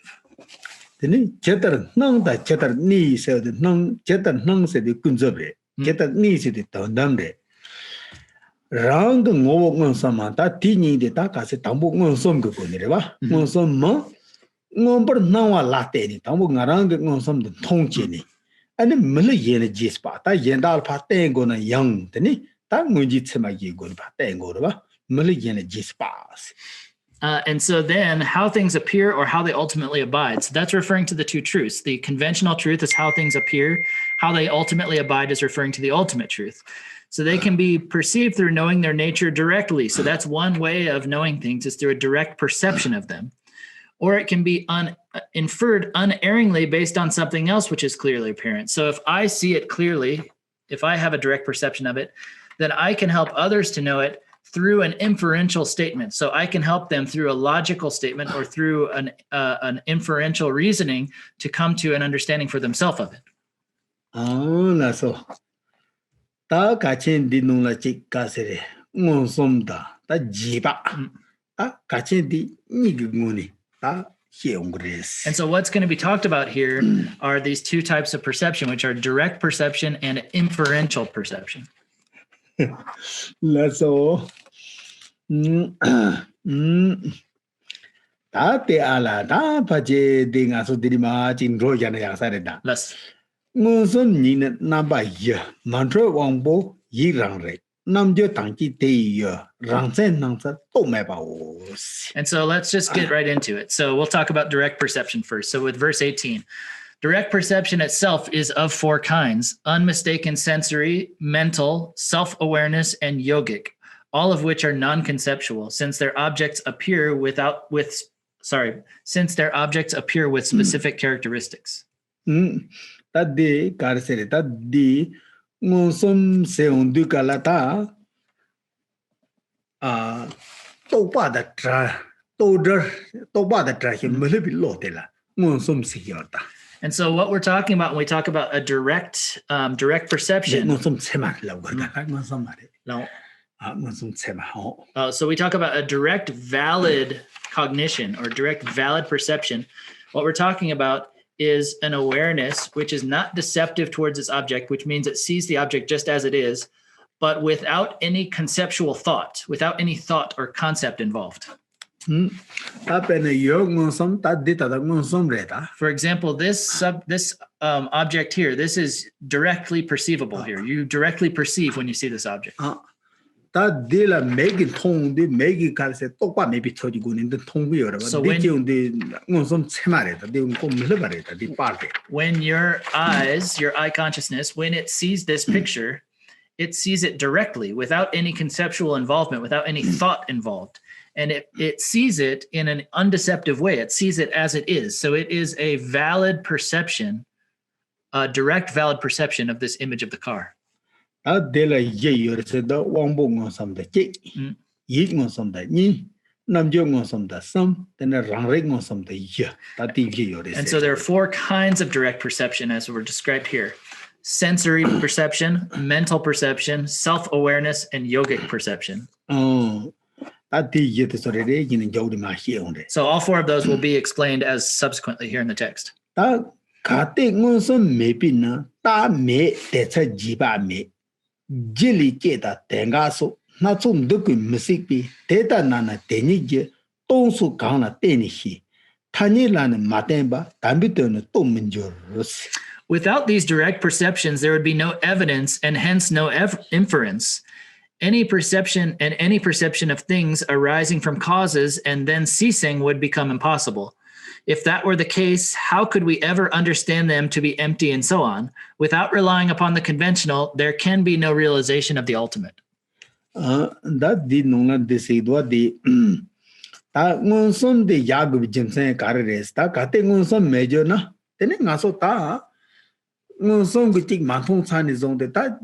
And the yen jispa, that yendal patengo na young, teni, that mujitsema good patengo, million jispas. And so then how things appear or how they ultimately abide. So that's referring to the two truths. The conventional truth is how things appear. How they ultimately abide is referring to the ultimate truth. So they can be perceived through knowing their nature directly. So that's one way of knowing things, is through a direct perception of them. Or it can be inferred unerringly based on something else which is clearly apparent. So if I see it clearly, if I have a direct perception of it, then I can help others to know it through an inferential statement. So I can help them through a logical statement or through an inferential reasoning to come to an understanding for themselves of it. là so. Ta ka chen di nung la chik ka sere. Ngon som da. Ta jiba. Ta ka chen di ni nguni. Ta And so what's going to be talked about here are these two types of perception, which are direct perception and inferential perception. là so. Ta te ala ta pa che di nga so di ma chin ro ya na ya sa de da. Less. Ngon som ni na ba ya. Man tro wang bo yi rang re. Nam jo tang chi te ya. Rang zen nang sa to me ba o. And so let's just get right into it. So we'll talk about direct perception first. So with verse 18, direct perception itself is of four kinds: unmistaken sensory, mental, self-awareness, and yogic, all of which are non-conceptual, since their objects appear with specific characteristics. Ta de kar sere ta di ngon som se on du kala ta to ba da tra to ba da tra hi me le bi lo de la ngon som se yo ta. And so what we're talking about when we talk about a direct perception. Ngon som se ma la wa da ngon som ma de. No. Ngon som se ma ho. So we talk about a direct valid cognition or direct valid perception. What we're talking about is an awareness which is not deceptive towards its object, which means it sees the object just as it is, but without any conceptual thought, without any thought or concept involved. Ta pe ne yo ngon som ta de ta ngon som re ta. For example, this object here, this is directly perceivable here. You directly perceive when you see this object. Ta de la megi thong de megi kar se to pa me bi thodi gu nin de thong bi yo ra. So de je de ngon som chema re ta de ko me le ba re ta di pa de. When your eye consciousness, when it sees this picture, it sees it directly without any conceptual involvement, without any thought involved. And it sees it in an undeceptive way. It sees it as it is. So it is a valid perception, a direct valid perception of this image of the car. Ta de la ye yo re se da wang bo ngon som da che. Yi ngon som da ni. Nam jo ngon som da sam. Then rang re ngon som da ye. Ta ti ye yo re se. And so there are four kinds of direct perception as were described here: sensory perception, mental perception, self-awareness, and yogic perception. So all four of those will be explained as subsequently here in the text. Without these direct perceptions, there would be no evidence and hence no inference. Any perception of things arising from causes and then ceasing would become impossible. If that were the case, how could we ever understand them to be empty and so on? Without relying upon the conventional, there can be no realization of the ultimate. That did not decide the ta ngon som de yag bi jimsen kares ta kate ngon som major na tene ngaso ta ngon som gi tik ma thong chan ni zong de ta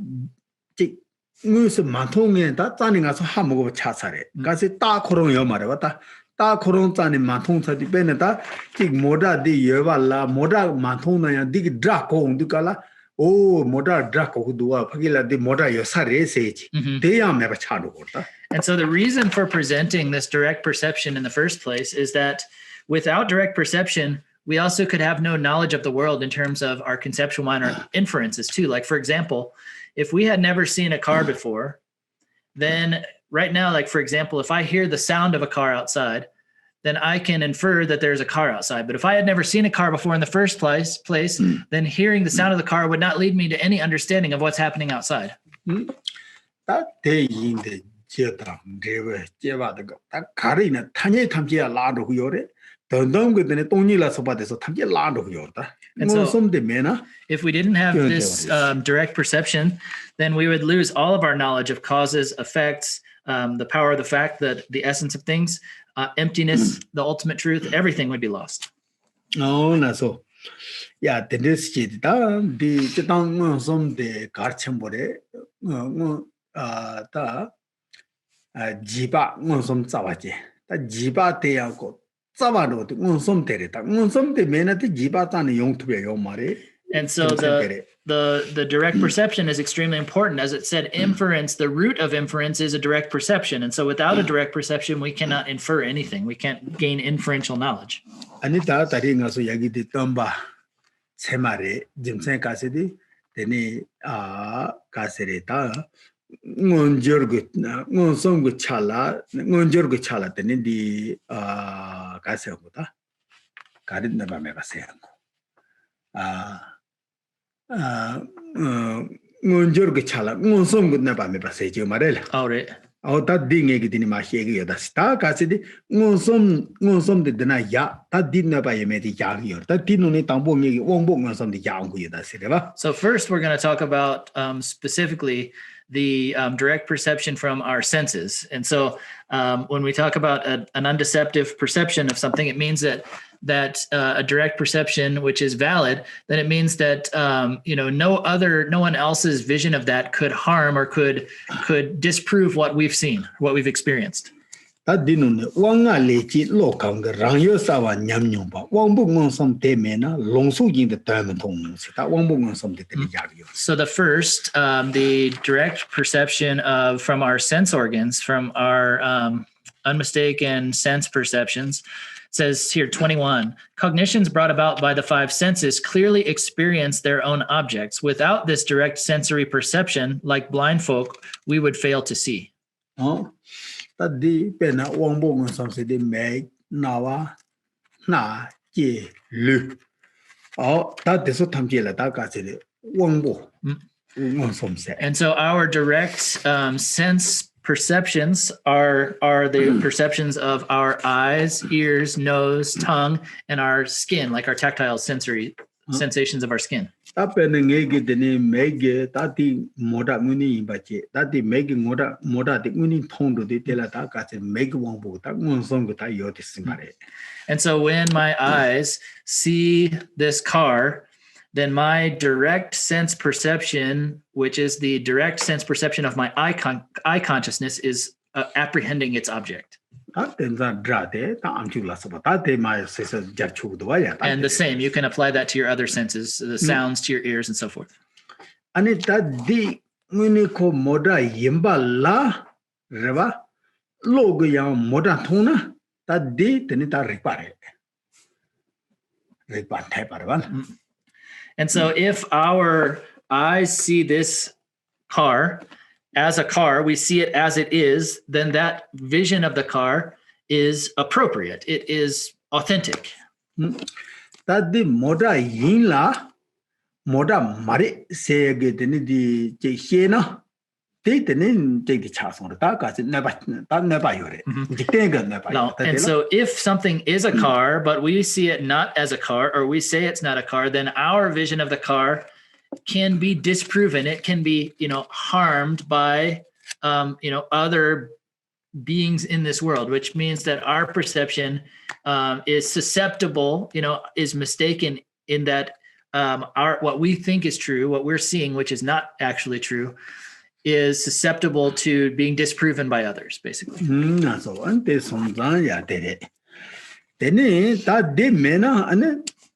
tik ngon som ma thong nge ta chan ni ngaso ha mo go cha sa re ga se ta khorong yo ma re ba ta khorong chan ni ma thong cha di pe ne ta tik moda di yo ba la moda ma thong na ya di dra ko du kala oh moda dra ko du wa phagila di moda yo sa re se chi de ya me ba cha do ta. And so the reason for presenting this direct perception in the first place is that without direct perception, we also could have no knowledge of the world in terms of our conceptual mind or inferences too. Like, for example, if we had never seen a car before, then right now, like, for example, if I hear the sound of a car outside, then I can infer that there's a car outside. But if I had never seen a car before in the first place, then hearing the sound of the car would not lead me to any understanding of what's happening outside. That day in the Jeta, Deva, Jeva, the Karina, Tanya Tamja Lado Yore, the Dom with the Tonila Sobates of Tamja Lado Yorta. And so, some de mena. If we didn't have this direct perception, then we would lose all of our knowledge of causes, effects, the power of the fact that the essence of things, emptiness, the ultimate truth, everything would be lost. Oh, no, so. Yeah, the this shit, the tongue some the Garchambore, jiba ngonsum tsawaje. Ta jiba te ya ko tsawaro te ngonsum tere ta. Ngonsum te mena te jiba ta ne yong tube yo mare. And so the direct perception is extremely important. As it said, inference, the root of inference is a direct perception. And so without a direct perception, we cannot infer anything. We can't gain inferential knowledge. Anita tari nga so yagi de tamba semare jimsen kasidi teni kasere ta ngonjorgu ngonsongu chala teni di kasego ta karin na ba me basengo ngonjorgu chala ngonsongu na ba me basejo marela All right. ta dinge gi dini ma shege yoda sta kasidi ngonsom de dina ya ta dinna ba yeme di ya gi ta dinu ne tangbo ngi wongbo ngonsom de ya ngu yoda sire ba. So first we're going to talk about specifically the direct perception from our senses. And so when we talk about an undeceptive perception of something, it means that a direct perception, which is valid, then it means that no one else's vision of that could harm or could disprove what we've seen, what we've experienced. Ta dinu ne wanga lechi lo kang ga rang yo sa wa nyam nyong ba wang bu ngong som te me na long su yin de ta men thong si ta wang bu ngong som de te ya gi. So the first, the direct perception from our sense organs, from our unmistaken sense perceptions, says here 21, cognitions brought about by the five senses clearly experience their own objects. Without this direct sensory perception, like blind folk, we would fail to see. Ta di pe na wang bu ngong som se de me na wa na je lu. Ta de so tham je la ta ka se de wang bu ngong som se. And so our direct sense perceptions are the perceptions of our eyes, ears, nose, tongue, and our skin, like our tactile sensory sensations of our skin. Ta pe na nge gi de ne me ge ta ti moda nguni ba che ta ti me ge moda de nguni thong do de te la ta ka se me ge wang bu ta ngong som ge ta yo de sim ba re. And so when my eyes see this car, then my direct sense perception, which is the direct sense perception of my eye consciousness, is apprehending its object. And the same, you can apply that to your other senses, the sounds to your ears and so forth. And it that di muniko moda yimba la reva logo yang moda tona that di tenita repare. And so if our eyes see this car as a car, we see it as it is, then that vision of the car is appropriate. It is authentic. That the moda yin la moda mari se ge de ni di je xie na de de ni je di cha song da ga na ba yo re ji de ge na ba. No. And so if something is a car, but we see it not as a car, or we say it's not a car, then our vision of the car can be disproven. It can be, harmed by, other beings in this world, which means that our perception is susceptible, is mistaken in that what we think is true, what we're seeing, which is not actually true, is susceptible to being disproven by others, basically.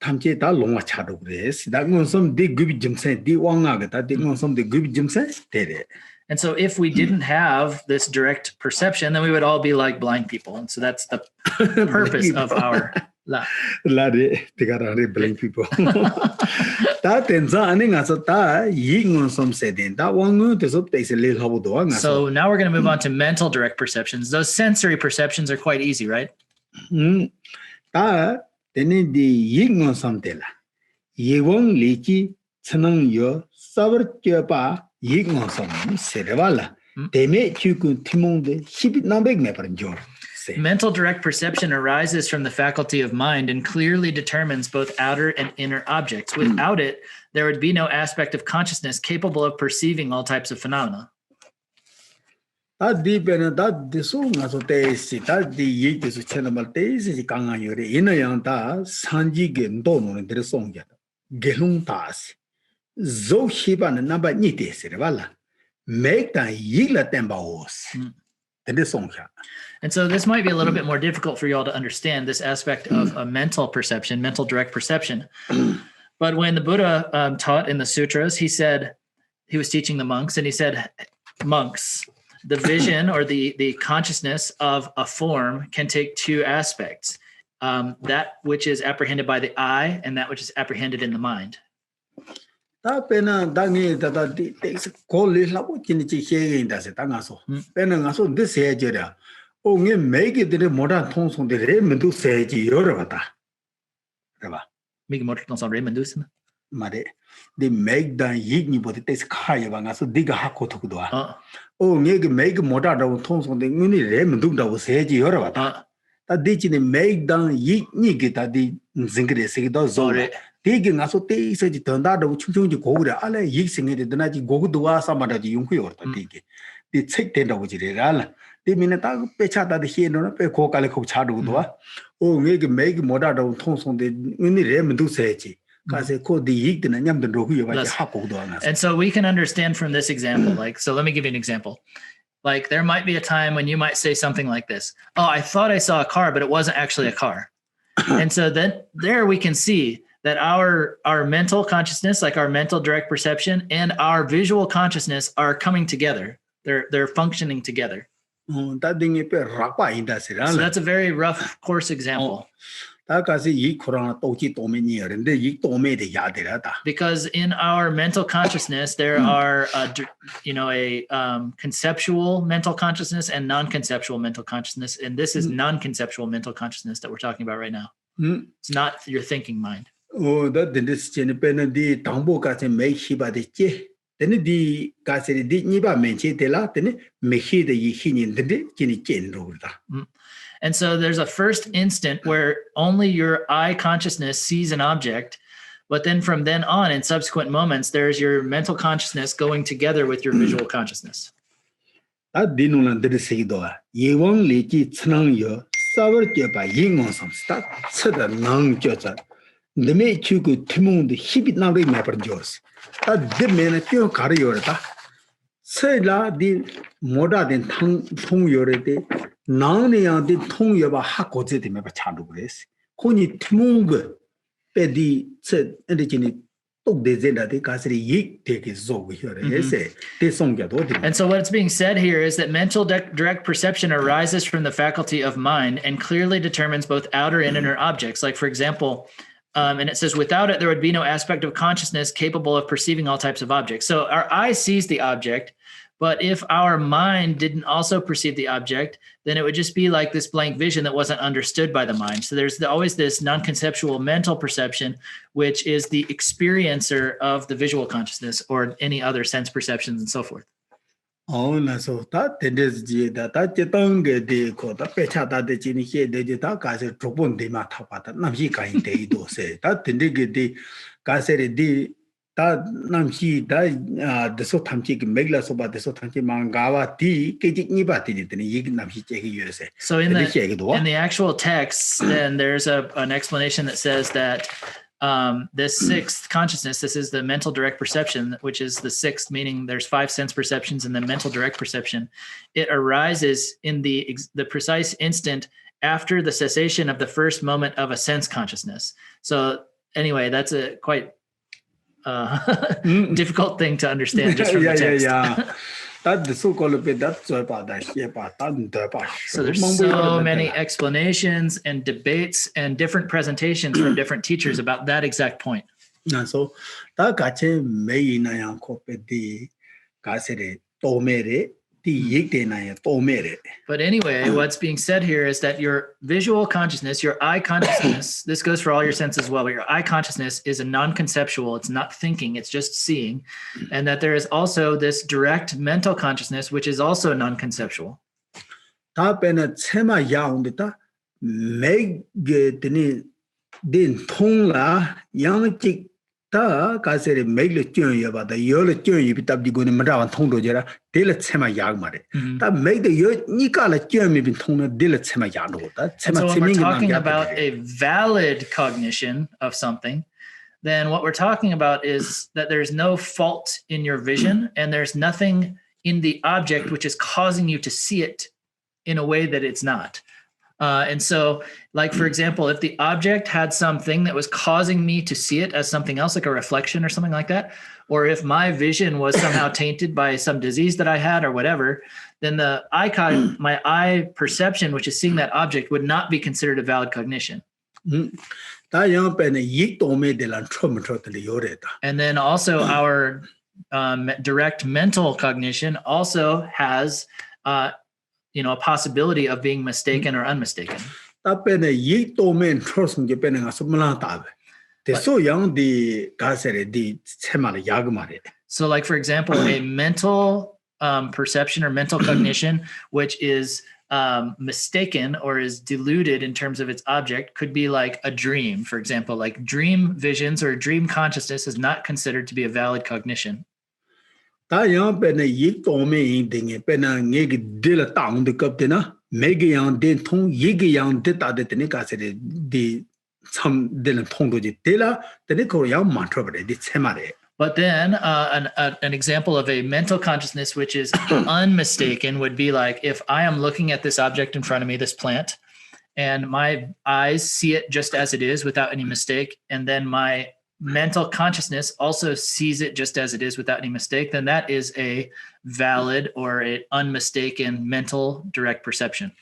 Tamche ta longwa chado gres da ngom de gubi jimse di wanga ga ta de ngom de gubi jimse tere. And so if we didn't have this direct perception, then we would all be like blind people. And so that's the purpose of our la de tigara re blind people. Ta tenza aninga so ta yi ngom se den da wangu de so te se le habu do nga. So now we're going to move on to mental direct perceptions. Those sensory perceptions are quite easy, right? Ta tene di ying samtela yewong lichi chanang yo sabar kyopa ying sam serewala teme chuku timong de hibit nambek me paranjor. Mental direct perception arises from the faculty of mind and clearly determines both outer and inner objects. Without it, there would be no aspect of consciousness capable of perceiving all types of phenomena. Di bena da diso nga so te si ta di yi diso chena mal te si kanga yore ina yang ta sanji ge ndo no ne song ya gelung ta si zo hiba na ba ni te se wala make ta yi la temba os 근데 송샤. And so this might be a little bit more difficult for you all to understand this aspect of a mental perception, mental direct perception. But when the Buddha taught in the sutras, he said, he was teaching the monks, and he said, monks, the vision or the consciousness of a form can take two aspects, that which is apprehended by the eye and that which is apprehended in the mind. 다 빼는 당이 다다 고리라고 진짜 해인다세 당가서 빼는 가서 늦세져라 오게 매기들의 모란 통송들의 문도 세지 열어봤다 그봐 Mycket morton som remendusen. 말에 네 맥다 얘기 보다 때스 카야 방가서 네가 하고 도도 오게 매기 모다라고 통송들 눈이 레문도다고 세지 열어봤다 다 디치네 맥다 얘기 다디 징그레세기도 조래 되게 가서 때 있어지 던다도 충충지 고그래 알레 익생에 되나지 고그도와 사마다지 용구요 왔다 되게 이 책된다고 지래라 되면은 딱 빼차다도 희노나 빼 고깔에 고 차도도와 오 내게 매기 못하다고 통송데 은이래 문두세지 가서 코디 익드나 냠도 로구요 같이 하고도 하나. And so we can understand from this example, like, so let me give you an example. Like there might be a time when you might say something like this: oh, I thought I saw a car, but it wasn't actually a car. And so then there we can see that our mental consciousness, like our mental direct perception, and our visual consciousness are coming together. They're functioning together. So that's a very rough, coarse example. Because in our mental consciousness, there are, a conceptual mental consciousness and non-conceptual mental consciousness. And this is non-conceptual mental consciousness that we're talking about right now. It's not your thinking mind. Oh, that this Jenny Tambo got a make hiba de che. Then the Gasseri did Niba mention the Latin, make he the Yihin the Jenny Jen rolled. And so there's a first instant where only your eye consciousness sees an object, but then from then on, in subsequent moments, there's your mental consciousness going together with your visual consciousness. That didn't let say doa. Ye won't let it snung your sour by ying on some stuff, said a non judge. The make you could timon the hibit now remember yours. That the man at your career. Say la the moda than tongue your day. Nang the tongue your hako the member child grace. Conny timung Pedi said, and the Jenny took the Zenda de Cassidy yik take his over here. And so what's being said here is that mental direct perception arises from the faculty of mind and clearly determines both outer and inner objects. Like, for example, and it says, without it, there would be no aspect of consciousness capable of perceiving all types of objects. So our eye sees the object, but if our mind didn't also perceive the object, then it would just be like this blank vision that wasn't understood by the mind. So there's always this non-conceptual mental perception, which is the experiencer of the visual consciousness or any other sense perceptions and so forth. Oh, so that is that don't get the code, the pecha that the Jenny here, the Taka Trobon de Matapata, Namhika in the do say that the nigga Gaseri de that Namshi, the Sotamchi, Meglas about the Sotamchi Mangawa, T, Kajibati, the Namshi USA. So in the actual text, then there's an explanation that says that this sixth consciousness, this is the mental direct perception, which is the sixth, meaning there's 5 sense perceptions and then mental direct perception. It arises in the precise instant after the cessation of the first moment of a sense consciousness. So anyway, that's a quite difficult thing to understand just from the text. That's the so-called that's about that. So there's so many explanations and debates and different presentations from different teachers about that exact point. So that got may in a copy the Gasere Tomere. But anyway, what's being said here is that your visual consciousness, your eye consciousness, this goes for all your senses as well, but your eye consciousness is a non-conceptual, it's not thinking, it's just seeing. And that there is also this direct mental consciousness, which is also non-conceptual. Ta Gasere make the journey about the Yola journey with up the good Madawan Tondo Jera, Dilatsema Yagmare. That make the Nikala journey between Tono Dilatsema Yano. So when we're talking about a valid cognition of something, then what we're talking about is that there's no fault in your vision and there's nothing in the object which is causing you to see it in a way that it's not. And so, like, for example, if the object had something that was causing me to see it as something else, like a reflection or something like that, or if my vision was somehow tainted by some disease that I had or whatever, then my eye perception, which is seeing that object, would not be considered a valid cognition. And then also our direct mental cognition also has a possibility of being mistaken or unmistaken. So like, for example, a mental perception or mental cognition, which is mistaken or is diluted in terms of its object, could be like a dream, for example. Like dream visions or dream consciousness is not considered to be a valid cognition. But then an example of a mental consciousness which is unmistaken would be like, if I am looking at this object in front of me, this plant, and my eyes see it just as it is without any mistake, and then my mental consciousness also sees it just as it is without any mistake, then that is a valid or an unmistaken mental direct perception.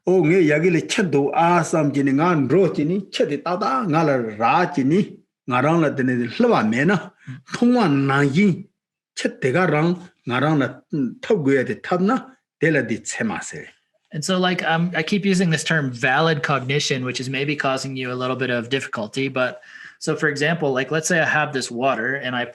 Oh, nge yagile chedo asam jini ngan ro jini chedi tada ngala ra jini ngarang la dene hlwa mena thongwa nangyi chetega rang ngarang la thogwe de thabna dela di chemase. And so, like, I keep using this term valid cognition, which is maybe causing you a little bit of difficulty. But so, for example, like, let's say I have this water and I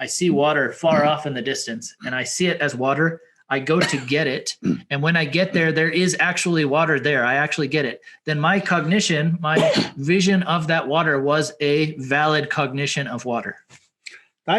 see water far off in the distance and I see it as water. I go to get it. And when I get there, there is actually water there. I actually get it. Then my cognition, my vision of that water was a valid cognition of water. So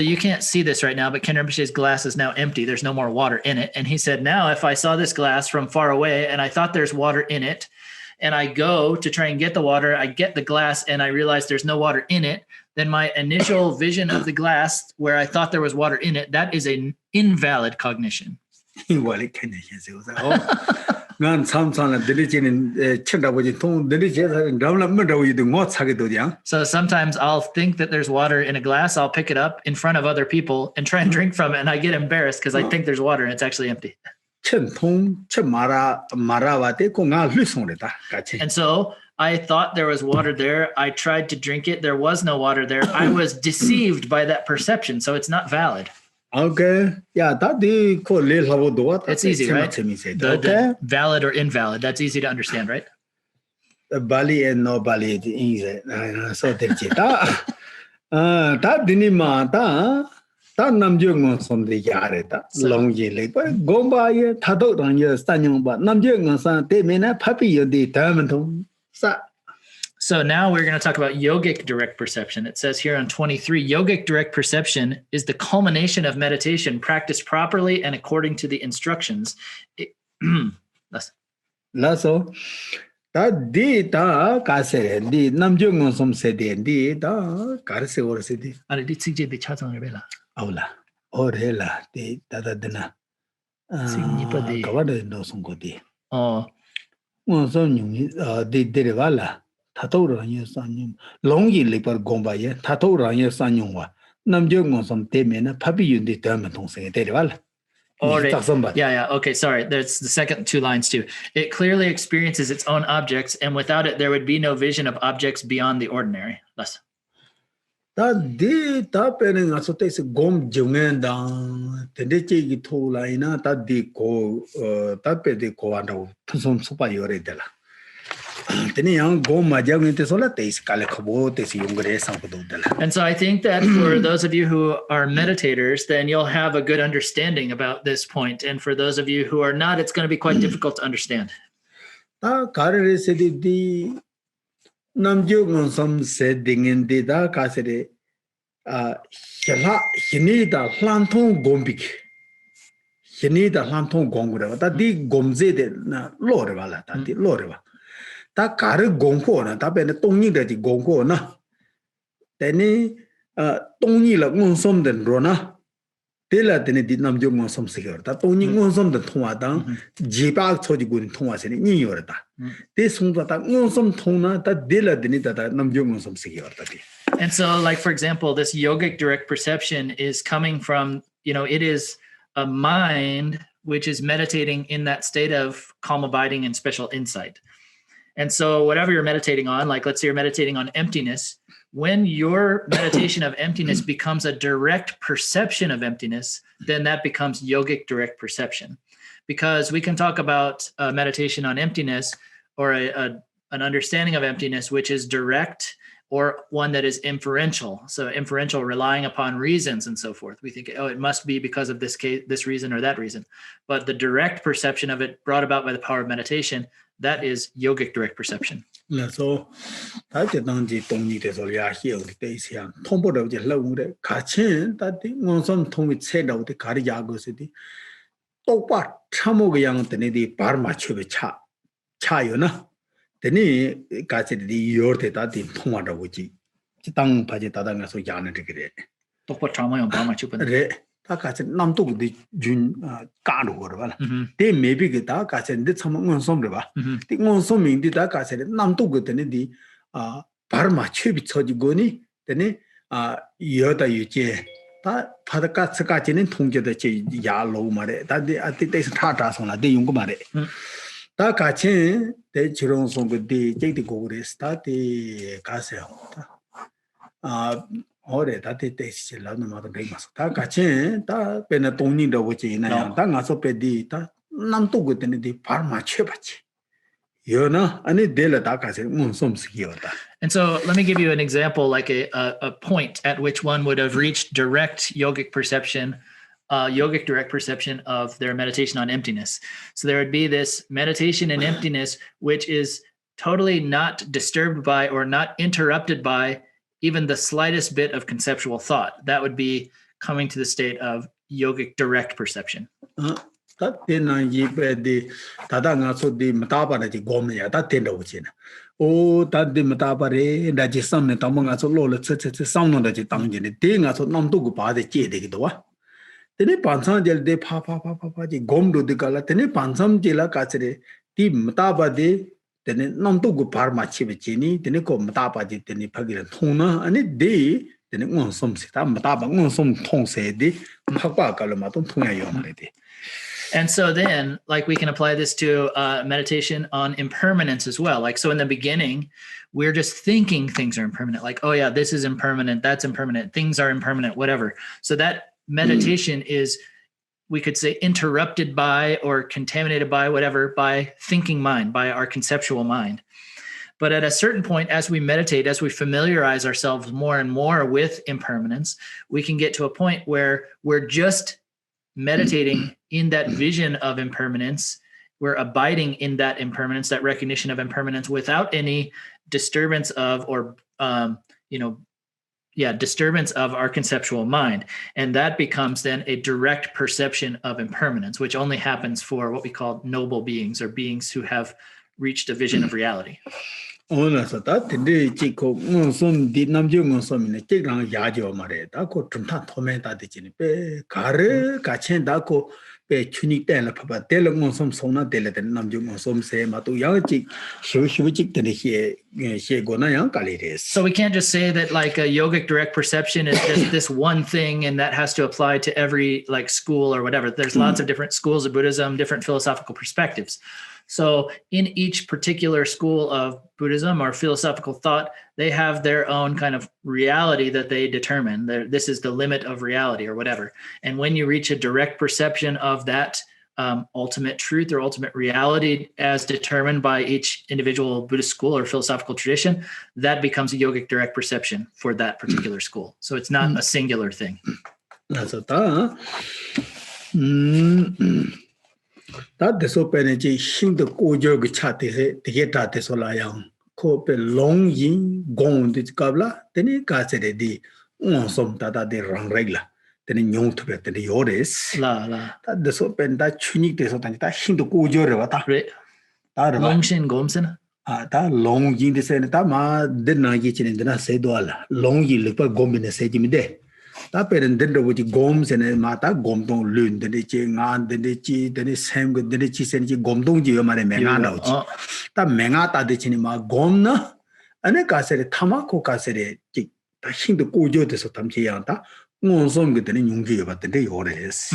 you can't see this right now, but Khen Rinpoche's glass is now empty. There's no more water in it. And he said, now if I saw this glass from far away and I thought there's water in it, and I go to try and get the water, I get the glass and I realize there's no water in it, then my initial vision of the glass where I thought there was water in it, that is an invalid cognition. So sometimes I'll think that there's water in a glass, I'll pick it up in front of other people and try and drink from it, and I get embarrassed because I think there's water and it's actually empty. And so I thought there was water there. I tried to drink it. There was no water there. I was deceived by that perception. So it's not valid. Okay. Yeah, it's easy, right? The valid or invalid. That's easy to understand, right? Bali and no Bali is easy. So that Namjung from the Yareta, long year, but go by a tattoo on your standing, but Namjung on San, they may not happy you determined. So now we're going to talk about yogic direct perception. It says here on 23, yogic direct perception is the culmination of meditation practiced properly and according to the instructions. Lasso. That data Kase, the Namjung on some said the Karse or city. I did CJ the chat on Rebella. Aula, or Hela, the Tadadana. Kawada no Songodi. Oh, one son, the Derivala, Tatora, your son, Longy Lipper Gombaye, Tatora, your son, Namjung on some Temena, Papi, you determined to say Derivala. Yeah. Okay. Sorry. There's the second two lines too. It clearly experiences its own objects, and without it, there would be no vision of objects beyond the ordinary. Less. That did happening as a taste gom jungen down the Dechi Tolaina, that de go, that be the go under some superior. And so I think that for those of you who are meditators, then you'll have a good understanding about this point. And for those of you who are not, it's going to be quite difficult to understand. 다 가르레 세디 남주군 섬세 딩인데 다 가세레 아 힐라 히니다 란통 곰빅 히니다 란통 곰그레 다디 곰제데 나 로레발라 다디 로레바 다 가르 곰코나 다베네 똥니데디 곰코나 데니 똥니라 몬솜된 로나 텔라 데네 디 남주군 섬세거 다 똥니 몬솜된 통화당 지박 초지군 통화세니 니요르다 데 송다다 몬솜 통나 다 델라 데니 다다 남주군 섬세거 다디. And so, like, for example, this yogic direct perception is coming from, it is a mind which is meditating in that state of calm abiding and special insight. And so whatever you're meditating on, like let's say you're meditating on emptiness, when your meditation of emptiness becomes a direct perception of emptiness, then that becomes yogic direct perception. Because we can talk about meditation on emptiness or an understanding of emptiness, which is direct, or one that is inferential. So inferential, relying upon reasons and so forth. We think, it must be because of this case, this reason or that reason. But the direct perception of it brought about by the power of meditation, that is yogic direct perception. So, that's the thing that we are here today. Tombo of the low, Kachin, that the Monsum Tomit said out the Kariago City. Topa Chamogang, the Nidi Parma Chubicha, Chayona. Teni kache di yorte ta di thongwa da wuji chitang phaje ta da nga so yana de gre Tokpa trauma yon ba ma chupan re ta kache nam to di jun ka ro go ba la te maybe ge ta kache de chama ngon som de ba ti ngon som ming di ta kache nam to ge teni di bar ma chebi choji go ni teni yo da yu je ta phada ka chka che ne thong je de che ya lo ma re ta de ati te tha ta song la de yung ko ma re 다 같이 대 지롱 송그디 제디 고그레스 다디 가세요. 어레 다디 대시 라는 말도 되면서 다 같이 다 배나 동님도 오지 있나요? 다 가서 배디 다 남도 그때는디 발마 쳐봤지. 여나 아니 델라 다 같이 문솜스기였다. And so let me give you an example, like a point at which one would have reached direct yogic perception, yogic direct perception of their meditation on emptiness. So there would be this meditation in emptiness, which is totally not disturbed by or not interrupted by even the slightest bit of conceptual thought. That would be coming to the state of yogic direct perception. Tatena yibedi tadanga so di mataba di gomya ta tenda uchina o tadi mataba re da ji samne tamanga so lo le che samno da ji tangji ne de nga so nam tu gu ba de che de gi do wa tene pansam jel de pha ji gom do de kala tene pansam jela ka che di mataba de tene nam tu gu par ma chi be chi ni tene ko mataba ji tene phagi ra thona ani de tene ngon som se ta mataba ngon som thong se de phakpa ka lo ma ton thong ya yo ma le de. And so then, like, we can apply this to meditation on impermanence as well. Like, so in the beginning, we're just thinking things are impermanent. Like, oh yeah, this is impermanent, that's impermanent, things are impermanent, whatever. So that meditation is, we could say, interrupted by or contaminated by whatever, by thinking mind, by our conceptual mind. But at a certain point, as we meditate, as we familiarize ourselves more and more with impermanence, we can get to a point where we're just meditating in that vision of impermanence. We're abiding in that impermanence, that recognition of impermanence, without any disturbance of disturbance of our conceptual mind. And that becomes then a direct perception of impermanence, which only happens for what we call noble beings, or beings who have reached a vision of reality. Ona sata tende chiko ngosum di namjo ngosum ne chikrang yajo mare da ko tunta thome ta de chini pe kar ka chen da ko pe chuni ten la phaba tel ngosum sona tel de namjo ngosum se ma tu yang chi shu chik de he go na yang kali res. So we can't just say that like a yogic direct perception is just this one thing and that has to apply to every like school or whatever. There's lots of different schools of Buddhism, different philosophical perspectives. So in each particular school of Buddhism or philosophical thought, they have their own kind of reality that they determine. This is the limit of reality or whatever. And when you reach a direct perception of that ultimate truth or ultimate reality as determined by each individual Buddhist school or philosophical tradition, that becomes a yogic direct perception for that particular school. So it's not a singular thing. That's That the so penalty shin the gojo chat to get that the solayang. Cope long yin gone the gabla, then it got the some that they run regular. Then in young to get the yores. La la. That the so pen that tunic the so that shin the gojo. Right. Longshin Gomsen. That long yin the same tama did not get in the say dola. Long yin look at gom in the say Jimmy day. That parent did with goms and mata gom don't learn the ching and the chi, the same good the chi send gom don't you my mangano. That mangata the cinema gomna and a casset tamako casset. I think the gojo the sotamchianta. No song good in Yungi, but the day orders.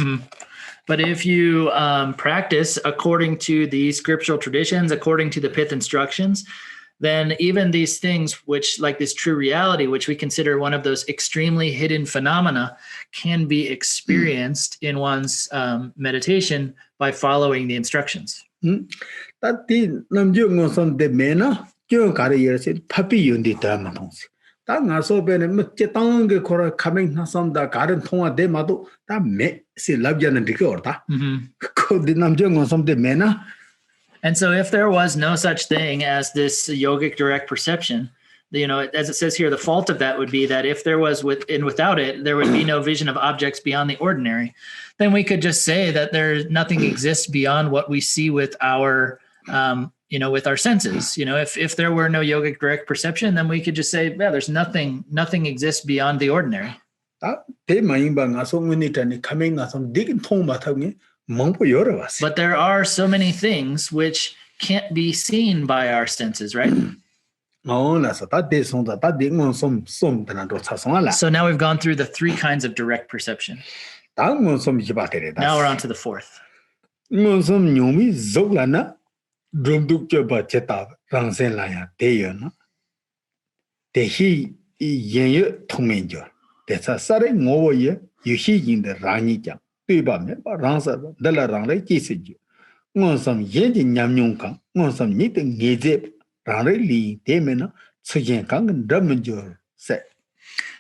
But if you practice according to the scriptural traditions, according to the Pith instructions, then even these things, which like this true reality, which we consider one of those extremely hidden phenomena, can be experienced in one's meditation by following the instructions. That the Namjung on the mena, you got a year said, Papi Yundi Dharma. That so been a Metang Kora coming some the garden tonga de mado, that me see Labjan and Dicorda. Could the Namjung on some de mena? And so if there was no such thing as this yogic direct perception, as it says here, the fault of that would be that if there was without it, there would be no vision of objects beyond the ordinary. Then we could just say that nothing exists beyond what we see with our, with our senses. If there were no yogic direct perception, then we could just say, yeah, there's nothing exists beyond the ordinary. But there are so many things which can't be seen by our senses, right? So now we've gone through the three kinds of direct perception. Now we're on to the fourth.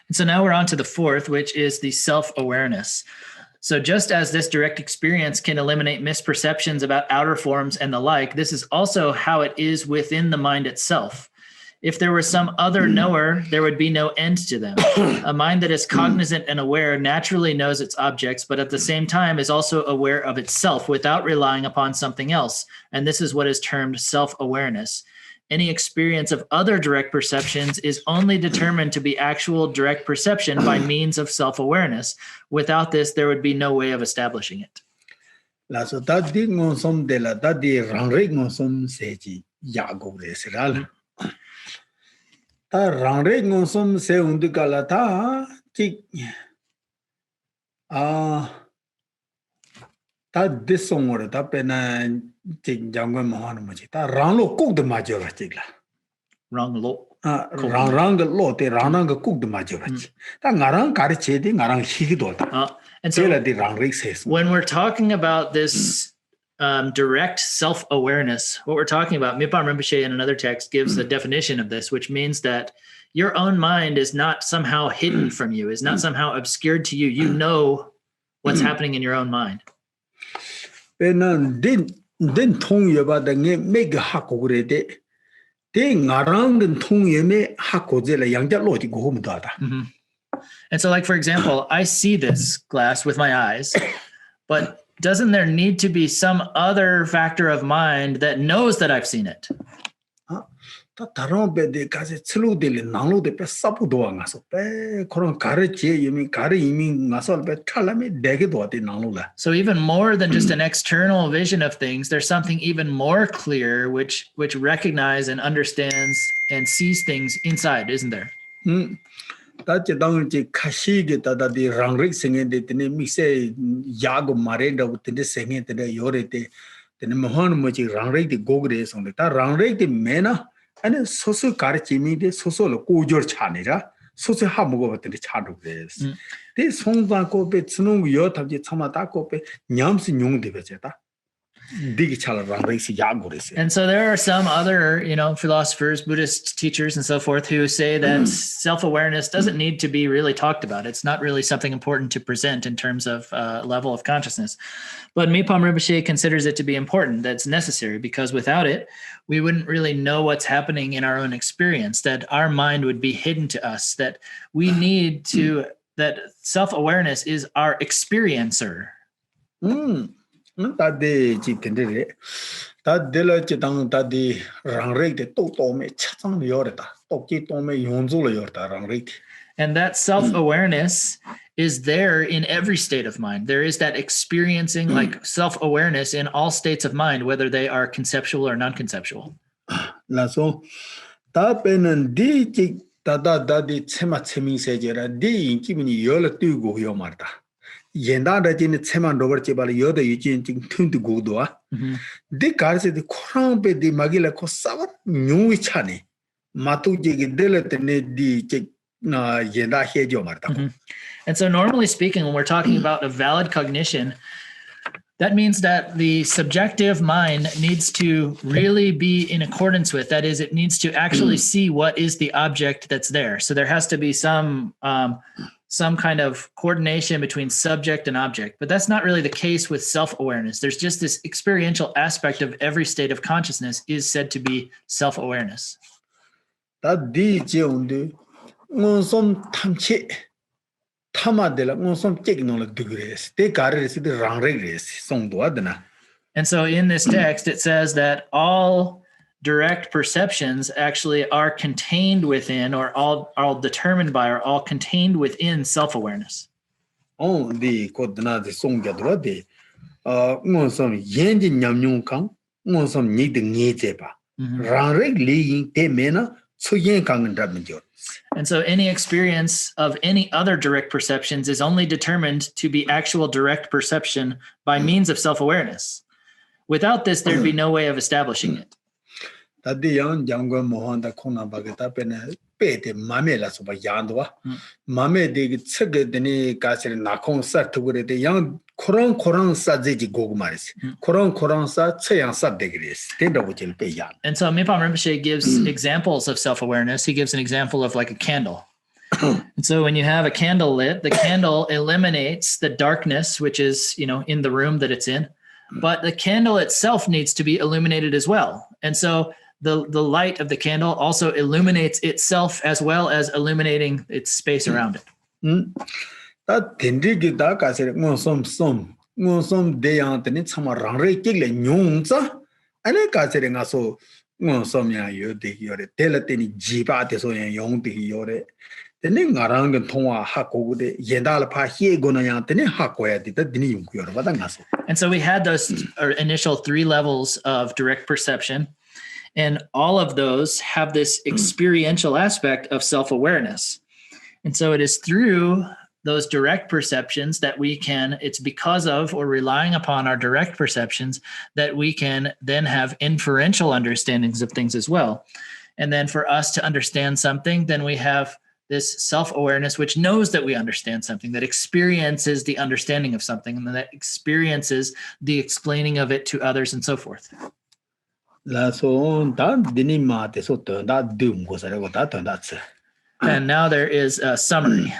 And so now we're on to the fourth, which is the self-awareness. So just as this direct experience can eliminate misperceptions about outer forms and the like, this is also how it is within the mind itself. If there were some other knower, there would be no end to them. A mind that is cognizant and aware naturally knows its objects, but at the same time is also aware of itself without relying upon something else. And this is what is termed self-awareness. Any experience of other direct perceptions is only determined to be actual direct perception by means of self-awareness. Without this, there would be no way of establishing it. That this song or that pen Jangan Mahayana that Ranglo cook the majority. Ranglo. Rang lo, the Rananga cook the majority. That Narang Karichi, Narang Higidota. And so the Rang says when we're talking about this direct self-awareness, what we're talking about, Mipham Rinpoche in another text gives the definition of this, which means that your own mind is not somehow hidden from you, is not somehow obscured to you. You know what's happening in your own mind. Then Tong about the make a hakogrede. Then around and Tong Yeme Hakozella Yang Loti go home data. And so, like, for example, I see this glass with my eyes, but doesn't there need to be some other factor of mind that knows that I've seen it? So even more than just an external vision of things, there's something even more clear which recognizes and understands and sees things inside, isn't there? That's the Kashi that the Rangrik singing the Mixe Yago Marenda with the singing to the Yorete, the Mahanamuchi Rangrik the Gogres on the Rangrik the Mena. And social carchimi, the social Ujor Chanira, social Hamogo to the child of this. This home banko bits no yot of the Tamatako, Nyams in Yung de Vegeta. 되게 잘 랑레이시 야고레스. And so there are some other, philosophers, Buddhist teachers and so forth who say that self-awareness doesn't need to be really talked about. It's not really something important to present in terms of level of consciousness. But Mipham Rinpoche considers it to be important, that's necessary, because without it, we wouldn't really know what's happening in our own experience, that our mind would be hidden to us, that we need to, that self-awareness is our experiencer. 다데 지텐데 다데라 지당 다디 랑레이데 또또메 차상 요르다 또기 또메 용조로 요르다 랑레이데. And that self-awareness is there in every state of mind. There is that experiencing, like self-awareness in all states of mind, whether they are conceptual or non-conceptual. 라서 다베는 디지 다다다디 체마 체밍세제라 디 인기분이 열어 뜨고 요 말다. yendaadajini tseman robar chebala yoda yujin ching tundu gudwa de karse de khorang pe de magila ko sabat nyui chane matu jigi delatene di che na yenda hejo marta. And so normally speaking, when we're talking about a valid cognition, that means that the subjective mind needs to really be in accordance with, that is, it needs to actually see what is the object that's there. So there has to be some kind of coordination between subject and object, but that's not really the case with self-awareness. There's just this experiential aspect of every state of consciousness is said to be self-awareness. That di jeonde ngonsom tamche tamadela ngonsom cheknola dugres de gares de rangregres songdoadna. And so in this text it says that all direct perceptions actually are contained within, or all determined by, or all contained within self-awareness. Oh, the kodna the songyadra de ngonsom yenji nyamnyung kang ngonsom ni de ngejeba rangreg li de mena so yen kang ndabnjor. And so any experience of any other direct perceptions is only determined to be actual direct perception by means of self-awareness. Without this, there'd be no way of establishing it. Tadi yang jangwa mohanda kona bagata pena pete mame la soba yandwa mame de tsege deni kasere nakong sa tugure de yang korang sa jeji gogmaris korang sa cheyang sa degres tenda wuchel pe yan. And so Mipham Rinpoche gives examples of self-awareness. He gives an example of like a candle. And so when you have a candle lit, the candle eliminates the darkness, which is, in the room that it's in, but the candle itself needs to be illuminated as well. And so the light of the candle also illuminates itself as well as illuminating its space around it. That tendrigi da kasere ngosom de yang teni chama rangre kigle nyungza ane kasere ngaso ngosom ya yo de yore tela teni jiba de so yang yong de yore teni ngarang de thongwa ha ko de yendal pha hie gona yang teni ha ko ya de dini yung yore bada ngaso. And so we had those initial 3 levels of direct perception. And all of those have this experiential aspect of self-awareness. And so it is through those direct perceptions that we can, it's because of or relying upon our direct perceptions that we can then have inferential understandings of things as well. And then for us to understand something, then we have this self-awareness which knows that we understand something, that experiences the understanding of something, and that experiences the explaining of it to others and so forth. And now there is a summary.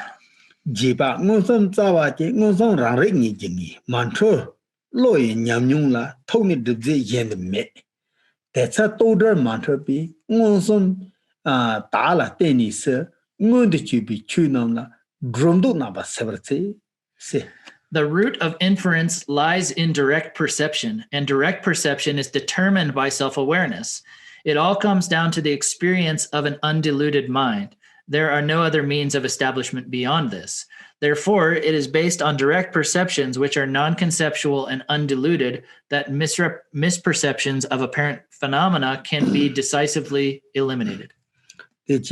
Jiba ngosom tsawaje ngosom rangre ni jingi mancho loye nyamnyung la thoni dubje yend me tetsa todar mancho bi ngosom ta la teni se ngod chu bi chunam la dromdo na ba sebrse se. The root of inference lies in direct perception, and direct perception is determined by self-awareness. It all comes down to the experience of an undiluted mind. There are no other means of establishment beyond this. Therefore, it is based on direct perceptions which are non-conceptual and undiluted that misperceptions of apparent phenomena can be decisively eliminated. And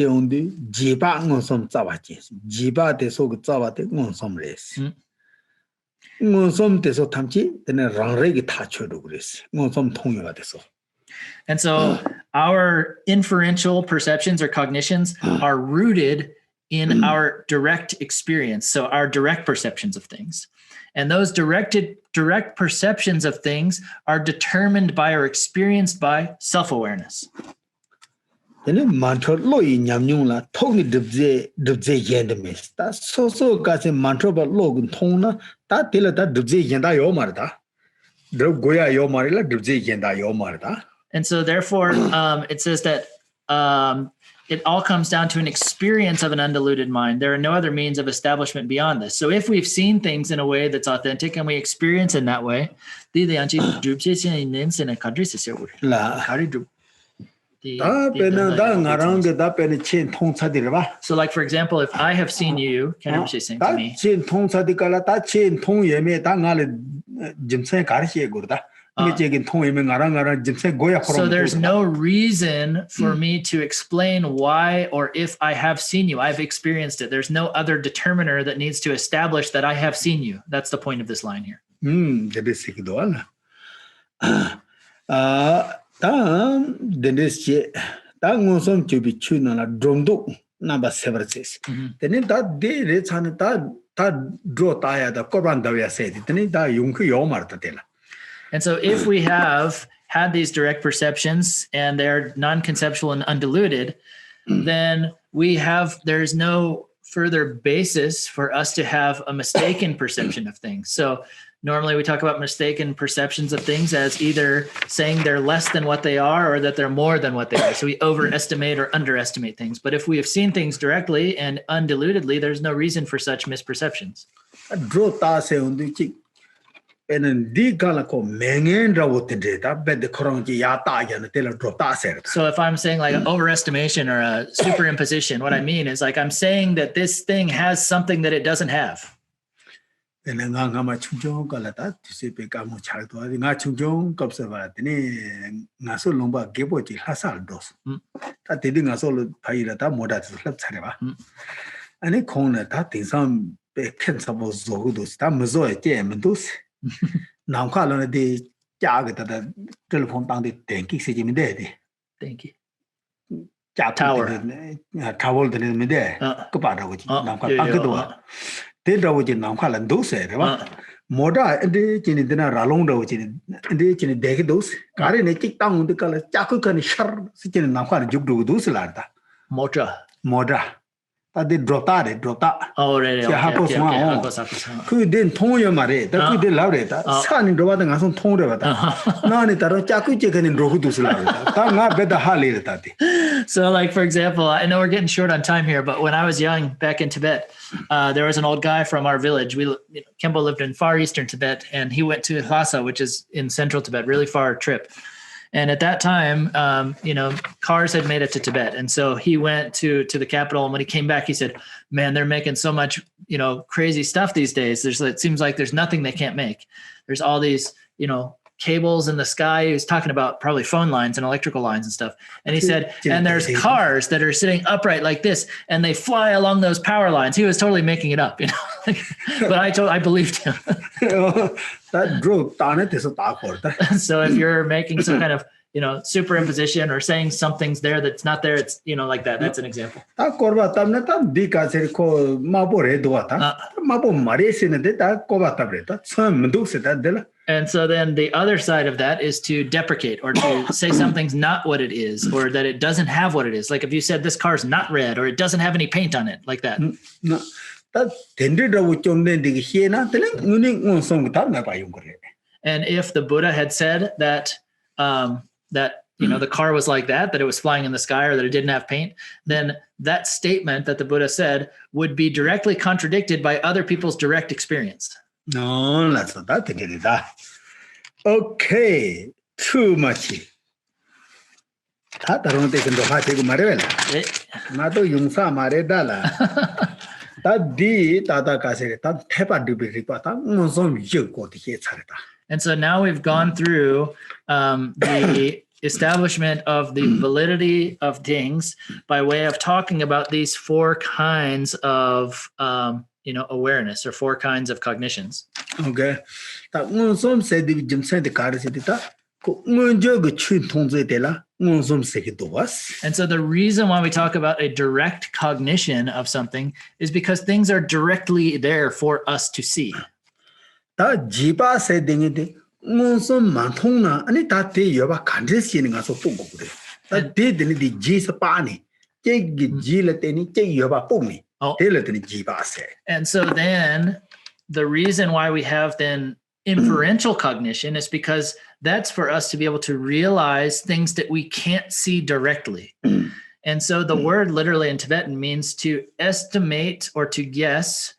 so our inferential perceptions or cognitions are rooted in our direct experience, so our direct perceptions of things. And those direct perceptions of things are determined by or experienced by self-awareness. Then mantra lo nyamnyung la thogni dubje yendemes. Ta so ka se mantra ba lo gun thongna ta tela ta dubje yenda yo marda. Drug goya yo marila dubje yenda yo marda. And so therefore it says that it all comes down to an experience of an undiluted mind. There are no other means of establishment beyond this. So if we've seen things in a way that's authentic and we experience in that way, so like for example, if I have seen you, Khen Rinpoche saying to me, so there's no reason for me to explain why or if I have seen you. I've experienced it. There's no other determiner that needs to establish that I have seen you. That's the point of this line here. Number 76. Then that day, it's on that draw tire, the Koran Davia said, then that Yunku Yomartatela. And so if we have had these direct perceptions and they're non-conceptual and undiluted, then there's no further basis for us to have a mistaken perception of things. So normally we talk about mistaken perceptions of things as either saying they're less than what they are or that they're more than what they are. So we overestimate or underestimate things. But if we have seen things directly and undilutedly, there's no reason for such misperceptions. And so if I'm saying like an overestimation or a superimposition, what I mean is like I'm saying that this thing has something that it doesn't have. And then now, Colonel, the Jagger, the telephone down the tank, Thank you. Tower. Traveled in the day. Kupata, which now they draw with Namkal and those, Moda, and the Chinidina Ralonda, which in the Chinidegos, carrying a kick down the color, Jakukan, Shar, sitting in Namkal, Jubdu, Dusalata. Moda. They dropped out. Oh, really? Could then tone your mare, that could allow it. Son in the water and some tone of it. None it are Jaku chicken in Rohudus. Not better Hali. So, like, for example, I know we're getting short on time here, but when I was young back in Tibet, there was an old guy from our village. Khenpo lived in far eastern Tibet, and he went to Lhasa, which is in central Tibet, really far trip. And at that time, cars had made it to Tibet. And so he went to the capital. And when he came back, he said, man, they're making so much, crazy stuff these days. It seems like there's nothing they can't make. There's all these, cables in the sky. He was talking about probably phone lines and electrical lines and stuff. And he said, and there's cars that are sitting upright like this, and they fly along those power lines. He was totally making it up, but I believed him. That drove down it is a dark. So if you're making some kind of superimposition or saying something's there that's not there, it's like that. That's an example. And so then the other side of that is to deprecate or to say something's not what it is, or that it doesn't have what it is. Like if you said this car's not red, or it doesn't have any paint on it, like that. And if the Buddha had said that the car was like that it was flying in the sky, or that it didn't have paint, then that statement that the Buddha said would be directly contradicted by other people's direct experience. No, that's not that. Okay, too much. I don't take into heart. Mato Yungsa Maredala. That D Tata Casset, that Tepa Dubipata, some you got here. And so now we've gone through the establishment of the validity of things by way of talking about these four kinds of awareness, or four kinds of cognitions. Okay. Some said the Jim said the car is it. And so the reason why we talk about a direct cognition of something is because things are directly there for us to see. 다 지바 세딩인데 무슨 많통나 아니 다 대여바 간제시는 가서 뽑고 그래. 다 대드니 지스 빠니. 제기 지를 때니 제 여바 뽑니. 대를 때니 지바세. And so then the reason why we have then inferential cognition is because that's for us to be able to realize things that we can't see directly. And so the word literally in Tibetan means to estimate or to guess,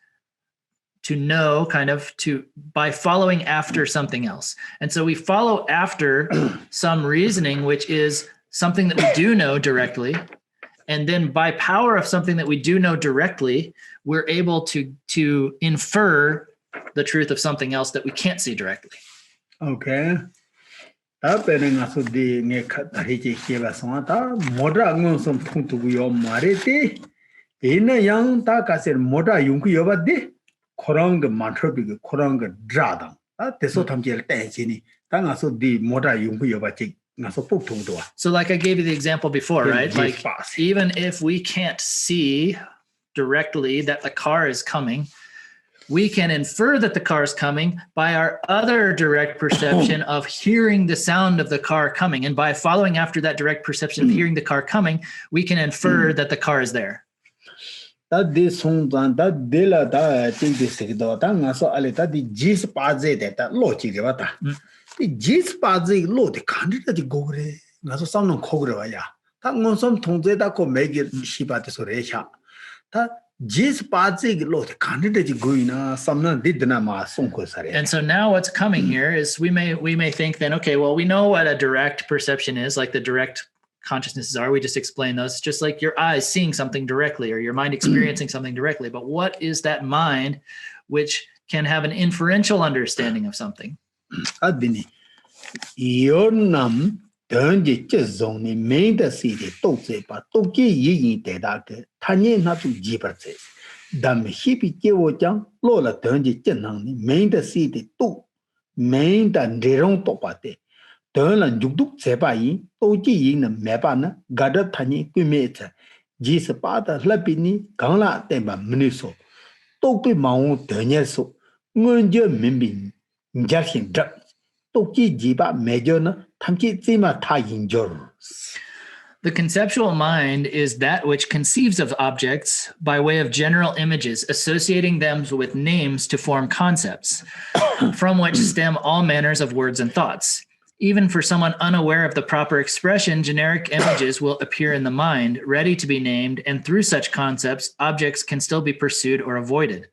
to know, kind of to by following after something else. And so we follow after some reasoning, which is something that we do know directly. And then by power of something that we do know directly, we're able to infer the truth of something else that we can't see directly. Okay. Appearing as the Nekatarichi Hivasanta, Moda Gonsom Puntuyo Mariti, in a young Takaser Moda Yunkuyova de Korang Mantrobi, Korang Dradam. That the Sotamjel Tangini, Tangaso di Moda Yunkuyova. So like I gave you the example before, right? Like even if we can't see directly that the car is coming, we can infer that the car is coming by our other direct perception of hearing the sound of the car coming. And by following after that direct perception of hearing the car coming, we can infer that the car is there. That this song that de la da think this dang so aleta di jis paze that logic vata. The jis paze lo the candidate go naso some cogre. Tang some tongue that could make it shiba de sorecha. That jis paze lo the candidate going some did nama sonko sare. And so now what's coming here is we may think then, okay, well, we know what a direct perception is, like the direct consciousnesses are. We just explain those, just like your eyes seeing something directly or your mind experiencing something directly. But what is that mind which can have an inferential understanding of something? Adini, your nam don't just only made the city, Toxe, but Toki yin de dark, Tanya not to jibberse. Dam hippie Jewojang, Lola turned it Jenang, made the city, two, main than Deron Topate. Turn and Juduk Sebai, Toji in the Mabana, Gada Tani, Gumeta, Jis Pata, Lapini, Gala, Temba, Miniso, Toki Mount, Turneso, Munja Mimbin, Jackson Drug, Toki Jiba, Major, Tamki Zima Tayin Jors. The conceptual mind is that which conceives of objects by way of general images, associating them with names to form concepts, from which stem all manners of words and thoughts. Even for someone unaware of the proper expression, generic images will appear in the mind, ready to be named, and through such concepts, objects can still be pursued or avoided.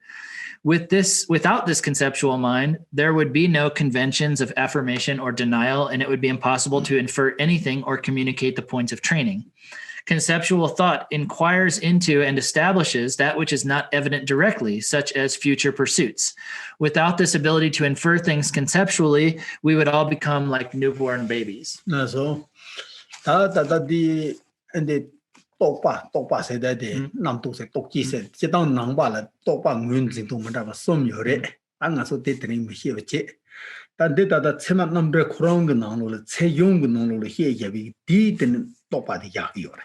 Without this conceptual mind, there would be no conventions of affirmation or denial, and it would be impossible to infer anything or communicate the points of training. Conceptual thought inquires into and establishes that which is not evident directly, such as future pursuits. Without this ability to infer things conceptually, we would all become like newborn babies. So, the Topa said that the Namto said, Toki said, sit down Nambala, Topa moons into Madama Somyore, and also dating here. That data that Sema number Krong Nano, say young Nano here, Yavi did and Topa the Yakiore.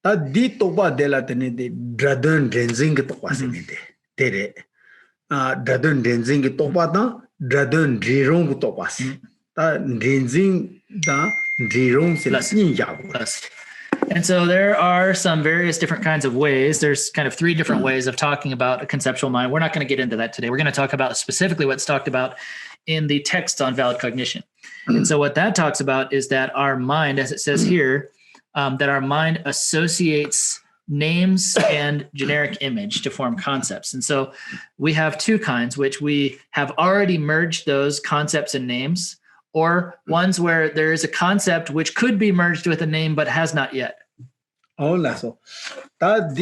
That did Topa della Tenede, Dradun Denzing Topas in it. Tere Dradun Denzing Topa, Dradun Dirong Topas. That Denzing da Dirong Plus. And so there are some various different kinds of ways. There's kind of three different ways of talking about a conceptual mind. We're not going to get into that today. We're going to talk about specifically what's talked about in the text on valid cognition. And so what that talks about is that our mind, as it says here, that our mind associates names and generic image to form concepts. And so we have two kinds, which we have already merged those concepts and names, or ones where there is a concept which could be merged with a name but has not yet. Oh, so that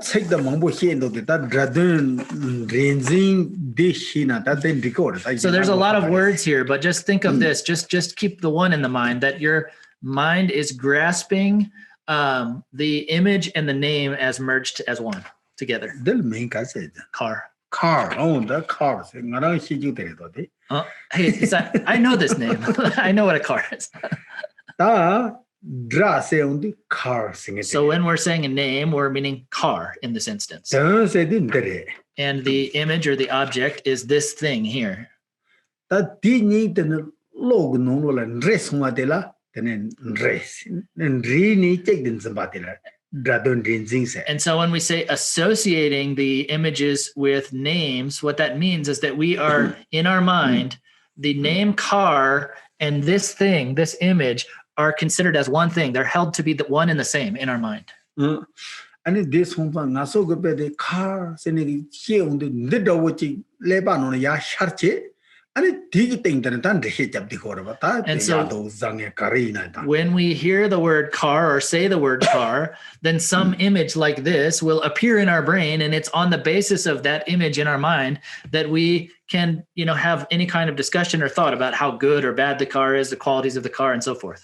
take the mambo here that Dradun ranging dish that then record. So there's a lot of words here, but just think of this. Just keep the one in the mind, that your mind is grasping the image and the name as merged as one together. Car. Oh, the car. Hey, I know this name. I know what a car is. So when we're saying a name, we're meaning car in this instance. and the image or the object is this thing here. 다 디니 된 로그 농로라 레스마데라 되는 레스 리니 책든 좀바데라 드라돈 린징세. And so when we say associating the images with names, what that means is that we are in our mind, the name car and this thing, this image, are considered as one thing. They're held to be the one and the same in our mind. 아니 this 홍방 나서 그베데 카 세네기 시온데 느더워치 레바노는 야 샤르체 아니 디기 땡다는 단 레헤 잡디 거라바다 야도 장에 가리나다. When we hear the word car or say the word car, then some image like this will appear in our brain, and it's on the basis of that image in our mind that we can, have any kind of discussion or thought about how good or bad the car is, the qualities of the car, and so forth.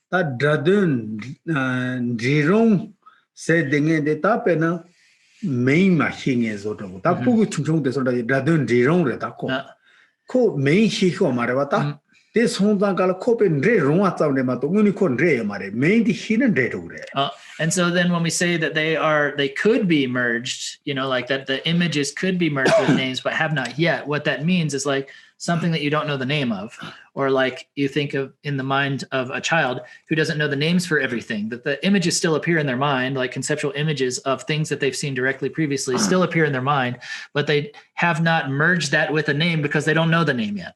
다 드라든 지롱 세딩에 데타페나 메인 마싱에서도 다 보고 충청돼서 드라든 지롱을 다고 코 메인 시호 말해봤다 데 송장갈 코페 레롱 왔다는데 맞도 우니 코 레 말해 메인 디히는 레로 그래. And so then when we say that they could be merged, like that the images could be merged with names but have not yet, what that means is like something that you don't know the name of, or like you think of in the mind of a child who doesn't know the names for everything, that the images still appear in their mind, like conceptual images of things that they've seen directly previously still appear in their mind, but they have not merged that with a name because they don't know the name yet.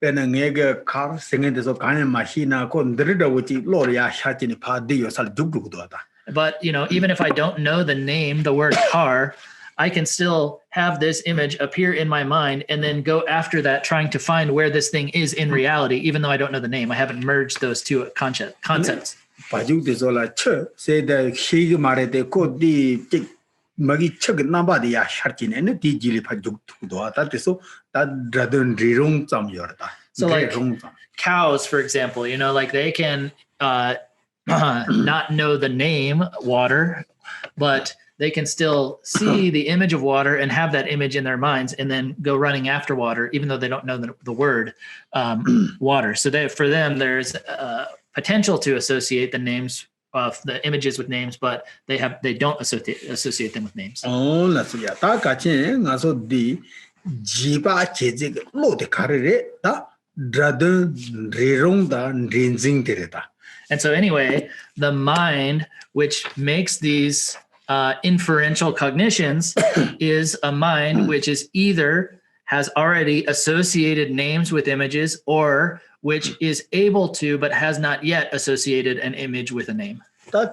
베능에게 카 생에서 가는 마시나 고 느르다고지 로리아 샤진이 파디요 살 죽죽도하다. But even if I don't know the name, the word car, I can still have this image appear in my mind and then go after that trying to find where this thing is in reality, even though I don't know the name. I haven't merged those two concepts. 바죽데서라 쳐 세다 시기 말에데 코디 magi chag nambadi ya sharkin and di jili pajuk doata so that radon rirung tam yorda. So like cows, for example, like they can not know the name water, but they can still see the image of water and have that image in their minds and then go running after water, even though they don't know the word water. So for them, there's potential to associate the names of the images with names, but they don't associate them with names. Oh, that's yeah. Ta kachin ngaso di jiba cheje lo de karere ta dradun rirong da rinjing tereta. And so anyway, the mind which makes these inferential cognitions is a mind which is either has already associated names with images or which is able to, but has not yet associated an image with a name. And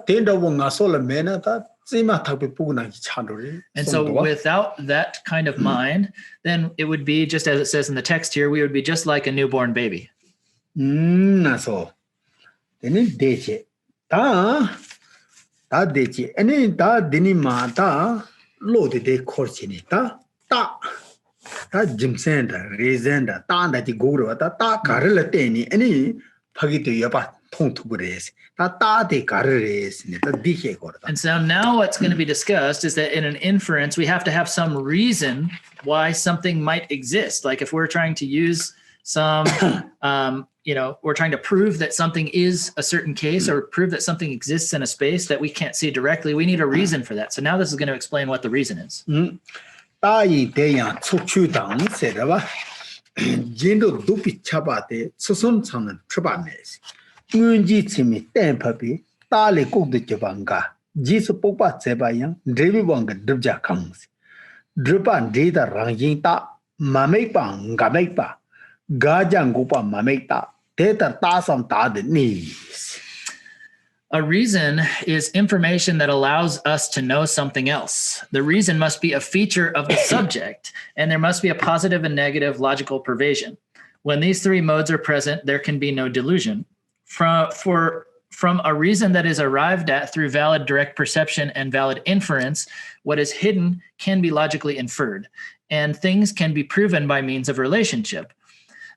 so without that kind of mind, then it would be just as it says in the text here, we would be just like a newborn baby. So ta jimsenda rezenda ta da ti go ta karela teni ani phagito yapa thong thugres ta de karres ne ta dikhe ko. And so now what's going to be discussed is that in an inference we have to have some reason why something might exist. Like if we're trying to use some we're trying to prove that something is a certain case or prove that something exists in a space that we can't see directly, we need a reason for that. So now this is going to explain what the reason is. 따이 대양 촉추당 세라바 진도 두피 차바데 수선창은 추바메스 은지 치미 템파비 따레 꼭도 저방가 지스 뽑바 제바양 드비방가 드브자 강스 드반 데이터 랑진다 마메빵 가메빠 가장고파 마메다 데이터 따섬 다데 니스. A reason is information that allows us to know something else. The reason must be a feature of the subject, and there must be a positive and negative logical provision. When these three modes are present, there can be no delusion. From a reason that is arrived at through valid direct perception and valid inference, what is hidden can be logically inferred, and things can be proven by means of relationship.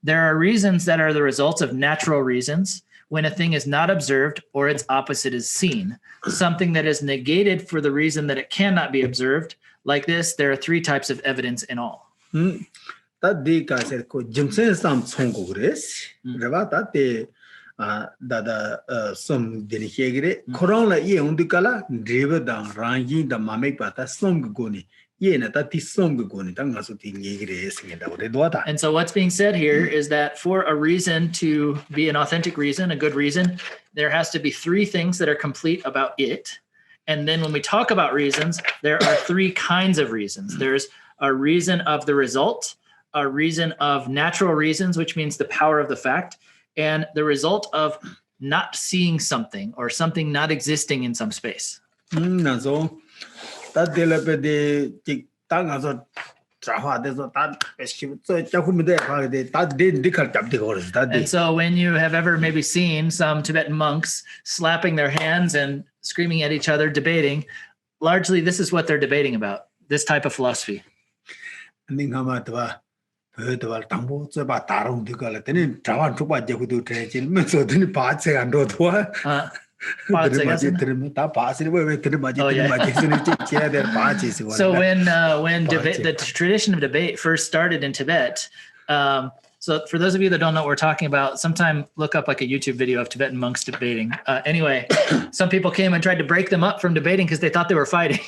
There are reasons that are the results of natural reasons, when a thing is not observed or its opposite is seen, something that is negated for the reason that it cannot be observed. Like this, there are three types of evidence in all. Tadi kasir ko jimsen sam songo gres, raba tate dada som denikegre. Korang la ye undikala driva dang rangi da mamek pata som goni 얘는 다 뒷섬 그거는 당가서 뒤 얘기를 했습니다. 우리 도와다. And so what's being said here is that for a reason to be an authentic reason, a good reason, there has to be three things that are complete about it. And then when we talk about reasons, there are three kinds of reasons. There's a reason of the result, a reason of natural reasons, which means the power of the fact, and the result of not seeing something or something not existing in some space. 그래서 다 델레베데 땅가서 자화돼서 다 시부터 자꾸미데 봐데 다 데디칼 잡대고 그래서 다 And so when you have ever maybe seen some Tibetan monks slapping their hands and screaming at each other, debating, largely this is what they're debating about, this type of philosophy. 닝하마트와 버드발 당보 저바 다른 데가 때는 자완 초바 제구도 되지면서 드니 바체 안 도와 So when debate, the tradition of debate first started in Tibet, so for those of you that don't know what we're talking about, sometime look up like a YouTube video of Tibetan monks debating. Anyway, some people came and tried to break them up from debating because they thought they were fighting.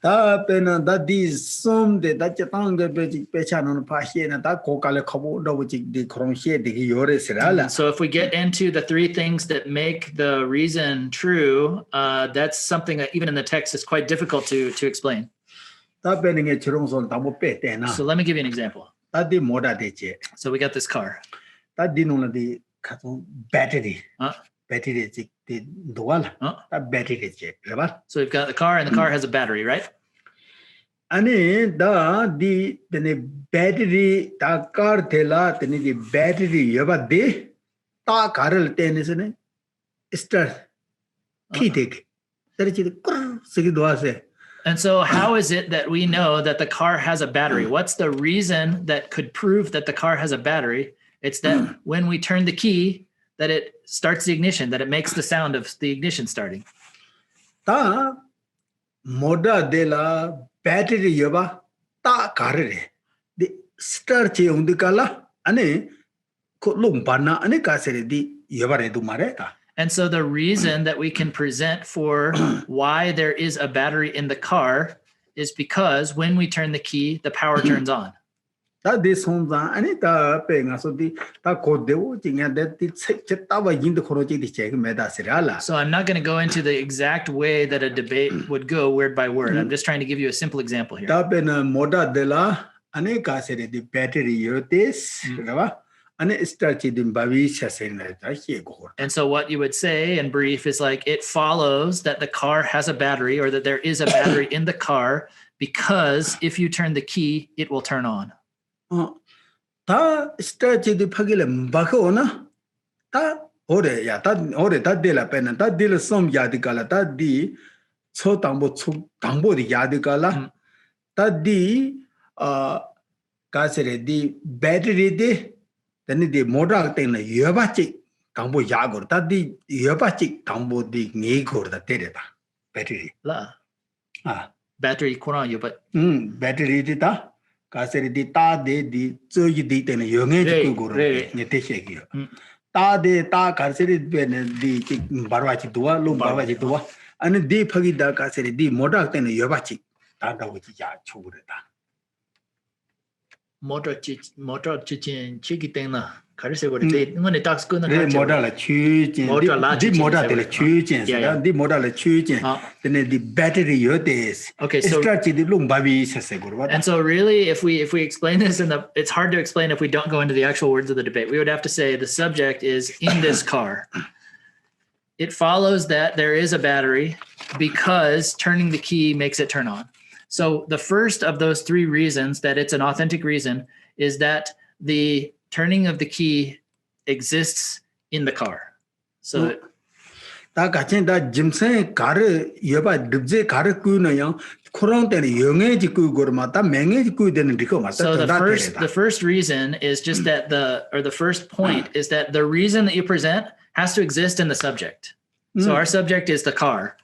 다 배는 다 디솜데 다 챵당게 배차는 파시에는 다 고깔에 커보도 디 그런 시에 되게 요래스라라. So if we get into the three things that make the reason true, that's something that even in the text is quite difficult to explain. 다 배는 게 저롱선 다 못 빼대나. So let me give you an example. 다디 뭐다 되지. So we got this car. 다 디노는디 가서 배터리. 배터리 디 도알. 다 배터리 되지. 그봐? So we've got the car and the car has a battery, right? 아니 다디 데네 배터리 다 car 텔라 데네 디 배터리 여바데 다 가를 때네서네 스타트 키데게. 그렇지. 끄르 쓰기 도와세. And so how is it that we know that the car has a battery? What's the reason that could prove that the car has a battery? It's that when we turn the key, that it starts the ignition, that it makes the sound of the ignition starting. 다 모다 데라 배터리 여바 다 가르래. 디 스타트 용디깔라 아니 그 롱바나 아니 가세디 여바레도 말해다. And so the reason that we can present for why there is a battery in the car is because when we turn the key, the power turns on. 다 디송자 아니 다 뺑아서디 다 고데오 징야데디 책책다와 인도 코로지디 제그 메다스라라. So I'm not going to go into the exact way that a debate would go word by word. I'm just trying to give you a simple example here. 다 베나 모다 데라 아니 가세디 배터리 요데스 그라바 아니 스타치딘 바비 샤세나다 히에고. And so what you would say in brief is like it follows that the car has a battery or that there is a battery in the car because if you turn the key, it will turn on. 다 스타치디 파길래 바코나 다 오래 야다 오래 다 데라 빼는 다 데라 솜 야디깔라 다디 초당보 초 당보디 야디깔라 다디 가세레디 배터리디 데니디 모터 때는 여바치 당보 야고 다디 여바치 당보디 네고다 데레다 배터리 La. 아 Battery 코나 but 배터리디다 가세리디 따데디 저기디 때는 영해지 그거로 네테시기요 따데 따 가세리 베네디 바로아치 도와 로 바로아치 도와 아니 디 파기다 가세리디 모터 때는 여바치 다다오지 야 초그래다 motor chichen chikitena karise gore te ngone tax kuna 네 모터라 추진 디 모터들 추진 디 모터라 추진 근데 디 배터리 요데스 Okay, so 스트라치디 롱바비 세세고로 and so really if we explain this in the it's hard to explain if we don't go into the actual words of the debate. We would have to say the subject is in this car. It follows that there is a battery because turning the key makes it turn on. So the first of those three reasons that it's an authentic reason is that the turning of the key exists in the car. So 다 같이 다 짐세 가르 여바 듭제 가르 꾸는요 코로나 때는 영해지 꾸고르마 다 맹해지 꾸되는 리거 맞다. So the first reason is just that the first point is that the reason that you present has to exist in the subject. So our subject is the car.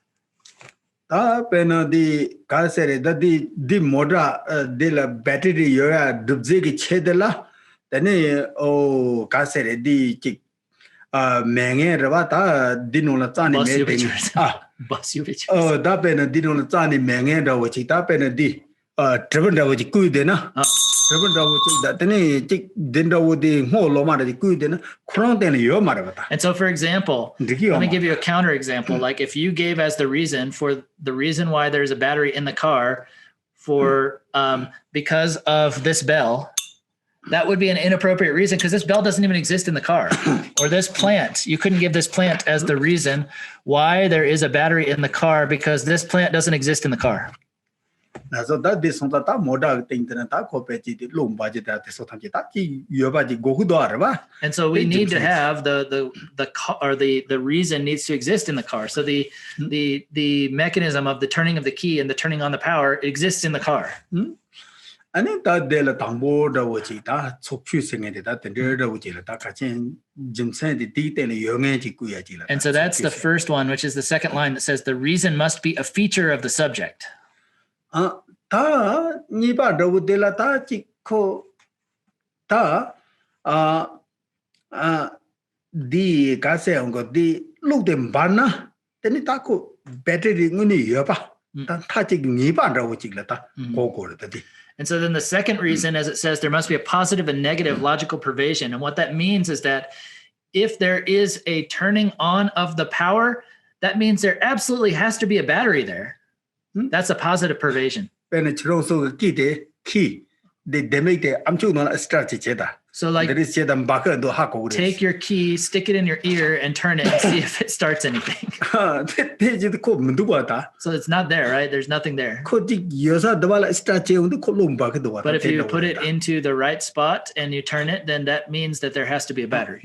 다 베너디 가세레 다디 디 모라 데라 배터리 요야 듭제기 체들라 데네 오 가세레 디 menge rwa ta dinola tsani Bus me you ding pictures. Bus you pictures. da pe na dinola tsani menge da wo chi ta pe na di driven da wo chi ku de na driven da wo chi da tene chi din da wo de ngo lo ma da chi ku de na khurang de yo ma da ta And so, for example, let me give you a counter example. Like if you gave as the reason for the reason why there's a battery in the car for because of this bell, that would be an inappropriate reason because this bell doesn't even exist in the car. Or this plant, you couldn't give this plant as the reason why there is a battery in the car because this plant doesn't exist in the car. so that this on ta moda thing ta ko pe chi lom ba ji ta so thang chi ta chi yo ba ji go hu do ba And so we need to have the car, or the reason needs to exist in the car. So the mechanism of the turning of the key and the turning on the power exists in the car. Ani ta de la tambo da wo chi ta chok chu sing de ta de da wo chi la ta ka chen jim sen de ti te le yo nge chi ku ya chi la. And so that's the first one, which is the second line that says the reason must be a feature of the subject. Ta ni ba da wo de la ta chi ko ta di ka se on go di lu de ba na te ni ta ko battery ngu ni yo ba ta ta chi ni ba da wo chi la ta ko ko da di. And so then the second reason, as it says, there must be a positive and negative logical provision. And what that means is that if there is a turning on of the power, that means there absolutely has to be a battery there. That's a positive provision. So like take your key, stick it in your ear and turn it and see if it starts anything. So it's not there, right? There's nothing there. But if you put it into the right spot and you turn it, then that means that there has to be a battery.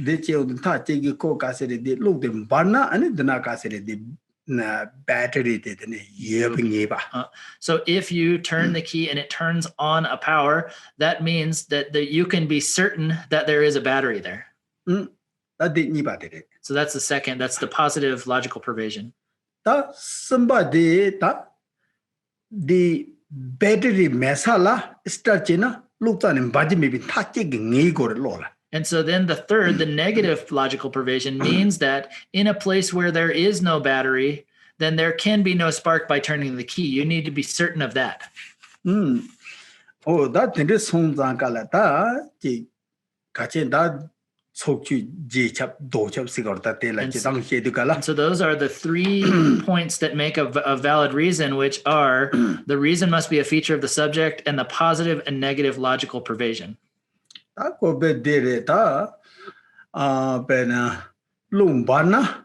So if you turn the key and it turns on a power, that means that you can be certain that there is a battery there. So that's the second, that's the positive logical provision. The battery mesala starchina luktan baji maybe lola. And so then the third, the negative logical provision means that in a place where there is no battery, then there can be no spark by turning the key. You need to be certain of that. Oh, that is home zankalata, kachenda sochu jchap dochap sigorta tela chang hedukala. So those are the 3 points that make a valid reason, which are the reason must be a feature of the subject and the positive and negative logical provision. Tako be dere ta bena lumbana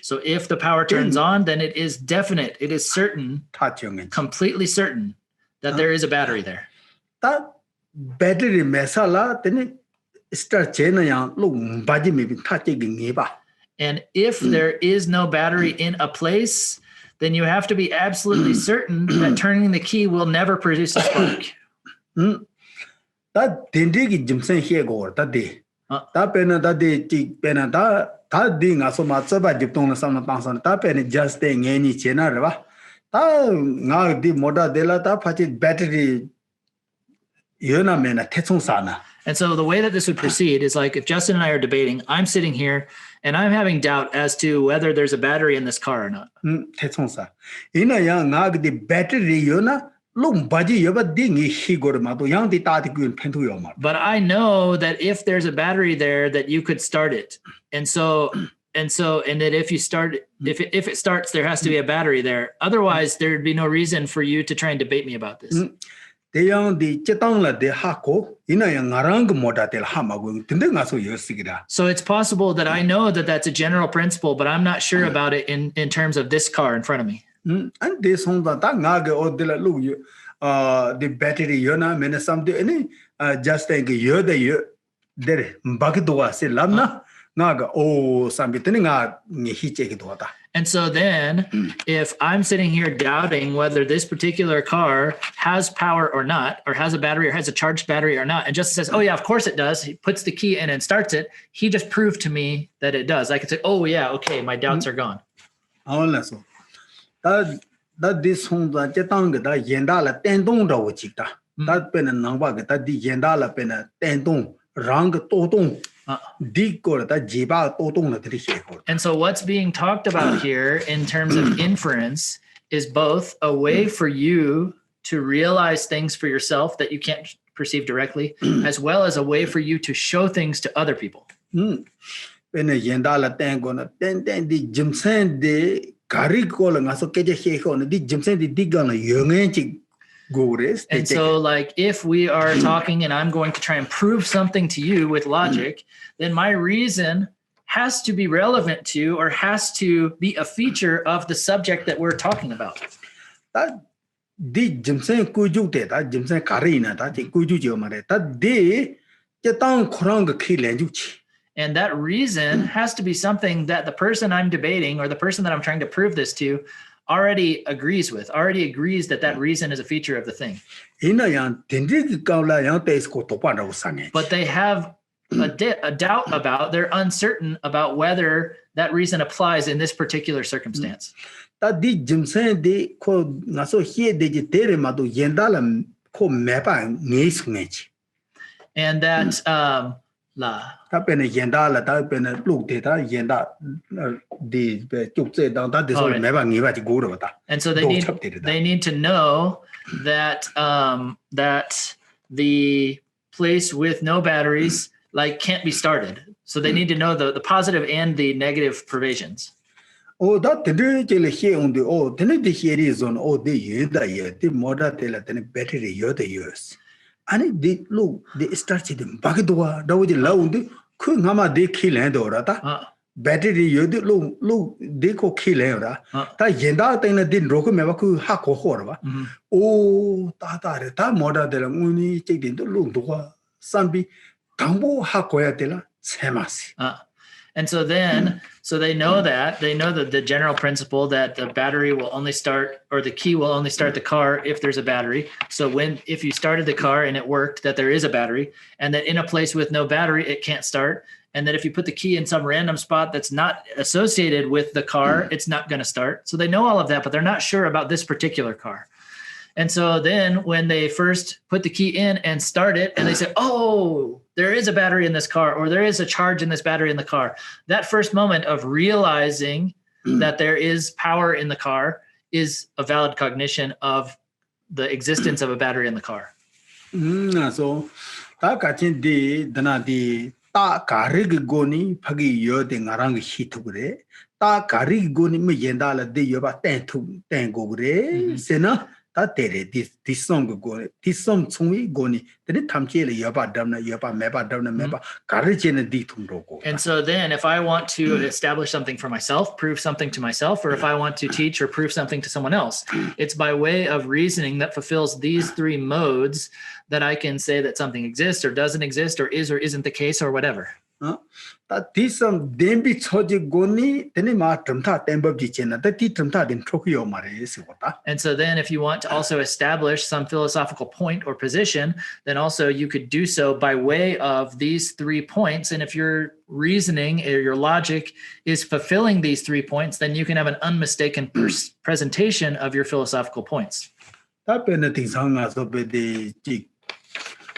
so if the power turns on, then it is definite, it is certain, completely certain that there is a battery there. That battery mesala then start chena yang lung baji maybe and if there is no battery in a place, then you have to be absolutely certain that turning the key will never produce a spark. That dindigi jimsen here go that day. Ta pena da de ti pena da ta ding aso ma tsaba jiptong na samna tangsan ta pena just de ngeni chena rwa ta nga di moda de la ta phachi battery yona mena thechung sana. And so the way that this would proceed is like if Justin and I are debating, I'm sitting here and I'm having doubt as to whether there's a battery in this car or not. Thechung sa ina ya nga di battery yona. But I know that if there's a battery there, that you could start it, and that if you start, if it starts, there has to be a battery there. Otherwise, there'd be no reason for you to try and debate me about this. So it's possible that I know that that's a general principle, but I'm not sure about it in terms of this car in front of me. And this on the Tangaga or de la Lu, the battery yona, mena something, any just think you're the year there, Bakidua, say Lamna, Naga, oh, some beginning out, he take it water. And so then, if I'm sitting here doubting whether this particular car has power or not, or has a battery or has a charged battery or not, and Justin says, oh yeah, of course it does. He puts the key in and starts it. He just proved to me that it does. I could say, oh yeah, okay, my doubts are gone. So. That this home that Jetang that Yendala tendon da wachita. That pen and Namba that the Yendala pen a tendon, rang totong. 디 거다 지바 또동나 들이 셰고. And so what's being talked about here in terms of inference is both a way for you to realize things for yourself that you can't perceive directly, as well as a way for you to show things to other people. 베네 옌달라 땡고나 땡땡디 짐센데 가리콜 가서 깨제 셰고는 디 짐센디 디가나 영행지 고레스. And so like if we are talking and I'm going to try and prove something to you with logic, then my reason has to be relevant to or has to be a feature of the subject that we're talking about. 디 짐센 꾸주데다 짐센 가리나다 디 꾸주지오 말에다 디 제땅 코랑가 키렌주치. And that reason has to be something that the person I'm debating or the person that I'm trying to prove this to already agrees with, already agrees that that reason is a feature of the thing. But they have a doubt about, they're uncertain about whether that reason applies in this particular circumstance. And that Tapene yenda tapene look data yenda the chukse down that is all never ngiba guru ta. And so they need to know that that the place with no batteries like can't be started. So they need to know the positive and the negative provisions. Oh, that the jele here on the oh, then the here is on oh the year the moda tela then battery year the years. And they look, they started them. Bagdua, that was loud. Couldn't hammer they kill and or battery, you did look, they could kill her. That yenda thing that didn't rock me, could hack or horror. Oh, that mother de la muni take into look to Sambi, Tambo Hakoyatela, Semas. And so then, so they know that the general principle that the battery will only start, or the key will only start the car if there's a battery. So if you started the car and it worked, that there is a battery, and that in a place with no battery, it can't start. And that if you put the key in some random spot that's not associated with the car, it's not going to start. So they know all of that, but they're not sure about this particular car. And so then when they first put the key in and start it and they say, oh, there is a battery in this car, or there is a charge in this battery in the car, that first moment of realizing that there is power in the car is a valid cognition of the existence of a battery in the car. So ta karig goni phagi yo de ngarang hitugre ta karig goni me yendala de yo ba ten go gre sena ta tere this song go this song chungi goni then tamchele yo ba damna meba karije di thum ro go. And so then if I want to establish something for myself, prove something to myself, or if I want to teach or prove something to someone else, it's by way of reasoning that fulfills these three modes that I can say that something exists or doesn't exist or is or isn't the case or whatever. That this some dembi choji goni teni ma tramta temba jichena that ti tramta din trokyo mare sivota. And so then if you want to also establish some philosophical point or position, then also you could do so by way of these 3 points. And if your reasoning or your logic is fulfilling these 3 points, then you can have an unmistaken presentation of your philosophical points. That benefit sanga so be the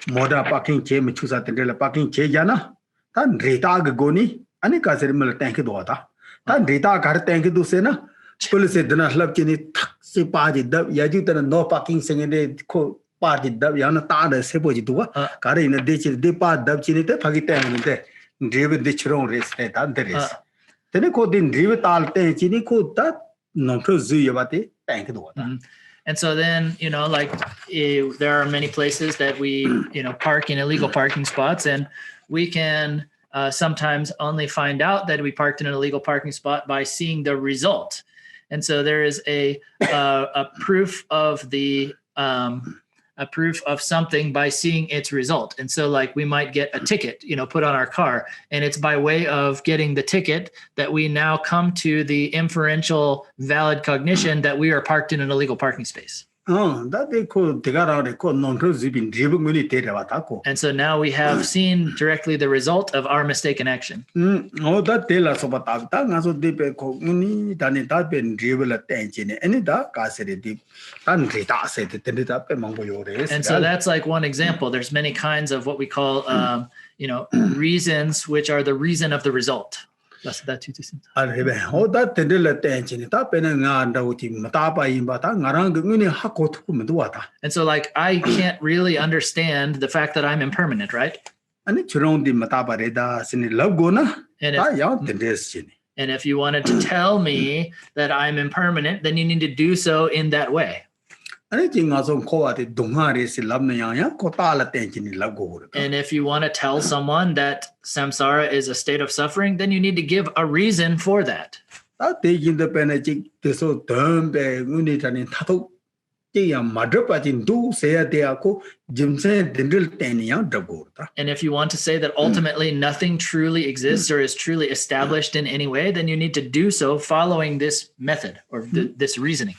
moda parking che me chusa tendela parking che jana tan reta goni ani ka ser mal tank do ta tan reta gar tank do se na police dana hlap chini se pa ji dab ya ju tan no parking sing ne ko pa ji dab ya na ta de se po ji do ka re ne de chi de pa dab chi ne te phagi tank ne te drive de chron race ne ta de race tene ko din drive tal te chi ni ko ta no pro zu ya ba te tank do ta. And so then, there are many places that we, park in illegal parking spots, and we can sometimes only find out that we parked in an illegal parking spot by seeing the result. And so there is a proof of a proof of something by seeing its result. And so like we might get a ticket, put on our car, and it's by way of getting the ticket that we now come to the inferential valid cognition that we are parked in an illegal parking space. And so now we have seen directly the result of our mistaken action. And so that's like one example. There's many kinds of what we call, reasons which are the reason of the result. That's that too. 알레베 호다 텐들레 땡치니 타페네 나안다우티 마타파 임바타 나랑 그니 하코투고 메도와타. And so like I can't really understand the fact that I'm impermanent, right? 아니 주롱디 마타바레다 스니 러고나 And 다 if, 양 텐데스치니. and if you wanted to tell me that I'm impermanent, then you need to do so in that way. 아니 징아송 코와데 동하레시 람나야야 코타라 땡치니 러고. And if you want to tell someone that samsara is a state of suffering, then you need to give a reason for that. 다 대긴데 베네직 데서 덤베 우니타니 타도 띠야 마드빠진 두 세야데하고 짐세 딘들 땡니야 더고다. And if you want to say that ultimately nothing truly exists or is truly established in any way, then you need to do so following this method or this reasoning.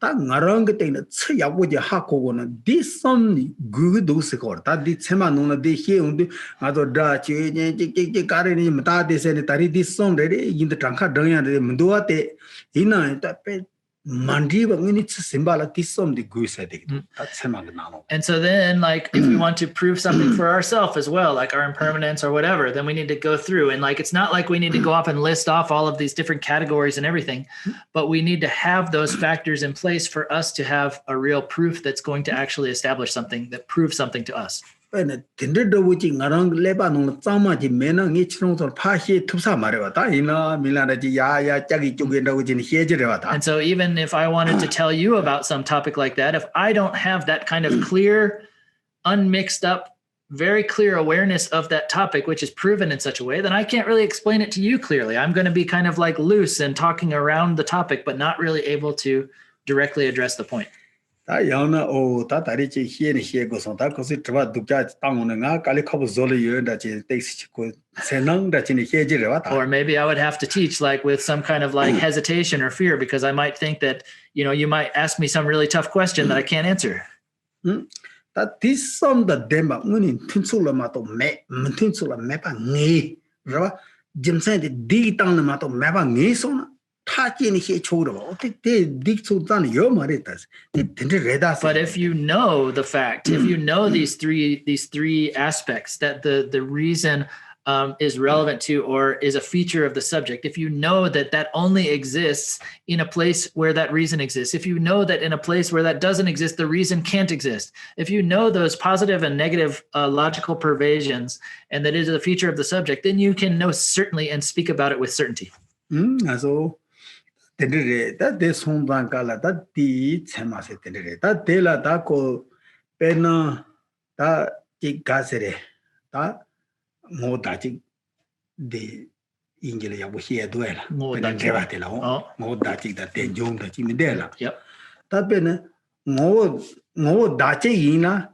다 나랑 그때는 처야고지 하고고는 디섬 그도스거다 디체마노나 디히운디 아도 다치니 찌찌찌 가르니 마다데세니 다리 디섬레리 인데 장카 덩야데 문도아테 이나 따페 만디바 미니 심발라 디섬디 구세데 다체마가 나노. And so then like if we want to prove something for ourselves as well, like our impermanence or whatever, then we need to go through and like it's not like we need to go off and list off all of these different categories and everything, but we need to have those factors in place for us to have a real proof that's going to actually establish something that proves something to us. 근데 딘들도우지 나랑 레바노 짜마지 메나기 치롱서 파시 투사 말해봤다 이나 밀라라지 야야 짝이 쪽인다고지 헤지래봤다. And so even if I wanted to tell you about some topic like that, if I don't have that kind of clear, unmixed up, very clear awareness of that topic, which is proven in such a way, then I can't really explain it to you clearly. I'm going to be kind of like loose and talking around the topic, but not really able to directly address the point. 다 양나 다 다리지 히에니 히에고서 다 거기 들어와 두자 땅오는 가 깔리 커버 졸이 여다지 텍스 치고 세낭다지니 헤지래왔다. Or maybe I would have to teach like with some kind of like hesitation or fear because I might think that, you might ask me some really tough question that I can't answer. 다 디섬다 데마 문이 튼술라마도 메 튼술라 메바 네 그러봐 짐세데 디 땅나마도 메바 네소나 But if you know the fact, if you know these three aspects that the reason is relevant to or is a feature of the subject, if you know that only exists in a place where that reason exists, if you know that in a place where that doesn't exist, the reason can't exist, if you know those positive and negative logical pervasions and that it is a feature of the subject, then you can know certainly and speak about it with certainty. So that this home bankala that the Semase that de la daco pena that gasere that more that the Ingelia was here duel more than Geratilla more that the Jung that Imidela. Yep. That been more dacheina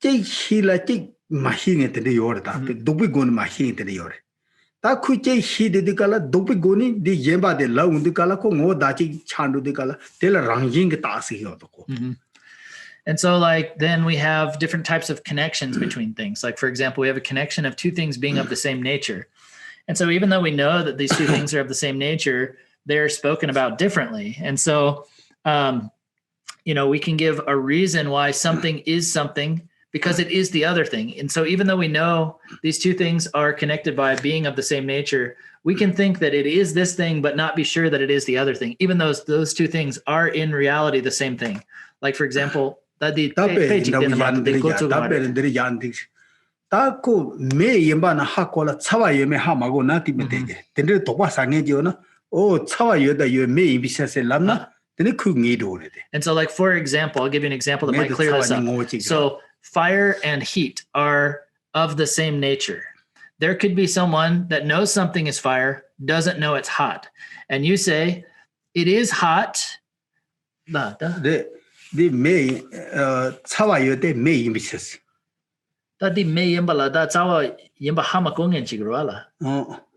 take hila take machine to the order that the Dubigun machine to the order. 다 쿠체 히데디칼라 도피고니 디 예바데 라운디칼라 코 모다치 찬두디칼라 텔 랑징 따시요도코. And so like then we have different types of connections between things. Like for example, we have a connection of two things being of the same nature. And so even though we know that these two things are of the same nature, they're spoken about differently. And so we can give a reason why something is something because it is the other thing. And so even though we know these two things are connected by being of the same nature, we can think that it is this thing, but not be sure that it is the other thing, even though those two things are in reality the same thing. Like, for example, and so like, for example, I'll give you an example that might clear this up. So fire and heat are of the same nature. There could be someone that knows something is fire, doesn't know it's hot. And you say, it is hot. The may they may miss. That the may imbala, that's our yimba hamakong and chigrala.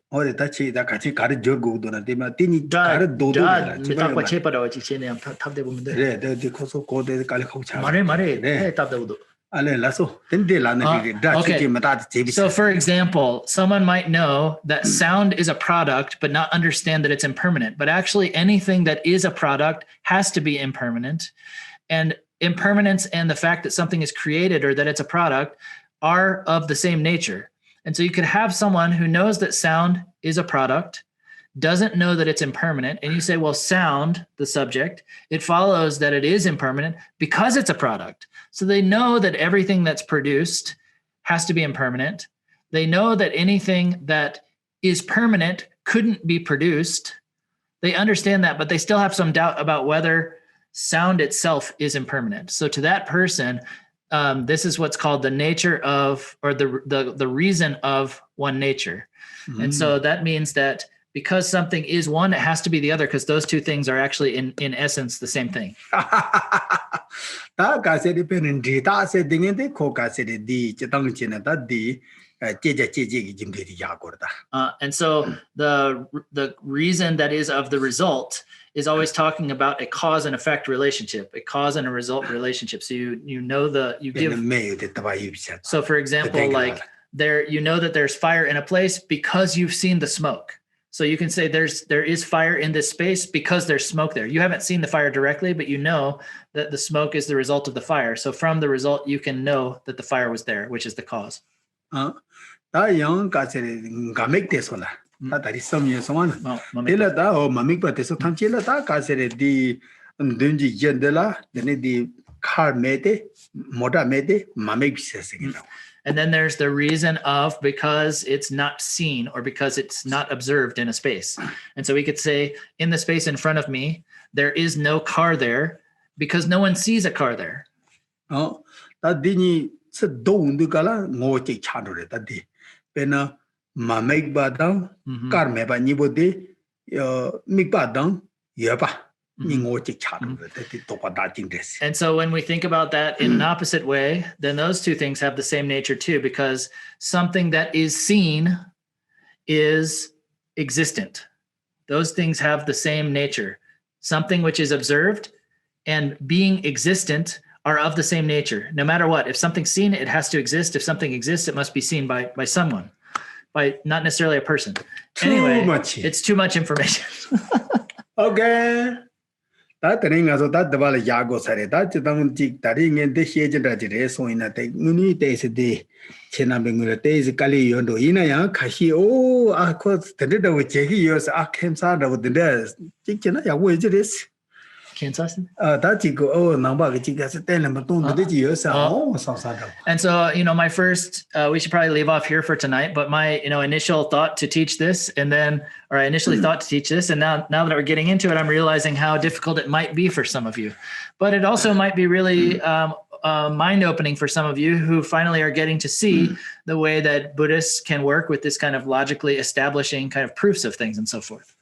Or the touchy that I got a joke go to the Tini the So for example, someone might know that sound is a product, but not understand that it's impermanent. But actually anything that is a product has to be impermanent. And impermanence and the fact that something is created or that it's a product are of the same nature. And so you could have someone who knows that sound is a product, doesn't know that it's impermanent. And you say, well, sound, the subject, it follows that it is impermanent because it's a product. So they know that everything that's produced has to be impermanent. They know that anything that is permanent couldn't be produced. They understand that, but they still have some doubt about whether sound itself is impermanent. So to that person, this is what's called the nature of, or the reason of one nature. And so that means that because something is one, it has to be the other, because those two things are actually in essence the same thing. And so the reason that is of the result is always talking about a cause and effect relationship, a cause and a result relationship. So you know you give. So for example, like you know that there's fire in a place because you've seen the smoke. So you can say there is fire in this space because there's smoke there. You haven't seen the fire directly, but you know that the smoke is the result of the fire. So from the result, you can know that the fire was there, which is the cause. And then there's the reason of because it's not seen or because it's not observed in a space. And so we could say in the space in front of me, there is no car there because no one sees a car there. And so when we think about that in an opposite way, then those two things have the same nature too, because something that is seen is existent. Those things have the same nature. Something which is observed and being existent are of the same nature. No matter what, if something's seen, it has to exist. If something exists, it must be seen by someone, by not necessarily a person. It's too much information. Okay. That ring as that the Valley Yago said that you don't dig that ring and the Hajan so in a take many days a day. Chenabing days, Kali Yondo, Inaya, Kashi, oh, I could the with years, I came out of the days. Chicken, where it is. Kansas? That you go, oh, number, and so, my first, we should probably leave off here for tonight, but my, initial thought to teach this I initially thought to teach this. And now that we're getting into it, I'm realizing how difficult it might be for some of you, but it also might be really mind-opening for some of you who finally are getting to see the way that Buddhists can work with this kind of logically establishing kind of proofs of things and so forth.